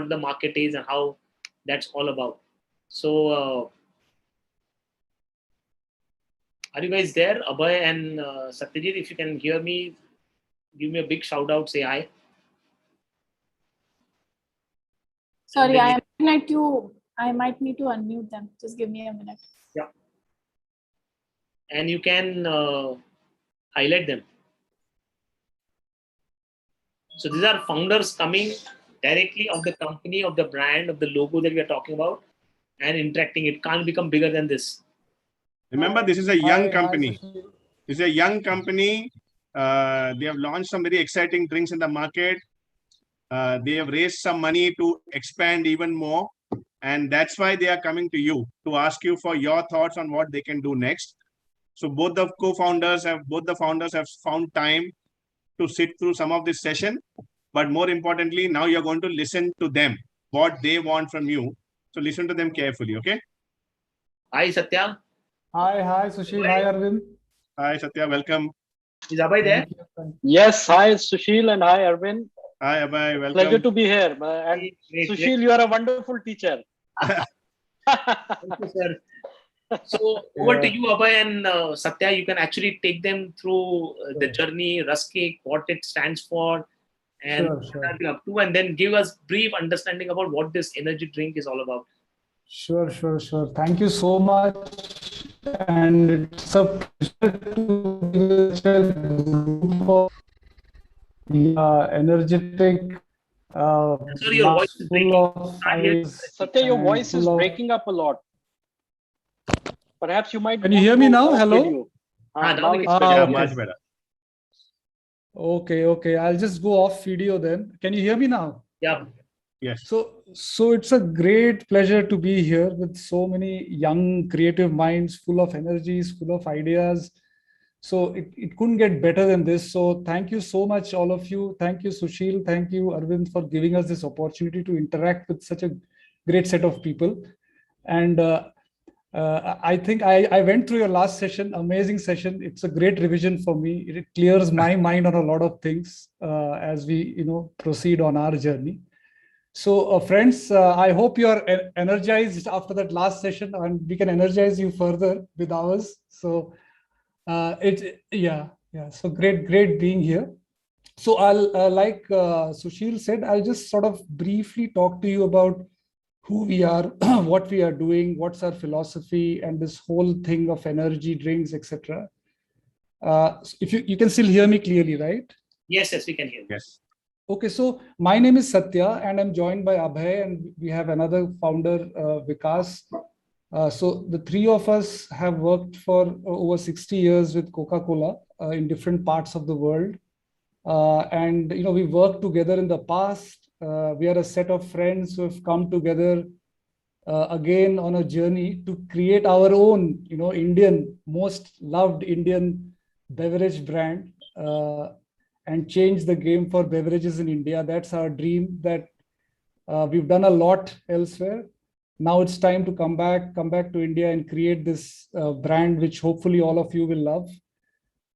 the market is and how that's all about. So are you guys there, Abhay and Satyajit? If you can hear me, give me a big shout out. Say hi. Sorry, I might need to unmute them. Just give me a minute. Yeah. And you can highlight them. So these are founders coming directly of the company, of the brand, of the logo that we are talking about, and interacting. It can't become bigger than this. Remember, this is a young company. This is a young company. They have launched some very exciting drinks in the market. They have raised some money to expand even more. And that's why they are coming to you to ask you for your thoughts on what they can do next. So both the founders have found time to sit through some of this session. But more importantly, now you're going to listen to them, what they want from you. So listen to them carefully, okay? Hi, Satya. Hi, Sushil. Hi, Arvind. Hi, Satya. Welcome. Is Abhay there? Yes, hi, Sushil, and hi, Arvind. Hi, Abhay. Welcome. Pleasure to be here. And Great. Sushil, you are a wonderful teacher. Thank you, sir. So over to you, Abhay and Satya. You can actually take them through the journey, RASKIK, what it stands for, and Sure, what sure. are we up to, and then give us brief understanding about what this energy drink is all about. Sure. Thank you so much. And it's a pleasure to be with such a group of energetic, Sorry, your voice is breaking. full of Can't hear you. eyes. Satya, your and voice is full of- breaking up a lot. Perhaps you might. Can you want hear to me go now? off Hello? video. Now we It's can- better. Yeah, okay. much better. Okay. I'll just go off video then. Can you hear me now? Yeah. Yes. So it's a great pleasure to be here with so many young creative minds, full of energies, full of ideas. So it couldn't get better than this. So thank you so much, all of you. Thank you, Sushil. Thank you, Arvind, for giving us this opportunity to interact with such a great set of people. And I think I went through your last session, amazing session. It's a great revision for me. It clears my mind on a lot of things as we proceed on our journey. So friends, I hope you are energized after that last session, and we can energize you further with ours. So so great being here. So I'll like Sushil said, I'll just sort of briefly talk to you about who we are, what we are doing, what's our philosophy, and this whole thing of energy drinks, etc. If you can still hear me clearly, right? Yes, we can hear you. Yes. Okay, so my name is Satya, and I'm joined by Abhay, and we have another founder, Vikas. So the three of us have worked for over 60 years with Coca-Cola in different parts of the world. And we worked together in the past. We are a set of friends who have come together again on a journey to create our own, most loved Indian beverage brand and change the game for beverages in India. That's our dream. That we've done a lot elsewhere. Now it's time to come back to India and create this brand, which hopefully all of you will love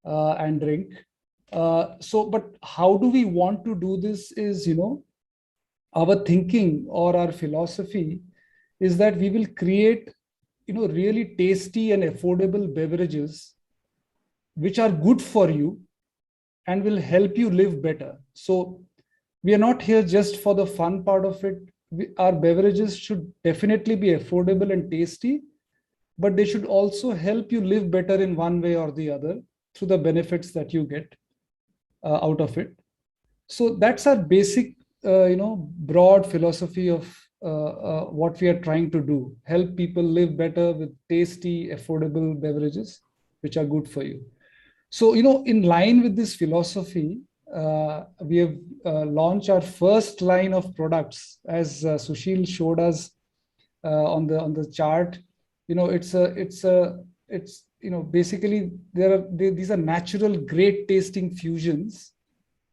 and drink. But how do we want to do this is, our thinking or our philosophy is that we will create, really tasty and affordable beverages which are good for you and will help you live better. So we are not here just for the fun part of it. Our beverages should definitely be affordable and tasty, but they should also help you live better in one way or the other through the benefits that you get out of it. So that's our basic, broad philosophy of what we are trying to do: help people live better with tasty, affordable beverages which are good for you. So, in line with this philosophy, we have launched our first line of products, as Sushil showed us on the chart. It's basically these are natural, great tasting fusions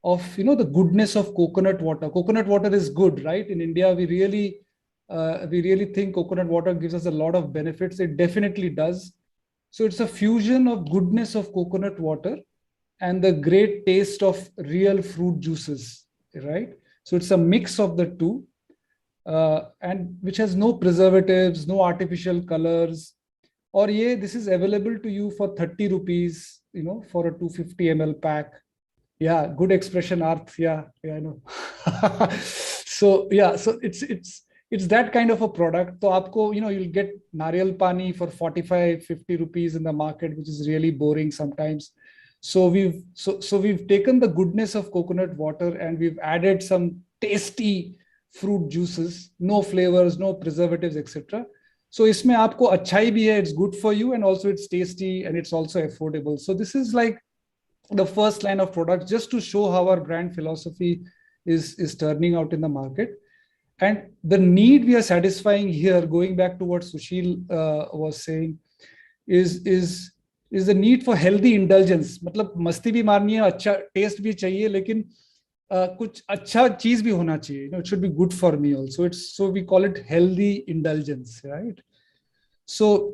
of the goodness of coconut water. Coconut water is good, right? In India, we really think coconut water gives us a lot of benefits. It definitely does. So it's a fusion of goodness of coconut water and the great taste of real fruit juices, right? So it's a mix of the two, and which has no preservatives, no artificial colors. Or this is available to you for 30 rupees, for a 250 ml pack. Yeah, good expression, Arth. Yeah, I know. So it's that kind of a product. So aapko, you'll get nariyal pani for 45-50 rupees in the market, which is really boring sometimes. So we've taken the goodness of coconut water and we've added some tasty fruit juices, no flavors, no preservatives, etc. So isme aapko achai bhi hai, it's good for you, and also it's tasty and it's also affordable. So this is like the first line of products, just to show how our brand philosophy is turning out in the market. And the need we are satisfying here, going back to what Sushil was saying, is the need for healthy indulgence. मतलब मस्ती भी मारनी है, अच्छा test भी चाहिए, लेकिन कुछ अच्छा चीज भी होना चाहिए. It should be good for me also. So we call it healthy indulgence, right? So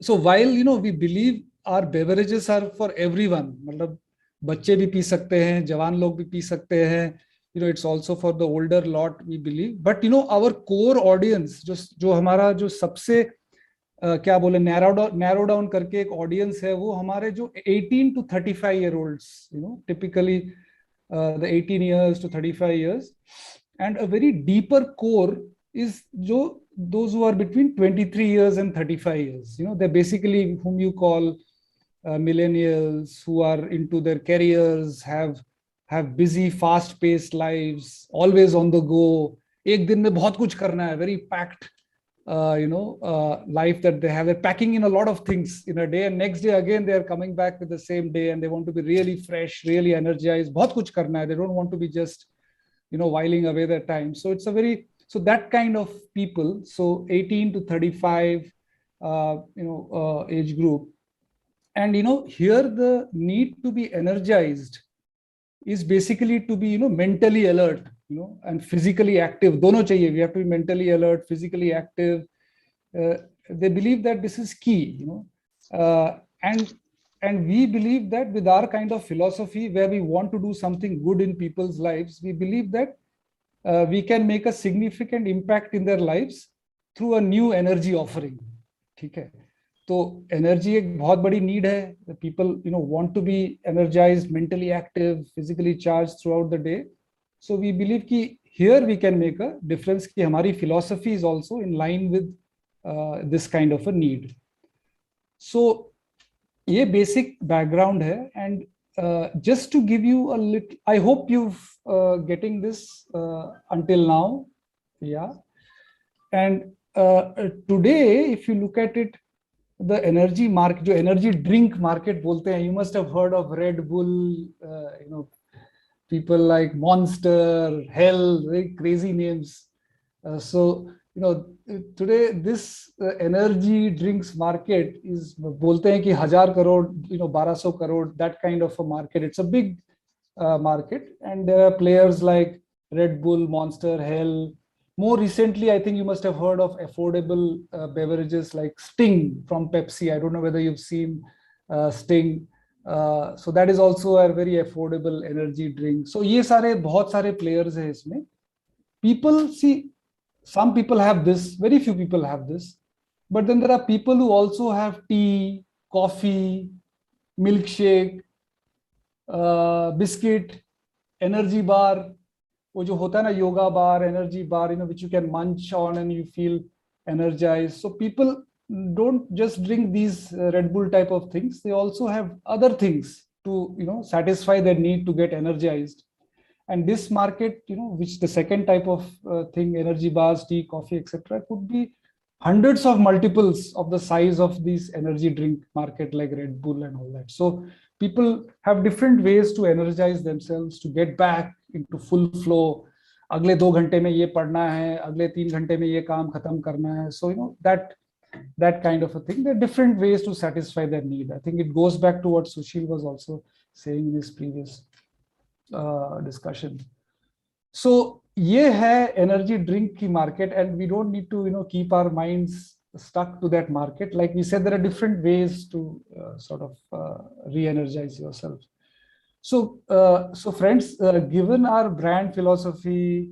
while we believe our beverages are for everyone, मतलब बच्चे भी पी सकते हैं, जवान लोग भी पी सकते हैं, it's also for the older lot, we believe. But our core audience, just जो हमारा जो सबसे क्या बोले narrow down करके एक audience है, वो हमारे जो 18 to 35 year olds, typically the 18 years to 35 years, and a very deeper core is those who are between 23 years and 35 years. They're basically whom you call millennials, who are into their careers, have busy, fast-paced lives, always on the go. एक दिन में बहुत कुछ करना है, very packed, life that they have. They're packing in a lot of things in a day, and next day again they are coming back with the same day, and they want to be really fresh, really energized. बहुत कुछ करना है. They don't want to be just, whiling away their time. So it's so that kind of people. So 18 to 35, age group, and here the need to be energized is basically to be mentally alert, and physically active. Dono chahiye. We have to be mentally alert, physically active. They believe that this is key, and we believe that with our kind of philosophy, where we want to do something good in people's lives, we believe that we can make a significant impact in their lives through a new energy offering. ठीक है. तो energy एक बहुत बड़ी need है. People want to be energized, mentally active, physically charged throughout the day. So we believe कि here we can make a difference, कि हमारी philosophy is also in line with this kind of a need. So ये basic background है, and just to give you a little, I hope you've getting this until now. Yeah. And today, if you look at it, the energy market, जो energy drink market बोलते हैं, you must have heard of Red Bull, people like Monster, Hell, very crazy names. So today this energy drinks market is बोलते हैं कि 1,000 crore, 1,200 crore, that kind of a market. It's a big market, and there are players like Red Bull, Monster, Hell. More recently, I think you must have heard of affordable beverages like Sting from Pepsi. I don't know whether you've seen Sting. So that is also a very affordable energy drink. So ये सारे बहुत सारे players हैं इसमें. People see, some people have this, very few people have this, but then there are people who also have tea, coffee, milkshake, biscuit, energy bar. वो जो होता है ना, yoga bar, energy bar, which you can munch on and you feel energized. So people don't just drink these Red Bull type of things. They also have other things to, satisfy their need to get energized. And this market, which the second type of thing, energy bars, tea, coffee, etc., could be hundreds of multiples of the size of these energy drink market like Red Bull and all that. So people have different ways to energize themselves, to get back into full flow. अगले 2 घंटे में ये पढ़ना है, अगले 3 घंटे में ये काम खत्म करना है. So that kind of a thing. There are different ways to satisfy their need. I think it goes back to what Sushil was also saying in his previous discussion. So ये है energy drink की market, and we don't need to keep our minds stuck to that market. Like we said, there are different ways to sort of re-energize yourself. So friends, given our brand philosophy,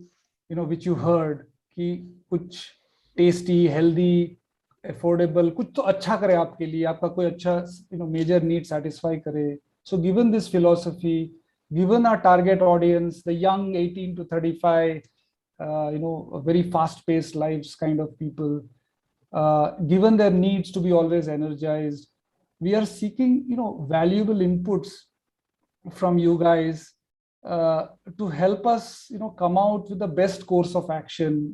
which you heard, कि कुछ tasty, healthy, affordable, कुछ तो अच्छा करे आपके लिए, आपका कोई अच्छा major need satisfy करे. So given this philosophy, given our target audience, the young 18 to 35, very fast-paced lives kind of people, given their needs to be always energized, we are seeking valuable inputs from you guys to help us come out with the best course of action,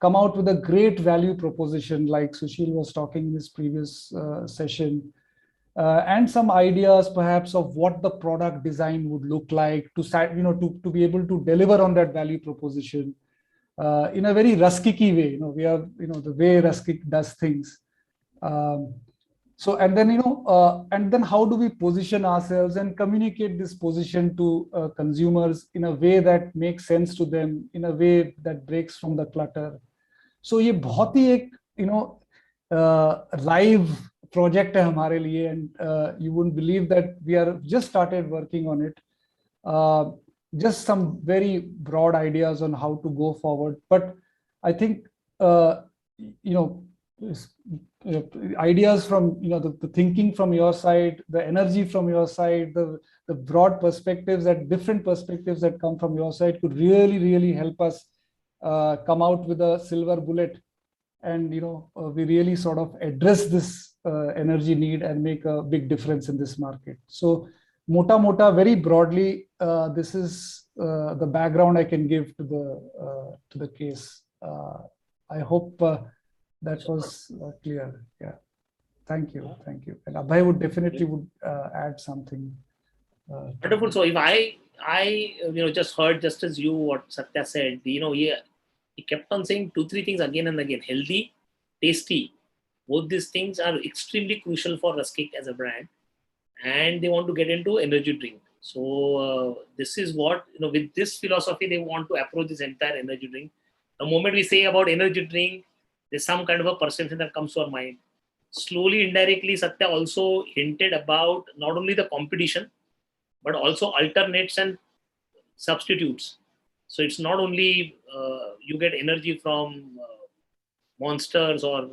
come out with a great value proposition like Sushil was talking in his previous session, and some ideas perhaps of what the product design would look like to be able to deliver on that value proposition in a very RASKIK way. We are the way RASKIK does things. So and then how do we position ourselves and communicate this position to consumers in a way that makes sense to them, in a way that breaks from the clutter. So ये बहुत ही एक live project है हमारे लिए, and you wouldn't believe that we are just started working on it. just some very broad ideas on how to go forward. But I think, ideas from, the thinking from your side, the energy from your side, the broad perspectives, different perspectives that come from your side could really, really help us come out with a silver bullet. And, we really sort of address this energy need and make a big difference in this market. So mota, very broadly, this is the background I can give to the case. I hope that was clear. Yeah. Thank you. And Abhay would definitely add something. Wonderful. So if I just heard just as you what Satya said, he kept on saying 2-3 things again and again. Healthy, tasty. Both these things are extremely crucial for RASKIK as a brand, and they want to get into energy drink. So this is what, with this philosophy, they want to approach this entire energy drink. The moment we say about energy drink, there's some kind of a perception that comes to our mind. Slowly, indirectly, Satya also hinted about not only the competition, but also alternates and substitutes. So it's not only you get energy from Monsters or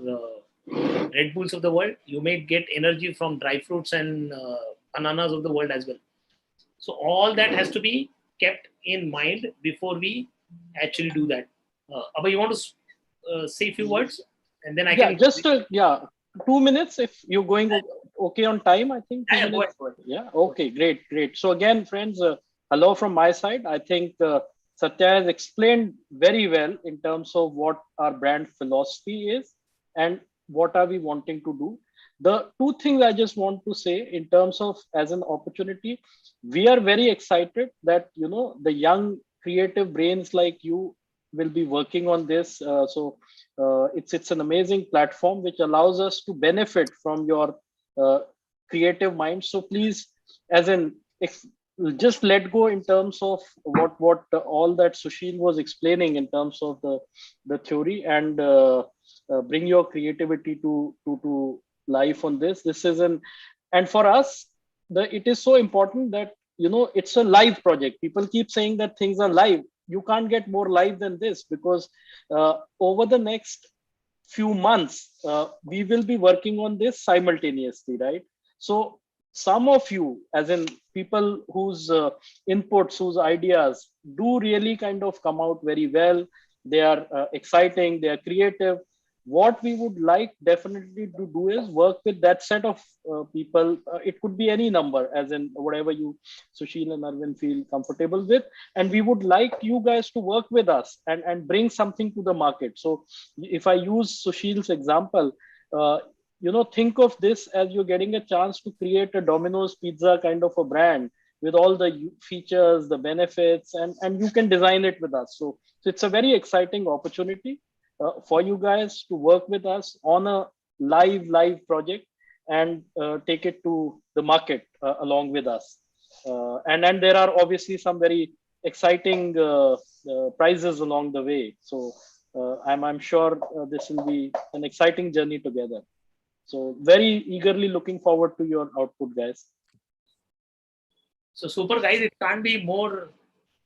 Red Bulls of the world, you may get energy from dry fruits and bananas of the world as well. So all that has to be kept in mind before we actually do that. Abhay, you want to say a few words? And then I can... Just 2 minutes if you're going okay on time, I think. Go ahead. Yeah, okay, great. So again, friends, hello from my side. I think Satya has explained very well in terms of what our brand philosophy is and what are we wanting to do. The 2 things I just want to say in terms of as an opportunity, we are very excited that, the young creative brains like you will be working on this. So it's an amazing platform which allows us to benefit from your creative mind. So please, just let go in terms of what all that Sushil was explaining in terms of the theory, and bring your creativity to life on this. This is and for us, it is so important that, it's a live project. People keep saying that things are live. You can't get more live than this, because over the next few months, we will be working on this simultaneously, right? So some of you, as in people whose inputs, whose ideas do really kind of come out very well, they are exciting, they are creative. What we would like definitely to do is work with that set of people. It could be any number, as in whatever you, Sushil and Arvind, feel comfortable with. And we would like you guys to work with us and bring something to the market. So if I use Sushil's example, think of this as you're getting a chance to create a Domino's pizza kind of a brand with all the features, the benefits, and you can design it with us. So it's a very exciting opportunity for you guys to work with us on a live project and take it to the market along with us. And there are obviously some very exciting prizes along the way. So I'm sure this will be an exciting journey together. So very eagerly looking forward to your output, guys. So super, guys, it can't be more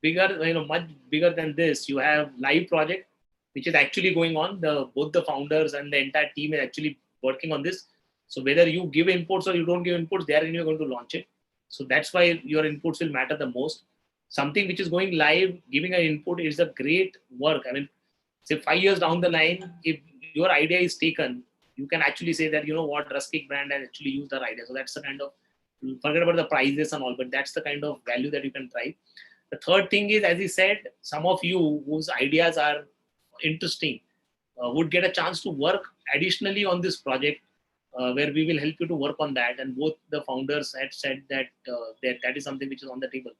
bigger, much bigger than this. You have live project, which is actually going on. Both the founders and the entire team is actually working on this. So whether you give inputs or you don't give inputs, they are anyway going to launch it. So that's why your inputs will matter the most. Something which is going live, giving an input is a great work. I mean, say 5 years down the line, if your idea is taken, you can actually say that, RASKIK brand has actually used our idea. So that's the kind of, forget about the prizes and all, but that's the kind of value that you can drive. The third thing is, as he said, some of you whose ideas are interesting would get a chance to work additionally on this project, where we will help you to work on that. And both the founders had said that that is something which is on the table.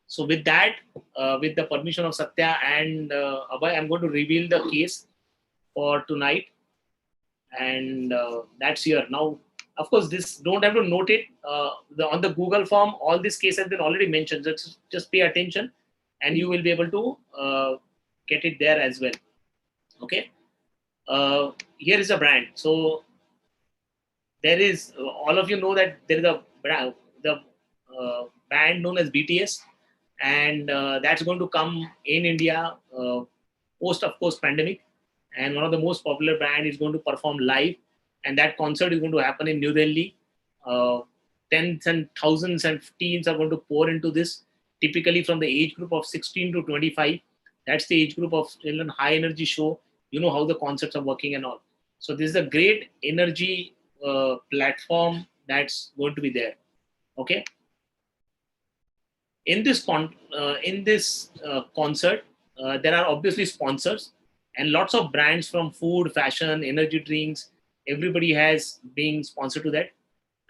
So with that, with the permission of Satya and Abhay, I'm going to reveal the case for tonight. And that's here. Now, of course, this don't have to note it. On the Google form, all this case has been already mentioned. Just pay attention and you will be able to get it there as well. Okay. Here is a brand. So there is, all of you know that there is a brand, the band known as BTS, and that's going to come in India post, of course, pandemic. And one of the most popular brand is going to perform live, and that concert is going to happen in New Delhi. Tens and thousands and teens are going to pour into this, typically from the age group of 16 to 25. That's the age group of children, high energy show. You know how the concepts are working and all. So this is a great energy platform that's going to be there. Okay. In this concert, there are obviously sponsors and lots of brands from food, fashion, energy drinks. Everybody has being sponsored to that.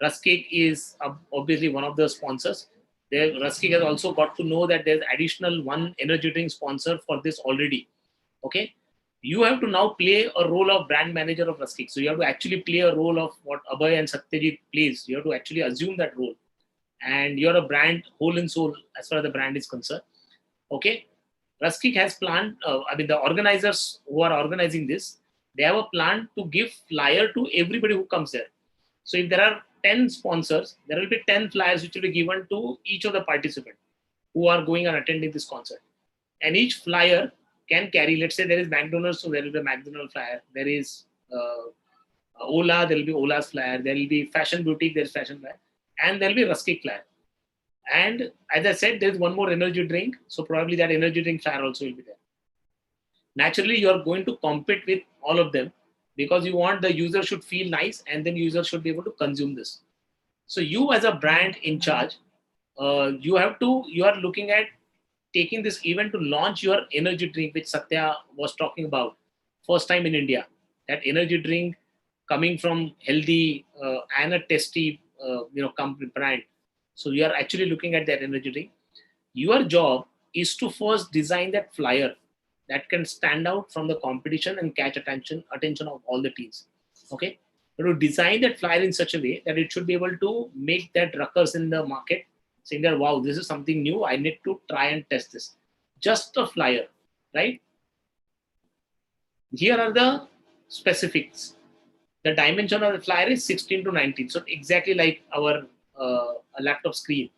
RASKIK is obviously one of the sponsors. RASKIK has also got to know that there's additional one energy drink sponsor for this already. Okay, you have to now play a role of brand manager of RASKIK. So you have to actually play a role of what Abhay and Satyajit plays. You have to actually assume that role, and you're a brand whole and soul as far as the brand is concerned. Okay, RASKIK has planned. The organizers who are organizing this, they have a plan to give flyer to everybody who comes there. So if there are 10 sponsors, there will be 10 flyers which will be given to each of the participants who are going and attending this concert. And each flyer can carry, let's say there is McDonald's, so there will be a McDonald's flyer. There is Ola, there will be Ola's flyer. There will be fashion boutique, there is fashion flyer. And there will be RASKIK flyer. And as I said, there's one more energy drink. So probably that energy drink flyer also will be there. Naturally, you are going to compete with all of them, because you want the user should feel nice, and then user should be able to consume this. So you as a brand in charge, you are looking at taking this event to launch your energy drink, which Satya was talking about, first time in India. That energy drink coming from healthy and a tasty, company brand. So you are actually looking at that energy drink. Your job is to first design that flyer that can stand out from the competition and catch attention of all the teams. Okay, but to design that flyer in such a way that it should be able to make that ruckus in the market, saying that, wow, this is something new, I need to try and test this. Just a flyer, right? Here are the specifics. The dimension of the flyer is 16 to 19. So exactly like our laptop screen.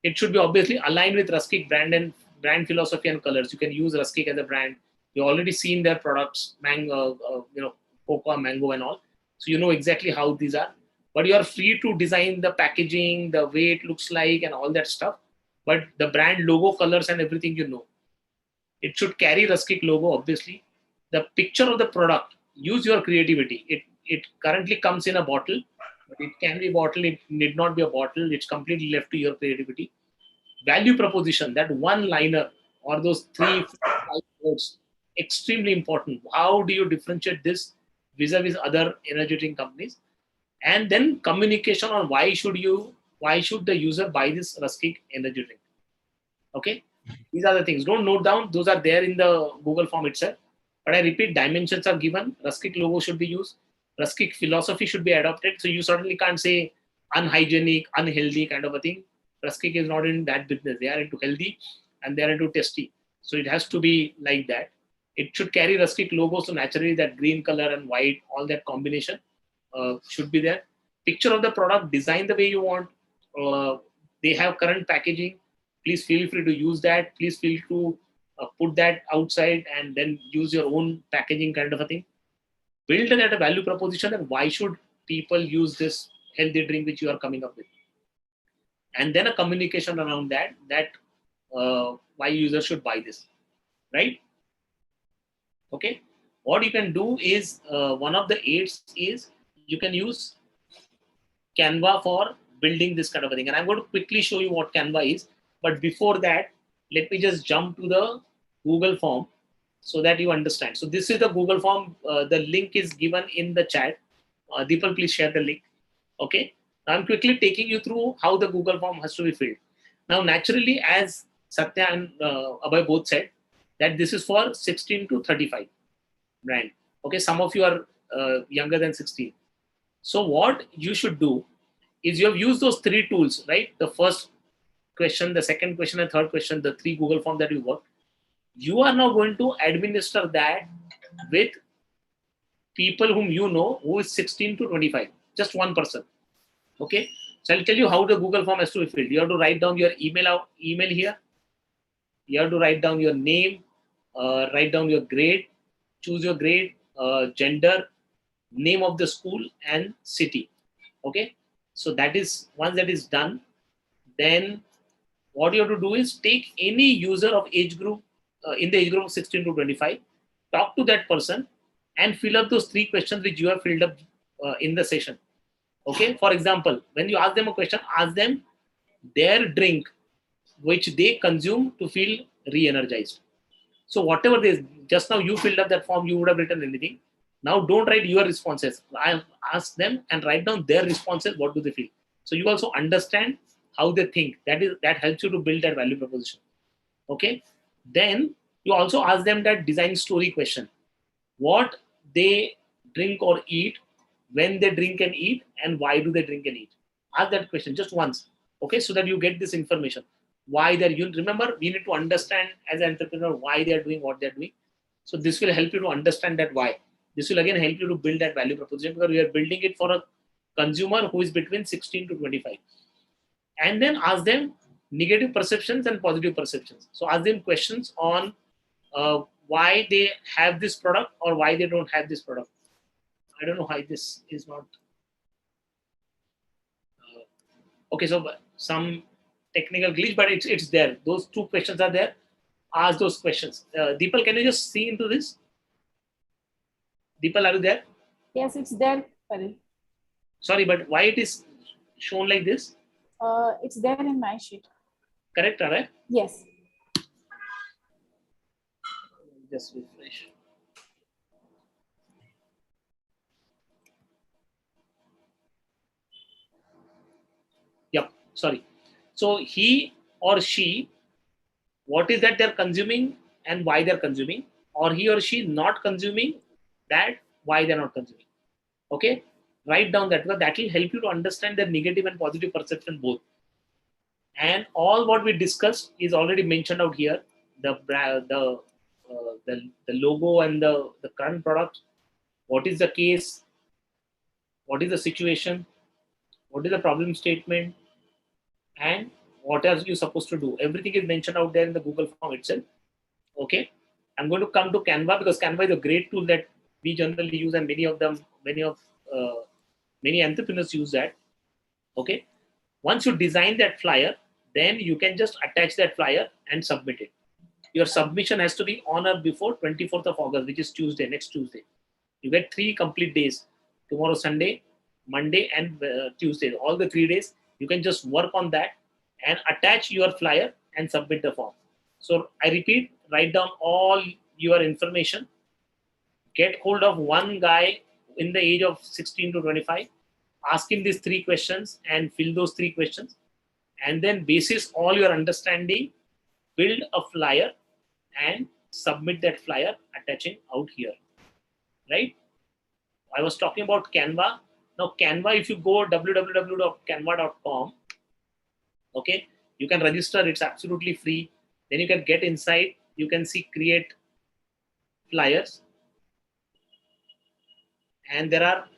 It should be obviously aligned with RASKIK brand and brand philosophy and colors. You can use RASKIK as a brand. You already seen their products, mango, cocoa, mango, and all. So you know exactly how these are. But you are free to design the packaging, the way it looks like, and all that stuff. But the brand logo, colors, and everything, you know. It should carry RASKIK logo, obviously. The picture of the product, use your creativity. It currently comes in a bottle, but it can be a bottle. It need not be a bottle. It's completely left to your creativity. Value proposition, that one liner or those 3-5 words, extremely important. How do you differentiate this vis-a-vis other energy drink companies? And then communication on why should the user buy this RASKIK energy drink? Okay, these are the things. Don't note down; those are there in the Google form itself. But I repeat, dimensions are given. RASKIK logo should be used. RASKIK philosophy should be adopted. So you certainly can't say unhygienic, unhealthy kind of a thing. RASKIK is not in that business. They are into healthy and they are into tasty. So it has to be like that. It should carry RASKIK logo. So naturally that green color and white, all that combination should be there. Picture of the product, design the way you want. They have current packaging. Please feel free to use that. Please feel to put that outside and then use your own packaging kind of a thing. Build that a value proposition and why should people use this healthy drink which you are coming up with. And then a communication around that why users should buy this, right? Okay. What you can do is, one of the aids is you can use Canva for building this kind of a thing. And I'm going to quickly show you what Canva is. But before that, let me just jump to the Google form so that you understand. So this is the Google form. The link is given in the chat. Deepal, please share the link. Okay. Now I'm quickly taking you through how the Google form has to be filled. Now, naturally, as Satya and Abhay both said, that this is for 16 to 35 brand. Okay. Some of you are younger than 16. So what you should do is you have used those 3 tools, right? The first question, the second question, and third question, the 3 Google form that you worked. You are now going to administer that with people whom you know who is 16 to 25, just one person. Okay. So I'll tell you how the Google form has to be filled. You have to write down your email here. You have to write down your name, write down your grade, choose your grade, gender, name of the school, and city. Okay, so that is once that is done, then what you have to do is take any user of age group in the age group of 16 to 25, talk to that person, and fill up those 3 questions which you have filled up in the session. Okay, for example, when you ask them a question, ask them their drink which they consume to feel re-energized. So whatever they just now you filled up that form, you would have written anything. Now don't write your responses. I ask them and write down their responses. What do they feel? So you also understand how they think. That helps you to build that value proposition. Okay. Then you also ask them that design story question. What they drink or eat, when they drink and eat, and why do they drink and eat? Ask that question just once. Okay, so that you get this information. Why they're you remember we need to understand as an entrepreneur why they are doing what they're doing. So this will help you to understand that why. This will again help you to build that value proposition because we are building it for a consumer who is between 16 to 25. And then ask them negative perceptions and positive perceptions. So ask them questions on why they have this product or why they don't have this product. I don't know why this is not. Okay, so some technical glitch, but it's there. Those 2 questions are there. Ask those questions. Deepal, can you just see into this? Deepal, are you there? Yes, it's there, Paril. Sorry, but why it is shown like this? It's there in my sheet. Correct, right? Yes. Just refresh. Yep, sorry. So he or she, what is that they're consuming and why they're consuming, or he or she not consuming that, why they're not consuming. Okay, write down that, because that will help you to understand their negative and positive perception both. And all what we discussed is already mentioned out here. The logo and the current product. What is the case? What is the situation? What is the problem statement? And what are you supposed to do? Everything is mentioned out there in the Google form itself. Okay, I'm going to come to Canva because Canva is a great tool that we generally use, and many entrepreneurs use that. Okay, once you design that flyer, then you can just attach that flyer and submit it. Your submission has to be on or before 24th of August, which is Tuesday, next Tuesday. You get 3 complete days. Tomorrow, Sunday, Monday, and Tuesday. All the 3 days, you can just work on that and attach your flyer and submit the form. So I repeat, write down all your information. Get hold of one guy in the age of 16 to 25. Ask him these 3 questions and fill those 3 questions. And then basis all your understanding, build a flyer and submit that flyer attaching out here. Right? I was talking about Canva. Now Canva, if you go www.canva.com, okay, you can register. It's absolutely free. Then you can get inside. You can see create flyers. And there are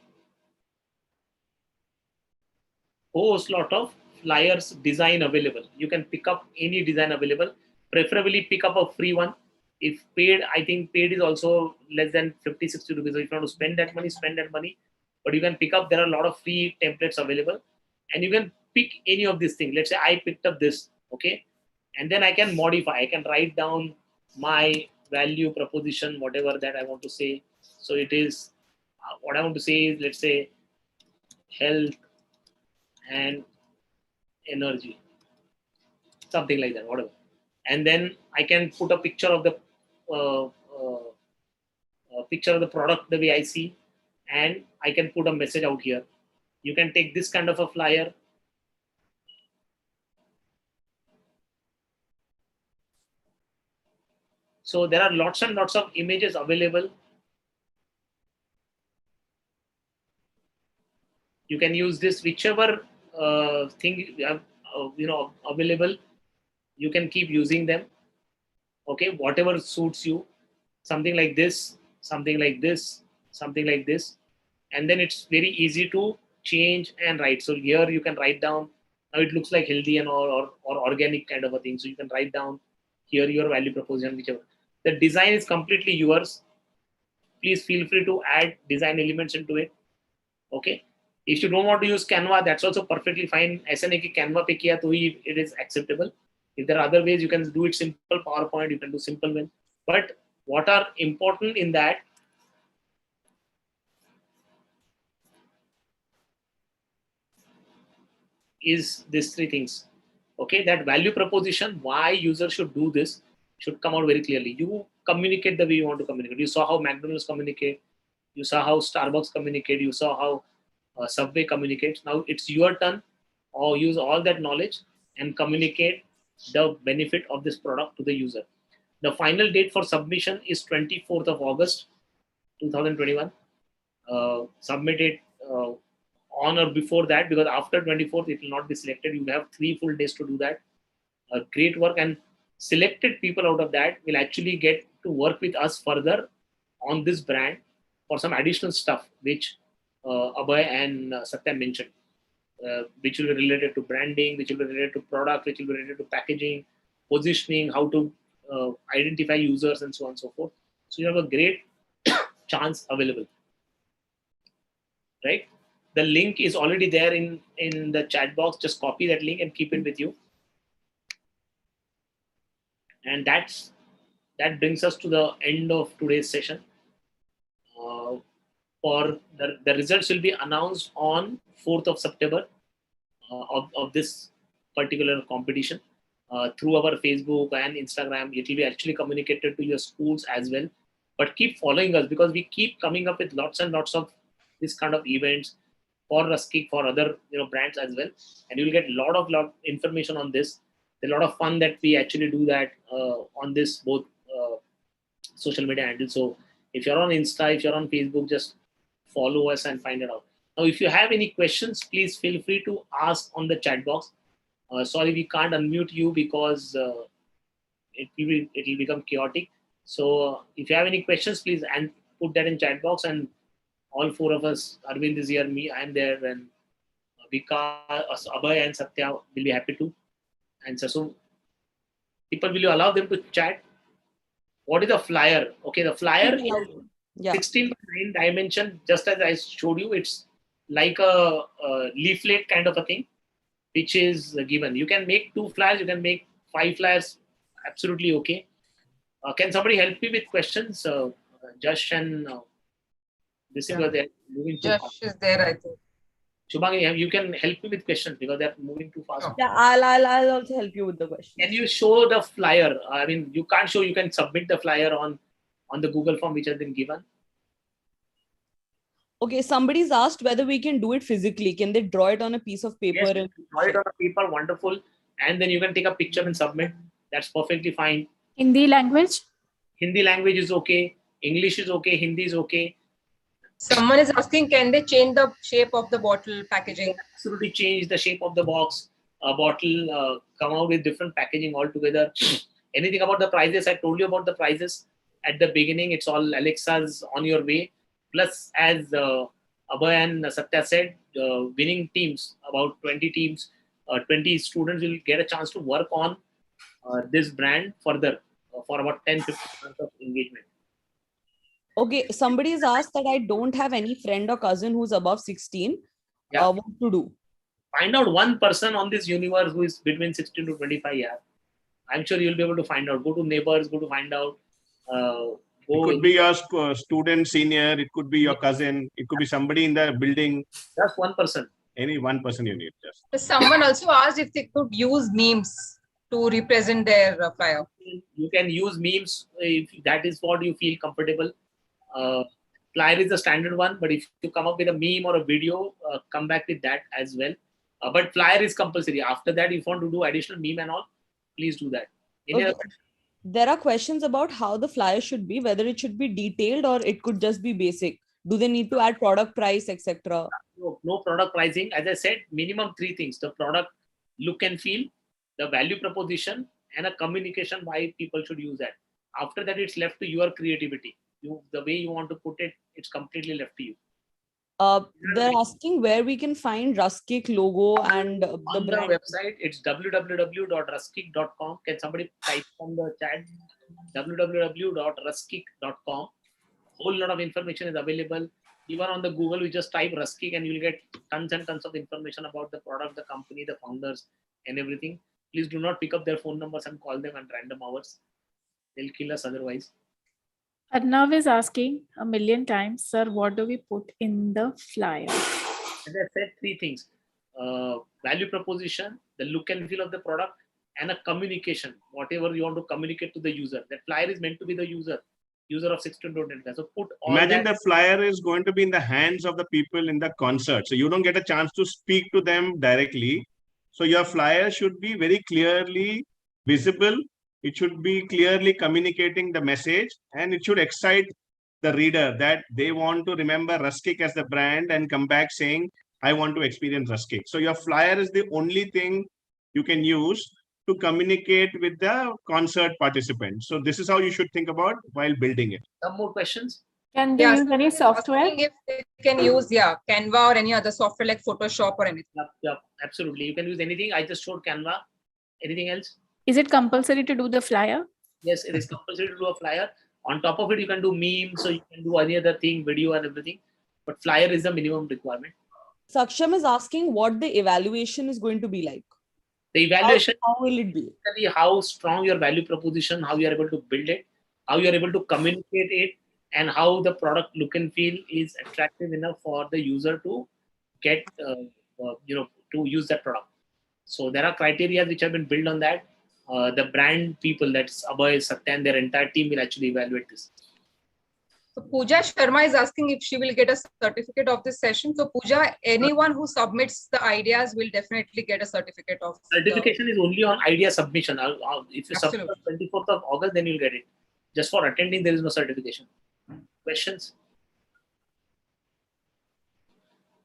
whole lot of flyers design available. You can pick up any design available. Preferably pick up a free one. If paid, I think paid is also less than 50, 60 rupees. So if you want to spend that money, spend that money. But you can pick up, there are a lot of free templates available. And you can pick any of these things. Let's say I picked up this, okay? And then I can modify. I can write down my value proposition, whatever that I want to say. So it is, what I want to say is, let's say, health and energy, something like that, whatever. And then I can put a picture of the product the way I see, and I can put a message out here. You can take this kind of a flyer. So there are lots and lots of images available. You can use this whichever thing you have, available. You can keep using them. Okay, whatever suits you. Something like this, something like this, something like this, and then it's very easy to change and write. So here you can write down. Now it looks like healthy and or organic kind of a thing. So you can write down here your value proposition, whichever. The design is completely yours. Please feel free to add design elements into it. Okay. If you don't want to use Canva, that's also perfectly fine. SNA ki Canva pe kiya to hi it is acceptable. If there are other ways, you can do it simple PowerPoint, you can do simple one. But what are important in that is these three things. Okay, that value proposition, why users should do this, should come out very clearly. You communicate the way you want to communicate. You saw how McDonald's communicate. You saw how Starbucks communicate. You saw how Subway communicates. Now it's your turn, or use all that knowledge and communicate the benefit of this product to the user. The final date for submission is 24th of August, 2021. Submit it on or before that, because after 24th it will not be selected. You have 3 full days to do that. Great work, and selected people out of that will actually get to work with us further on this brand for some additional stuff which Abhay and Satya mentioned, which will be related to branding, which will be related to product, which will be related to packaging, positioning, how to identify users, and so on and so forth. So you have a great chance available, right? The link is already there in the chat box. Just copy that link and keep it with you. And that brings us to the end of today's session. For the results will be announced on 4th of September of this particular competition through our Facebook and Instagram. It will be actually communicated to your schools as well. But keep following us, because we keep coming up with lots and lots of this kind of events for RASKIK, for other brands as well, and you'll get lot of information on this. There's a lot of fun that we actually do that on this both social media handles. So if you're on Insta, if you're on Facebook, just follow us and find it out. Now, if you have any questions, please feel free to ask on the chat box. Sorry, we can't unmute you because it will become chaotic. So if you have any questions, please and put that in chat box, and all 4 of us, Arvind is here, me, I'm there, and Vikas, Abhay and Satya will be happy to answer. So people, will you allow them to chat? What is the flyer? Okay, the flyer is 16 by 9 dimension, just as I showed you. It's like a leaflet kind of a thing, which is given. You can make 2 flyers, you can make 5 flyers, absolutely okay. Can somebody help me with questions? Josh and this is where they're moving too Josh fast. is there, I think. Shubhangi, you can help me with questions because they're moving too fast. Yeah, I'll also help you with the question. Can you show the flyer? I mean, you can't show. You can submit the flyer on the Google form which has been given. Okay, somebody's asked whether we can do it physically. Can they draw it on a piece of paper? Yes, draw it on a paper, wonderful. And then you can take a picture and submit. That's perfectly fine. Hindi language? Hindi language is okay. English is okay. Hindi is okay. Someone is asking, can they change the shape of the bottle packaging? Absolutely change the shape of the box, bottle, come out with different packaging altogether. Anything about the prices? I told you about the prices at the beginning. It's all Alexa's on your way. Plus, as Abhay and Satya said, winning teams, about 20 teams, 20 students will get a chance to work on this brand further for about 10-15 months of engagement. Okay, somebody's asked that I don't have any friend or cousin who's above 16. Yeah. What to do? Find out one person on this universe who is between 16 to 25 years. I'm sure you'll be able to find out. Go to neighbors, go to find out. It could be your student senior, it could be your cousin, it could be somebody in the building. Just one person. Any one person you need. Just. Someone also asked if they could use memes to represent their flyer. You can use memes if that is what you feel comfortable. Flyer is the standard one, but if you come up with a meme or a video, come back with that as well. But flyer is compulsory. After that, if you want to do additional meme and all, please do that. Okay. There are questions about how the flyer should be, whether it should be detailed or it could just be basic. Do they need to add product price, etc.? No product pricing. As I said, minimum 3 things: the product look and feel, the value proposition, and a communication why people should use that. After that, it's left to your creativity. The way you want to put it, it's completely left to you. They're asking where we can find RASKIK logo and the On the brand. website, it's www.raskik.com. Can somebody type from the chat? www.raskik.com. Whole lot of information is available. Even on the Google, we just type Raskik and you'll get tons and tons of information about the product, the company, the founders, and everything. Please do not pick up their phone numbers and call them at random hours. They'll kill us otherwise. Arnav is asking a million times, sir, what do we put in the flyer? As I said, three things: value proposition, the look and feel of the product, and a communication. Whatever you want to communicate to the user. That flyer is meant to be the user of 16.10. So put all Imagine that. the flyer is going to be in the hands of the people in the concert. So you don't get a chance to speak to them directly. So your flyer should be very clearly visible. It should be clearly communicating the message, and it should excite the reader that they want to remember RASKIK as the brand and come back saying, I want to experience RASKIK. So your flyer is the only thing you can use to communicate with the concert participants. So this is how you should think about while building it. Some more questions? Can they Yeah, use any software? Asking if they can use Canva or any other software like Photoshop or anything. Yep, absolutely. You can use anything. I just showed Canva. Anything else? Is it compulsory to do the flyer? Yes, it is compulsory to do a flyer. On top of it, you can do memes, so you can do any other thing, video and everything. But flyer is the minimum requirement. Saksham is asking what the evaluation is going to be like. The evaluation, how will it be? How strong your value proposition, how you are able to build it, how you are able to communicate it, and how the product look and feel is attractive enough for the user to get, to use that product. So there are criteria which have been built on that. The brand people, that's Abhay, Satya, and their entire team will actually evaluate this. So Pooja Sharma is asking if she will get a certificate of this session. So Pooja, anyone who submits the ideas will definitely get a certificate of. Certification is only on idea submission. If you submit Absolutely. on 24th of August, then you'll get it. Just for attending, there is no certification. Questions?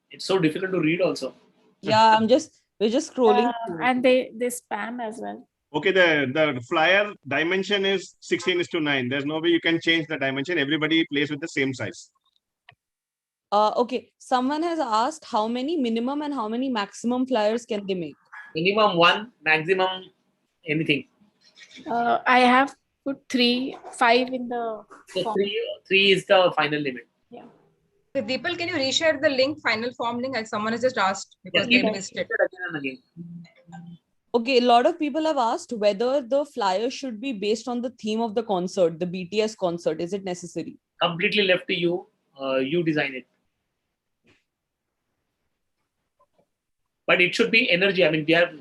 It's so difficult to read also. Yeah, we're just scrolling. And they spam as well. Okay, the flyer dimension is 16:9. There's no way you can change the dimension. Everybody plays with the same size. Okay, someone has asked how many minimum and how many maximum flyers can they make? Minimum 1, maximum anything. I have put 3, 5 in the So form. three is the final limit. Yeah. So Deepal, can you reshare the link, final form link? As someone has just asked because Yes, they missed it. Again and again. Okay, a lot of people have asked whether the flyer should be based on the theme of the concert, the BTS concert. Is it necessary? Completely left to you. You design it. But it should be energy. I mean, we have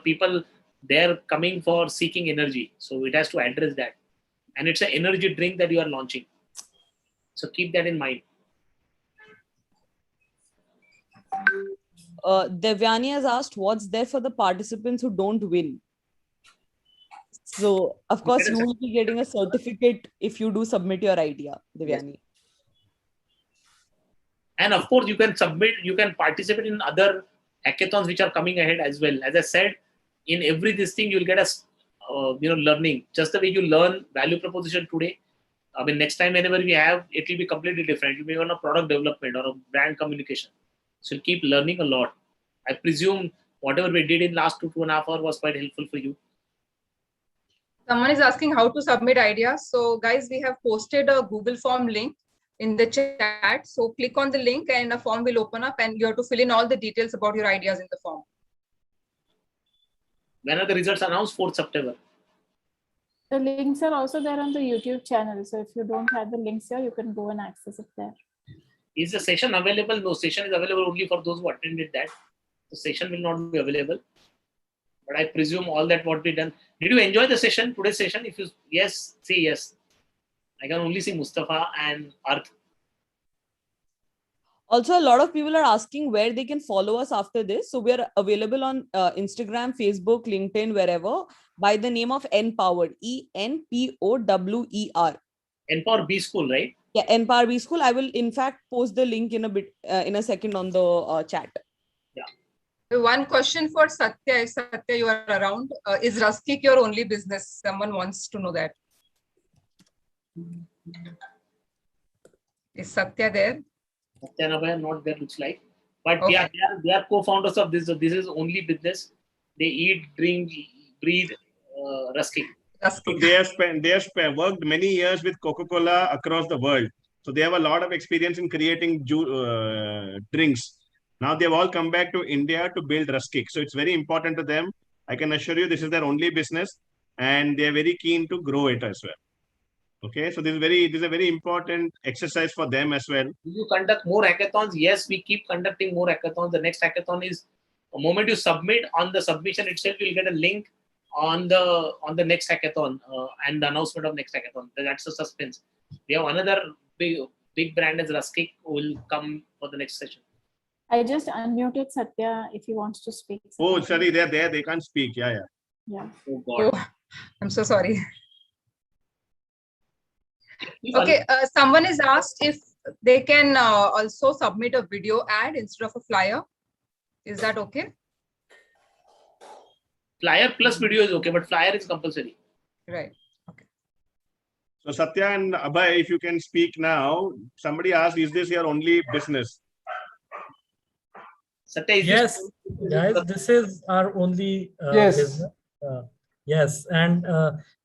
people, they're coming for seeking energy. So it has to address that. And it's an energy drink that you are launching. So keep that in mind. Devyani has asked what's there for the participants who don't win. So, of course, you will be getting a certificate if you do submit your idea, Devyani. Yes. And of course, you can participate in other hackathons which are coming ahead as well. As I said, in this thing, you'll get a learning. Just the way you learn value proposition today, I mean, next time whenever we have, it will be completely different. You may want a product development or a brand communication. So you'll keep learning a lot. I presume whatever we did in last 2.5 hours was quite helpful for you. Someone is asking how to submit ideas. So guys, we have posted a Google form link in the chat. So click on the link and a form will open up and you have to fill in all the details about your ideas in the form. When are the results announced? 4th September. The links are also there on the YouTube channel. So if you don't have the links here, you can go and access it there. Is the session available? No, session is available only for those who attended that. The session will not be available. But I presume all that what we done. Did you enjoy the session, today's session? If you yes, say yes. I can only see Mustafa and Arth. Also, a lot of people are asking where they can follow us after this. So we are available on Instagram, Facebook, LinkedIn, wherever by the name of Npower, ENPOWER. Npower B School, right? Yeah, Npower B School. I will in fact post the link in a second on the chat. Yeah. One question for Satya, if Satya you are around, is RASKIK your only business? Someone wants to know that. Is Satya there? Satya and Abhay are not there, looks like. But Okay. they are co-founders of this. So this is only business. They eat, drink, breathe RASKIK. So they have worked many years with Coca-Cola across the world. So they have a lot of experience in creating drinks. Now they've all come back to India to build RASKIK. So it's very important to them. I can assure you this is their only business, and they are very keen to grow it as well. Okay, so this is a very important exercise for them as well. Do you conduct more hackathons? Yes, we keep conducting more hackathons. The next hackathon is the moment you submit. On the submission itself, you'll get a link on the next hackathon and the announcement of next hackathon. That's a suspense. We have another big brand as RASKIK who will come for the next session. I just unmuted Satya if he wants to speak. Oh, sorry, they're there. They can't speak. Yeah. Yeah. Oh God. Oh, I'm so sorry. Okay, someone is asked if they can also submit a video ad instead of a flyer. Is that okay? Flyer plus video is okay, but flyer is compulsory. Right. So Satya and Abhay, if you can speak now. Somebody asked, is this your only business? Satya, is Yes, guys, this is our only Yes. business. Yes, and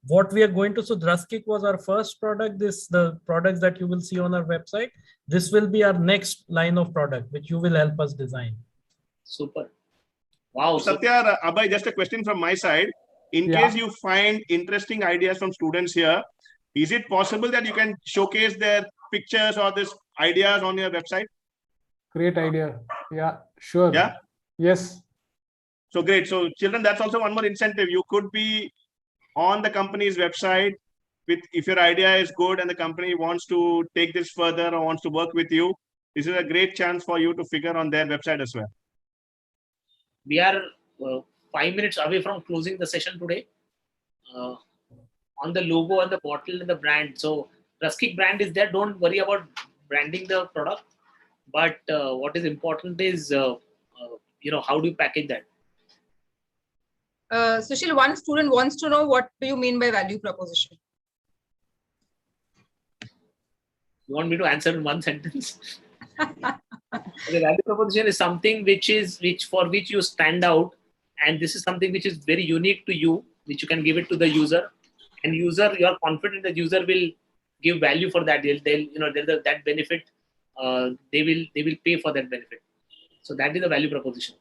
what we are going to, so RASKIK was our first product. The products that you will see on our website. This will be our next line of product, which you will help us design. Super. Wow. Satya, Abhay, just a question from my side. In case you find interesting ideas from students here, is it possible that you can showcase their pictures or these ideas on your website? Great idea. Yeah, sure. Yeah. Yes. So great. So children, that's also one more incentive. You could be on the company's website if your idea is good and the company wants to take this further or wants to work with you. This is a great chance for you to figure on their website as well. We are 5 minutes away from closing the session today. On the logo and the bottle and the brand. So RASKIK brand is there. Don't worry about branding the product. But what is important is, how do you package that? Sushil, one student wants to know, what do you mean by value proposition? You want me to answer in one sentence? The value proposition is something for which you stand out, and this is something which is very unique to you, which you can give it to the user, and you're confident the user will give value for that. There's that benefit. They will pay for that benefit. So that is the value proposition.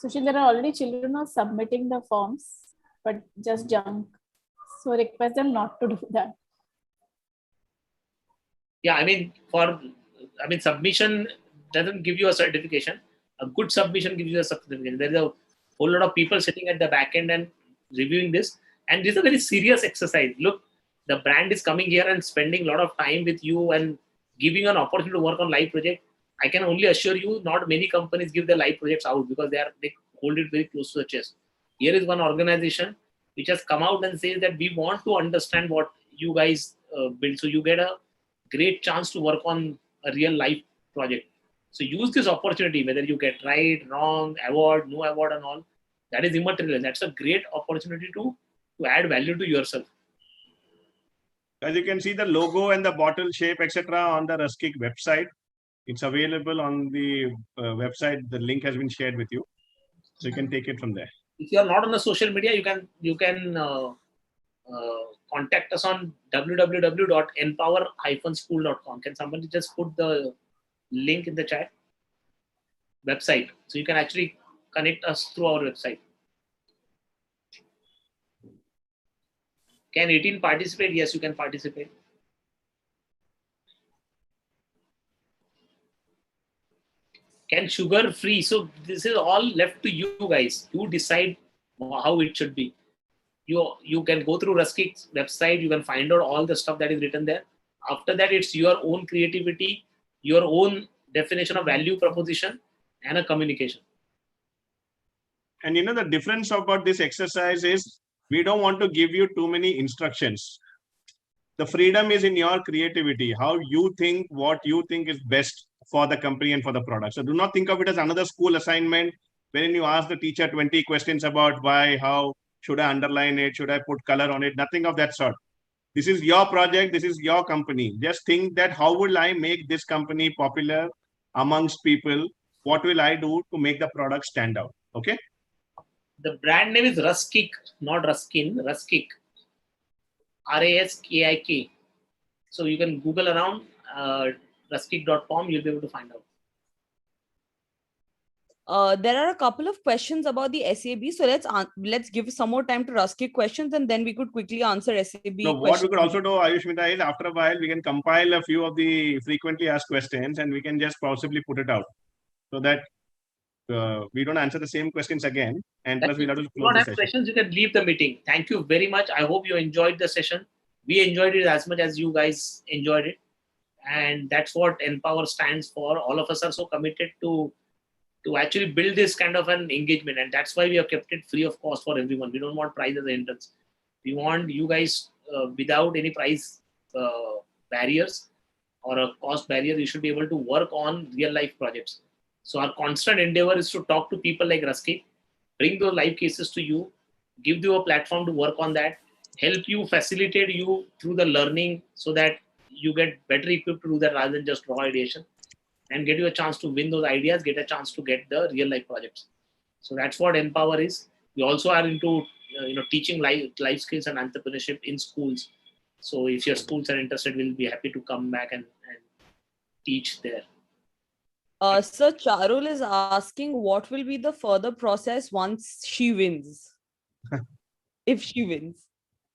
Sushil, there are already children who are submitting the forms, but just junk. So request them not to do that. Yeah, submission doesn't give you a certification. A good submission gives you a certification. There is a whole lot of people sitting at the back end and reviewing this. And this is a very serious exercise. Look, the brand is coming here and spending a lot of time with you and giving you an opportunity to work on live project. I can only assure you, not many companies give their live projects out because they hold it very close to the chest. Here is one organization which has come out and says that we want to understand what you guys build. So you get a great chance to work on a real life project. So use this opportunity, whether you get right, wrong, award, no award and all. That is immaterial. That's a great opportunity to add value to yourself. As you can see, the logo and the bottle shape, etc., on the RASKIK website. It's available on the website. The link has been shared with you, so you can take it from there. If you are not on the social media, you can contact us on www.empower-school.com. Can somebody just put the link in the chat? Website, so you can actually connect us through our website. Can 18 participate? Yes, you can participate. Can sugar free? So this is all left to you guys. You decide how it should be. You can go through RASKIK's website. You can find out all the stuff that is written there. After that, it's your own creativity, your own definition of value proposition, and a communication. And the difference about this exercise is we don't want to give you too many instructions. The freedom is in your creativity, how you think, what you think is best for the company and for the product. So do not think of it as another school assignment wherein you ask the teacher 20 questions about why, how, should I underline it, should I put color on it, nothing of that sort. This is your project. This is your company. Just think that how will I make this company popular amongst people? What will I do to make the product stand out? Okay. The brand name is RASKIK, not Ruskin. RASKIK. RASKIK. So you can Google around raskik.com. You'll be able to find out. There are a couple of questions about the SAB. So let's give some more time to Raskik questions, and then we could quickly answer SAB So what we could also do, Ayushmita, is after a while we can compile a few of the frequently asked questions and we can just possibly put it out so that we don't answer the same questions again. And plus we'll have to If you close don't the have session. questions, you can leave the meeting. Thank you very much. I hope you enjoyed the session. We enjoyed it as much as you guys enjoyed it. And that's what Empower stands for. All of us are so committed to actually build this kind of an engagement. And that's why we have kept it free of cost for everyone. We don't want price as an entrance. We want you guys without any price barriers or a cost barrier. You should be able to work on real life projects. So our constant endeavor is to talk to people like Raskik, bring those live cases to you, give you a platform to work on that, help you, facilitate you through the learning so that you get better equipped to do that rather than just raw ideation, and get you a chance to win those ideas, get a chance to get the real life projects. So that's what Empower is. We also are into teaching life skills and entrepreneurship in schools. So if your schools are interested, we'll be happy to come back and teach there. Sir Charul is asking what will be the further process once she wins? If she wins.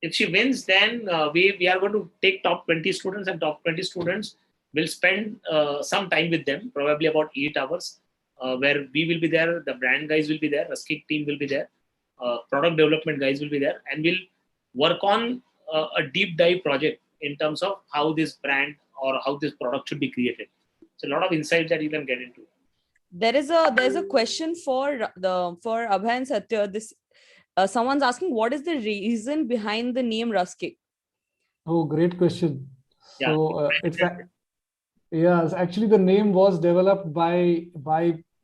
If she wins, then we are going to take top 20 students, and top 20 students will spend some time with them, probably about 8 hours, where we will be there, the brand guys will be there, RASKIK team will be there, product development guys will be there, and we'll work on a deep dive project in terms of how this brand or how this product should be created. So a lot of insights that you can get into. There's a question for Abhay and Satya. Someone's asking what is the reason behind the name Raskik? Oh, great question. Yeah. So yes, actually the name was developed by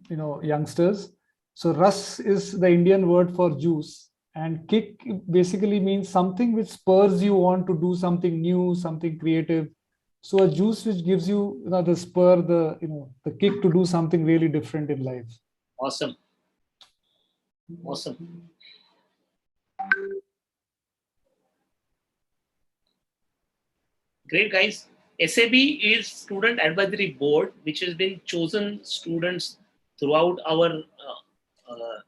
youngsters. So Ras is the Indian word for juice, and kick basically means something which spurs you on to do something new, something creative. So a juice which gives you, the spur, the kick to do something really different in life. Awesome. Great, guys. SAB is Student Advisory Board, which has been chosen students throughout our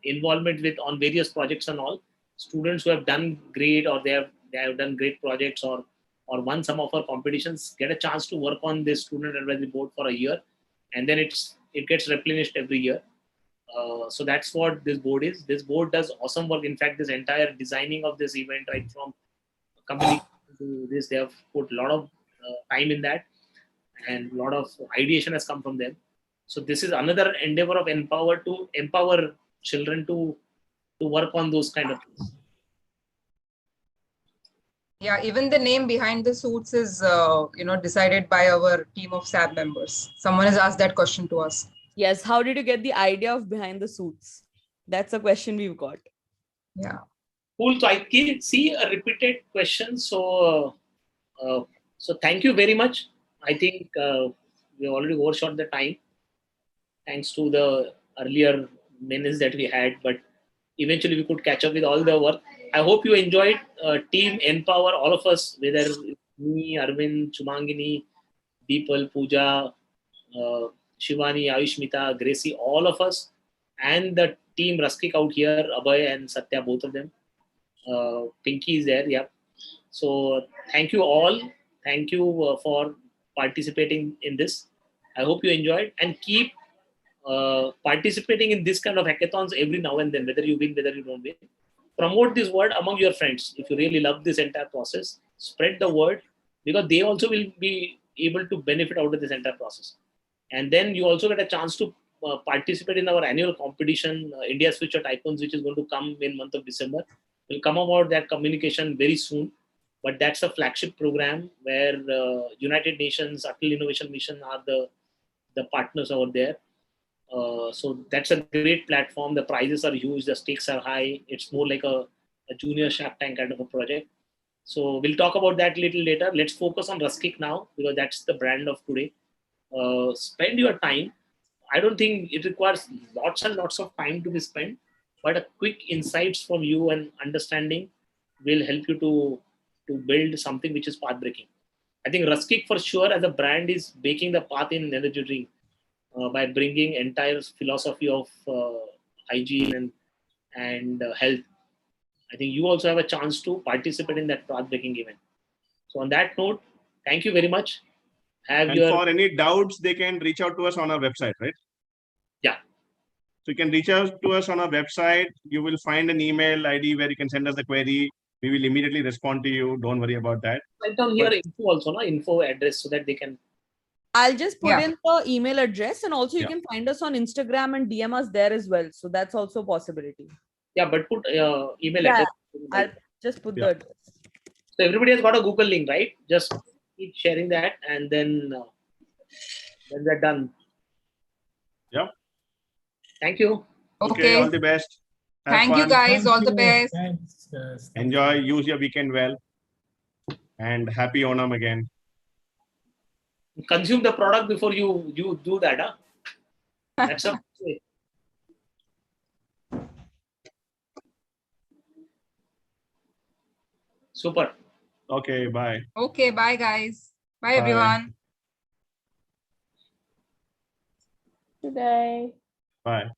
involvement with on various projects and all. Students who have done great, or they have done great projects, or won some of our competitions, get a chance to work on this Student Advisory Board for a year, and then it gets replenished every year. So that's what this board is. This board does awesome work. In fact, this entire designing of this event, right from company to this, they have put a lot of time in that, and a lot of ideation has come from them. So this is another endeavor of Empower to empower children to work on those kind of things. Yeah, even the name behind the suits is decided by our team of SAB members. Someone has asked that question to us. Yes, how did you get the idea of behind the suits? That's a question we've got. Yeah. Cool. So I can see a repeated question. So thank you very much. I think we already overshot the time, thanks to the earlier minutes that we had, but eventually we could catch up with all the work. I hope you enjoyed Team Empower, all of us, whether me, Arvind, Chumangini, Deepal, Pooja, Shivani, Ayushmita, Gracie, all of us, and the team Raskik out here, Abhay and Satya, both of them. Pinky is there, yeah. So thank you all. Thank you for participating in this. I hope you enjoyed, and keep participating in this kind of hackathons every now and then, whether you win, whether you don't win. Promote this word among your friends. If you really love this entire process, spread the word, because they also will be able to benefit out of this entire process. And then you also get a chance to participate in our annual competition, India's Future Tycoons, which is going to come in month of December. We'll come about that communication very soon. But that's a flagship program where United Nations, Atal Innovation Mission are the partners over there. So that's a great platform. The prizes are huge. The stakes are high. It's more like a junior Shark Tank kind of a project. So we'll talk about that a little later. Let's focus on RASKIK now because that's the brand of today. Spend your time. I don't think it requires lots and lots of time to be spent, but a quick insights from you and understanding will help you to build something which is path breaking. I think RASKIK for sure as a brand is breaking the path in energy drink by bringing entire philosophy of hygiene and health. I think you also have a chance to participate in that path breaking event. So on that note, thank you very much. Have And for any doubts, they can reach out to us on our website, right? Yeah. So you can reach out to us on our website. You will find an email ID where you can send us the query. We will immediately respond to you. Don't worry about that. Write down here info also, no? Info address so that they can. I'll just put Yeah. in the email address, and also you Yeah. can find us on Instagram and DM us there as well. So that's also a possibility. Yeah, but put email Yeah, address. I'll just put Yeah. the address. So everybody has got a Google link, right? Just keep sharing that, and then we're done. Yeah. Thank you. Okay. All the best. Have Thank you, fun. guys. Thank All the you. best. Thanks, guys. Enjoy. Use your weekend well. And happy Onam again. Consume the product before you do that. Huh? That's a super. Okay. Bye. Okay, bye, guys. Bye, Bye. everyone. Good day. Bye.